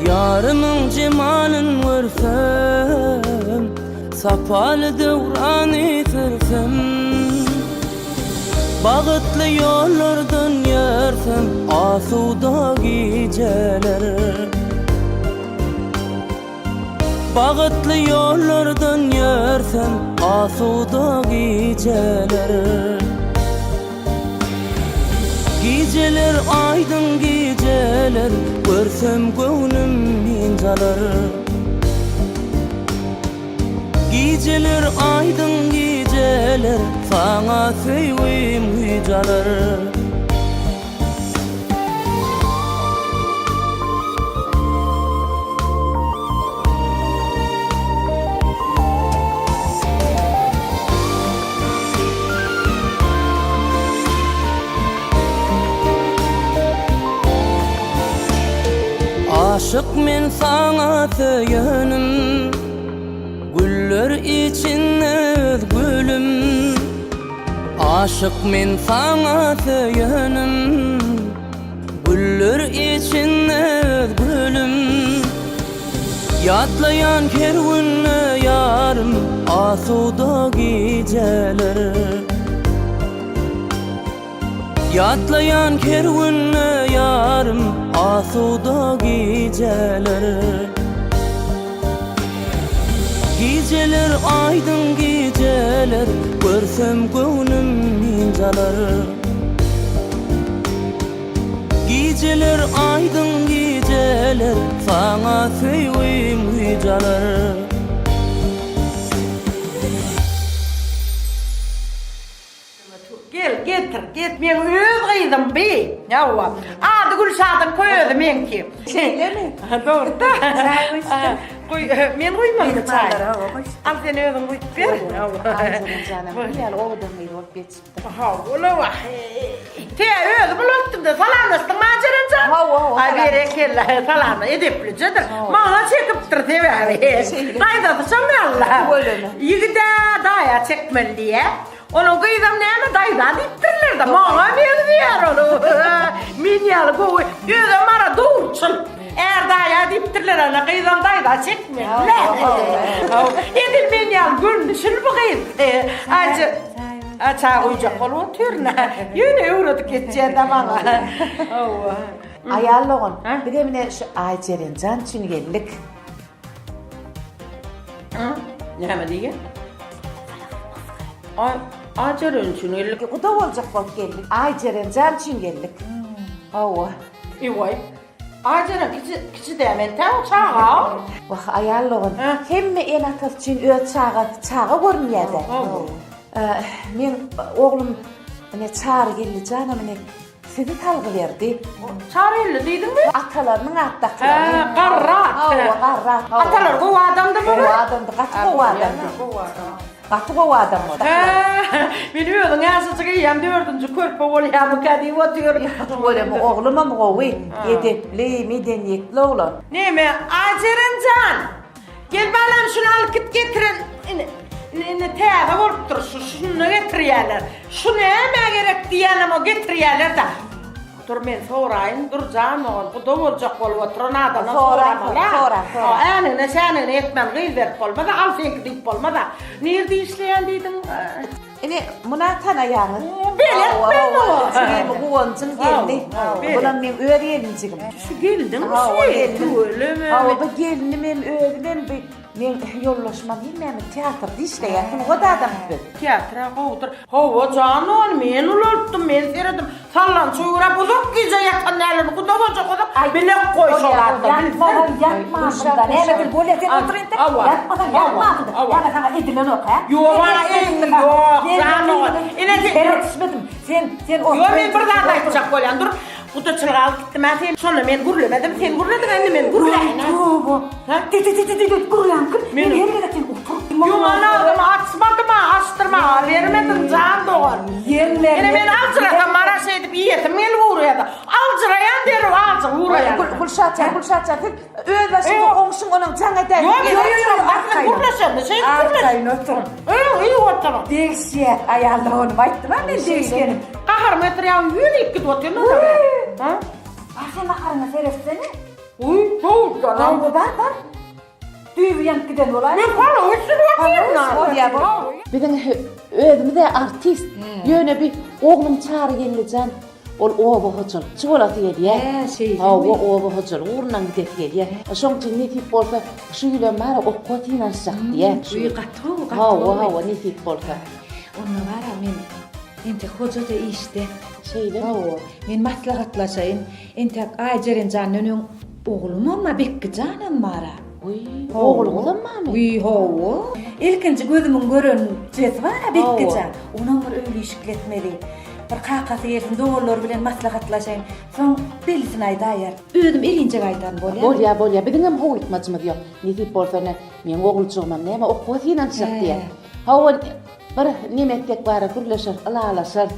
Yarımın cemalin görsem, sapalı devranı sürsem. Bağıtlı yollardan yersem, asuda geceler. Bağıtlı yollardan yersem, asuda geceler. Geceler aydın geceler, görsem gönlüm incalar. Geceler aydın geceler, sana sevim hücalar. Aşık men sana söylenim, güller içinde gülüm. Aşık men sana söylenim, güller içinde gülüm. Yatlayan kervunne yarım, asuda geceler. Yatlayan kervanle yarım asuda geceler Geceler aydın geceler Görsem gönlüm incalar Geceler aydın geceler Sana söyüm hücalar
Gel getir, get men öz gıydım bi. Yavva. Adı Gülşah'dan koyuyordu men ki.
Öyle mi?
Doğru da.
Çay içtim.
Men koymadım çay. Al sen özün koy. Bir.
Canım, gel oğlum bir olup geçti.
Ha, ola vah. Te öz buluttum da salanıstın macerınca. Ay berekelle salanı edeplicedir. Mağla çekiptir te abi. Kayda da çamyalla. Yigide daya çekmeliye. Onu kıydam neyme dayda diptirler de mağa benziyor onu. Minyalı koy. Yüzüm ara doğurçun. Eğer daya diptirler ona kıydam dayda çekmiyor. Edil minyal gündüşün bu kıydı. Acı. Çay koyacak olu oturna. Yine uğradık geçeceğim de bana.
Ayarlığın. Bir de mine şu Aycer'in can çüngellik.
Ne mi diye? Aycer'in çüngellik.
Bu da olacak bak geldik. Aycer'in can çüngellik. Ova.
İvay. Aycer'in kiçi demen tam çağa.
Bak ayarlığın. Hem en atıl çün öğüt çağa görmeyedi. Men oğlum ne çağrı geldi canım ne seni talgı verdi.
Çağrı geldi deydin mi?
Atalarının attakları.
Qarrat.
Qarrat.
Atalar bu adamdı mı?
Bu adamdı, katı bu adamdı. Katı bu adamdı.
Biliyordun azıcık yem dördüncü körpe olayamı kadi otuyor.
Böyle mi oğluma mı oğuy? Edepli, medeniyetli oğlan.
Ne mi? Acer'in can. Gel balam şunu al git getirin. Ne teyze olup şunu getiriyorlar. Şunu hemen gerek diyelim o getiriyorlar da. Dur ben sorayım, dur canım oğul. Bu da olacak olup oturun adamı sorama la.
Sonra.
Anine senine etmem gıyvet olmadı, al sen gidip olmadı. Nerede işleyen deydin?
Ne buna tanıyağın.
Ben o.
Şimdi bu oncun geldi. Bunun ben öğrenciyim.
Şu geldin mi şey? Öyle mi?
Bu gelini ben öğrendim. Men yollaşma bilmem teatrda işleýärdim. O da adam gibi.
Teatra gowdur. Hawa canon men ulutdum, men seyredim. Sallan çuýra buzuk gije ýatan nälerini kudawaja kudak bilek goýşalardy.
Yapma. Evet, böyle sen otur ente. Yapma. Yani sana edilen ok ha.
Yok bana etdim yok. Canon. Ine
Teretsmedim. Sen o.
Yok men bir daha aýtjak bolýan dur. Bu da çılgal gitti ben sen. Sonra men gurlemedim. Sen gurledin anne men gurleýin.
Bu. Ti gurleýan. Men yerine sen otur.
Yok anladım açmadım açtırma vermedim can doğar.
Yerler.
Yine men alçıradan maraş edip yiyetim men uğrayadı. Alçırayan derim alçı uğrayan.
Gülşatça. Öz başında komşun onun canı der.
Yok. Aslında gurlaşandı şey gurlaşandı.
Arkayın oturun.
İyi oturun.
Değişiye ayarlığını bayttım ben değişkenim.
Kahar metre ya yürü iki oturun.
Sen bakarına serefsene.
Uy çok canım.
Bu bak. Düğü yanıp giden olay.
Ben falan üstüne oturuyorum.
Bir de ödümü de artist. Yöne bir oğlum çağrı geleceğim. Ol oba hocal. Çikolata yediye. Oba hocal. Uğrundan gidip geliye. Şoň için ne tip bolsa şu ýyla mara okut ýanşak diye.
Uy gatı.
Hawa ne tip bolsa.
Onu var men ente hoca da işte.
Şeyle.
Men maslahatlaşayım. Ente Aycer'in canının oğlum ama bekki canım mara.
Oğlum da mı?
Uy ho. İlkinci gözümün görün jet var ya bekki can. Onun bir öyle işletmeli. Bir kakası yersin doğrular bilen maslahatlaşayım. Son bilsin aydayar. Ödüm elince gaydan bolya.
Bolya. Benim hoğitmacımı diyor. Ne tip bolsa ne? Men oğulcuğumam ne ama okut ýanşak diye. Hawa bir nimettek bara gürleşer, alalaşar.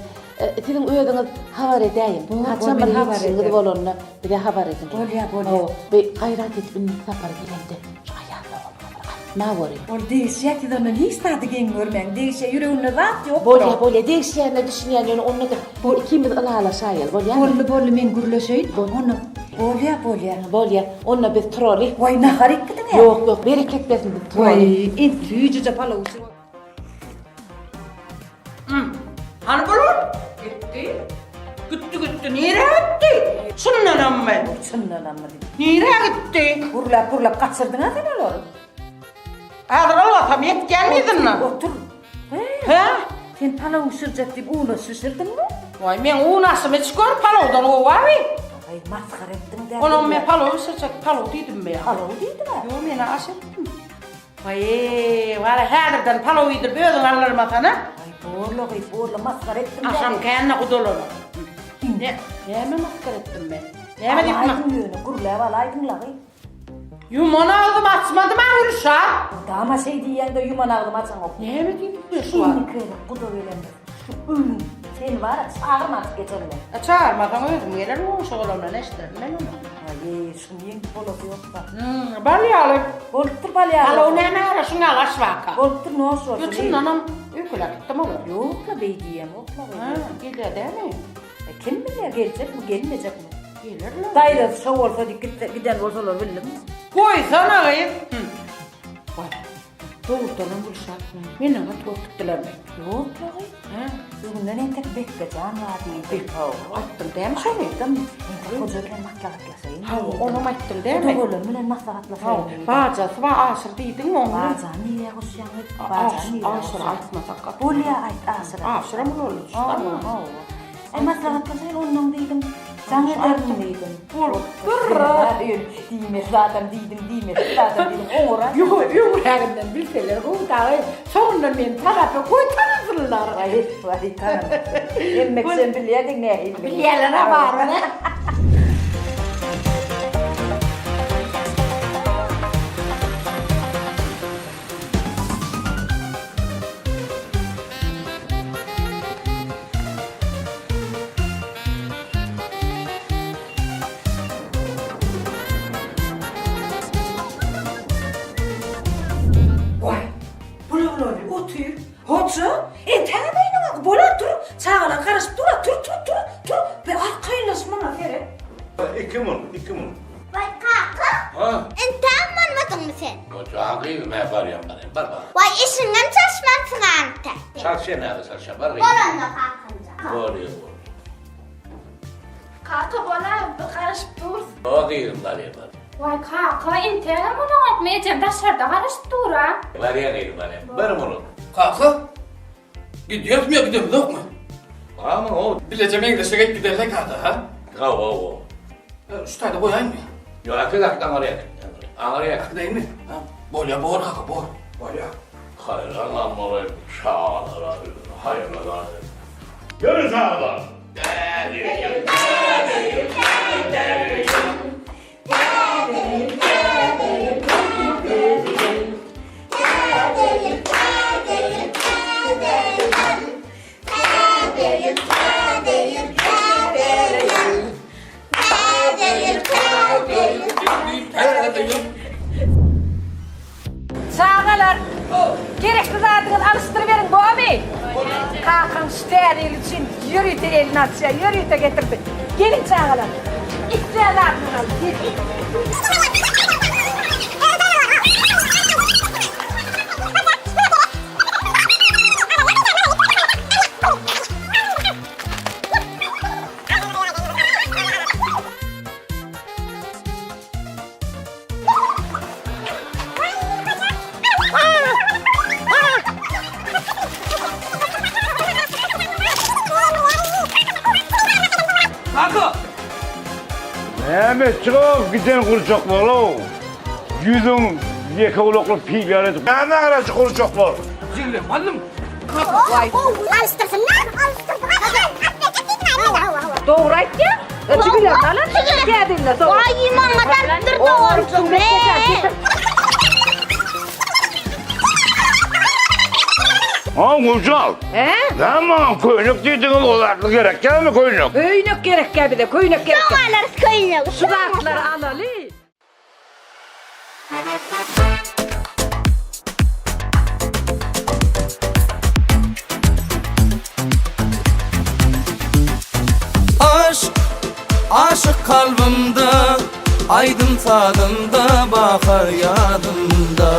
Senin öýüňiz habar edeyim. Haçan bir habar edip bolanyny bir de habar edin.
Bolya.
Bir gayrat etip sapar gelende. Şu ayarla ma wori.
Ol değişýät ýa-da listady geň görmen. Değişe ýüreginde zat ýok.
Bolya değişýärne düşünýän onu da bu ikimiz alalaşaýyl.
Bolly men gürleşeýin. Onu bolya.
Onu biz troly.
Vay naharik gidin.
Yok, bereket bersin biz troly.
Vay, ent tüýüce palawsy.
Hani bulur? Gitti. gitti? Nereye gitti? Şunlanam mı?
Şunlanam mı?
Nereye gitti?
Burlap kaçırdın ha sen olur.
Allah tam yet gelmedin mi?
Otur.
He?
Sen palavı sürecek deyip uğla süsürdün mü?
Vay men o nasıl hiç gör palovdan o var mı?
Ay maskara ettin de.
Onun men palovı sürecek palov dedim be.
Palov dedim ha.
Yo men aşırttım. Vay var herden palov yedir böyle alırım atana.
Ay borla maskara ettin de.
Akşam kendine kudolur. Ne mi maskara ettim ben? Ne mi dedim?
Alaydın yönü gurla alaydın lağı.
Yuman aldım açmadım ha vuruşa.
Dama şey diyen de yuman aldım açan ok.
Ne mi dedim?
Şu an köyle kudu öyle. Sen var çağırmadık geçenler.
Çağırmadan öldüm gelir mi olmuş oğlanla ne isterim ben onu?
Ay şunu yeni polosu yok da.
Balyalı.
Boltur balyalı.
Alo ne mi ara şuna alaş vaka.
Boltur ne olsun?
Yoksun anam ülküler gittim olur.
Yok la bey diyem yok la bey.
Geliyor değil mi?
Kim bilir gelecek mi gelmeyecek mi?
Gelir mi?
Dayla şov olsa giden olsalar bilir mi?
Koy sana kayıp. Vay. Doğrudan buluşak. Beni ama tuttular mı?
Yok la kayıp. Bugünden en tek bekle can var diye.
Attım değil mi şöyle?
Kocakken makyajlasayın.
Onu attım değil mi?
Doğru mu lan makyajlasayın?
Bağcası var aşır değildin mi onu?
Bağcan niye koşuyan? Bağcan niye?
Aşır altına takat.
Bolya ait aşır.
Aşır mı olur?
Ay makyajlasayın ondan değilim. Sen ederim değilim.
Kırra.
Diyme zaten değilim. Zaten değilim. Oğra.
Yok herhalde bilseler bu da sonra men tarafı koy tanısınlar.
Ay tamam. Emmek sen biliyordun ne?
Bilyeler var mı?
Hoca, tanımayın ama bola dur. Çağla karışıp dur. Be arkaylaşmana fere.
İki mun.
Vay kaka.
Ha?
Entam olmadın mı sen?
O çağıyı mı yaparım ben? Barbar.
Vay işinden çalışmazsın ante.
Çalışıyor nerede çalışıyor? Barbar.
Bolanla kalkınca.
Doğruyor.
Kaka bola karışıp dur.
O değilim var ya.
Vay kaka intihar mı lan? Mecem dışarıda karışıp dur ha.
Var ya değilim var ya. Benim onu.
Kalkı. Gidiyoruz mu ya gidiyoruz yok mu?
Ama o.
Bileceğim İngilizce giderler kaldı ha.
O.
Şu tane koyayım mı?
Yok akıdak angarya. Angarya.
Değil mi? Bolya bor kaka bor. Bolya.
Hayır anlamalı. Çağlar. Hayır lan. Görün sağlar.
Çağalar. Gerekli zatını alıştırıverin bu abi. Kalkın steril için yürüyte elini atıyor. Yürüyte getirdi. Gelin çağalar. İhtiyar zatını alın. Gelin.
Evet çok güzel kuracaklar o. Yüzün yeka ulaklı piyler. Ne aracı kuracaklar?
Zille malum.
Vay. Alıştırsın lan.
Doğru et ya. Ötübüler lan. Geldiler doğru.
Vay iman kadar doğru be.
Ha Gülcal. Tamam koynuk dediğin olardı gerek gel mi koynuk?
Koynuk gerek gel bir de koynuk gerek.
Tamam alırız koynuk.
Şu dağıtları alalı.
Aşık kalbimde, aydın tadında, bakar yadımda.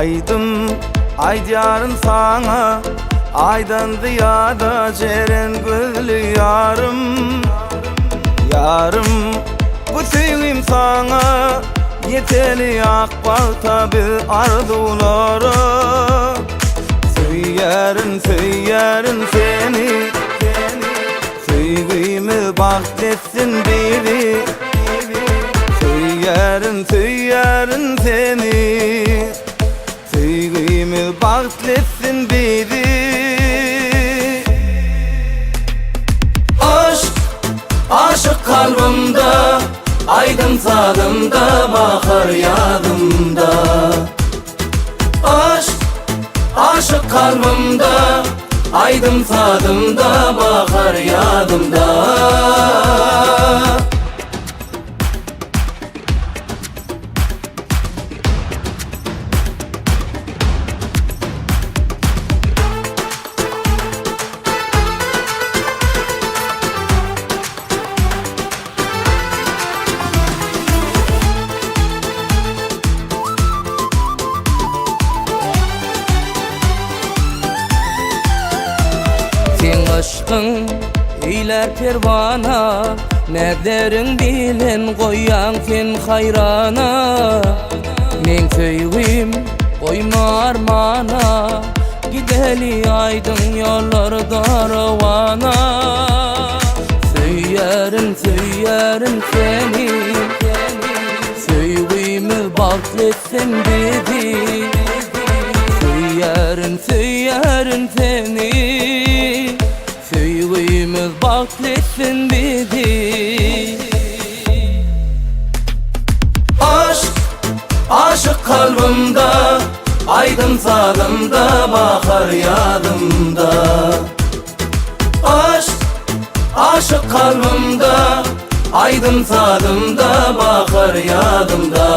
Aydım aydiyarın sana, aydan ziyada ceren gözlü yarım. Yarım bu sevgim sana yeteli akbalta bir arzulara. Söylerin seni, sevgimi bahsetsin biri. Söylerin seni, sevgimi bahsetsin biri. Aşık kalbimde, aydın sadımda, bahar yadımda. Aşık kalbimde, aydın sadımda, bahar yadımda. Sen aşkın eyler pervana, nerlerin bilen koyan sen hayrana. Men söýgüm koyma armana, gideli aydın yollarda ravana. Söylerin seni, söýgümi bagletsin dedi. Söylerin seni, söýgümiz bagletsin bizi. Aşık kalbimde, aydın sadımda, bahar yadımda. Aşık kalbimde, aydın sadımda, bahar yadımda.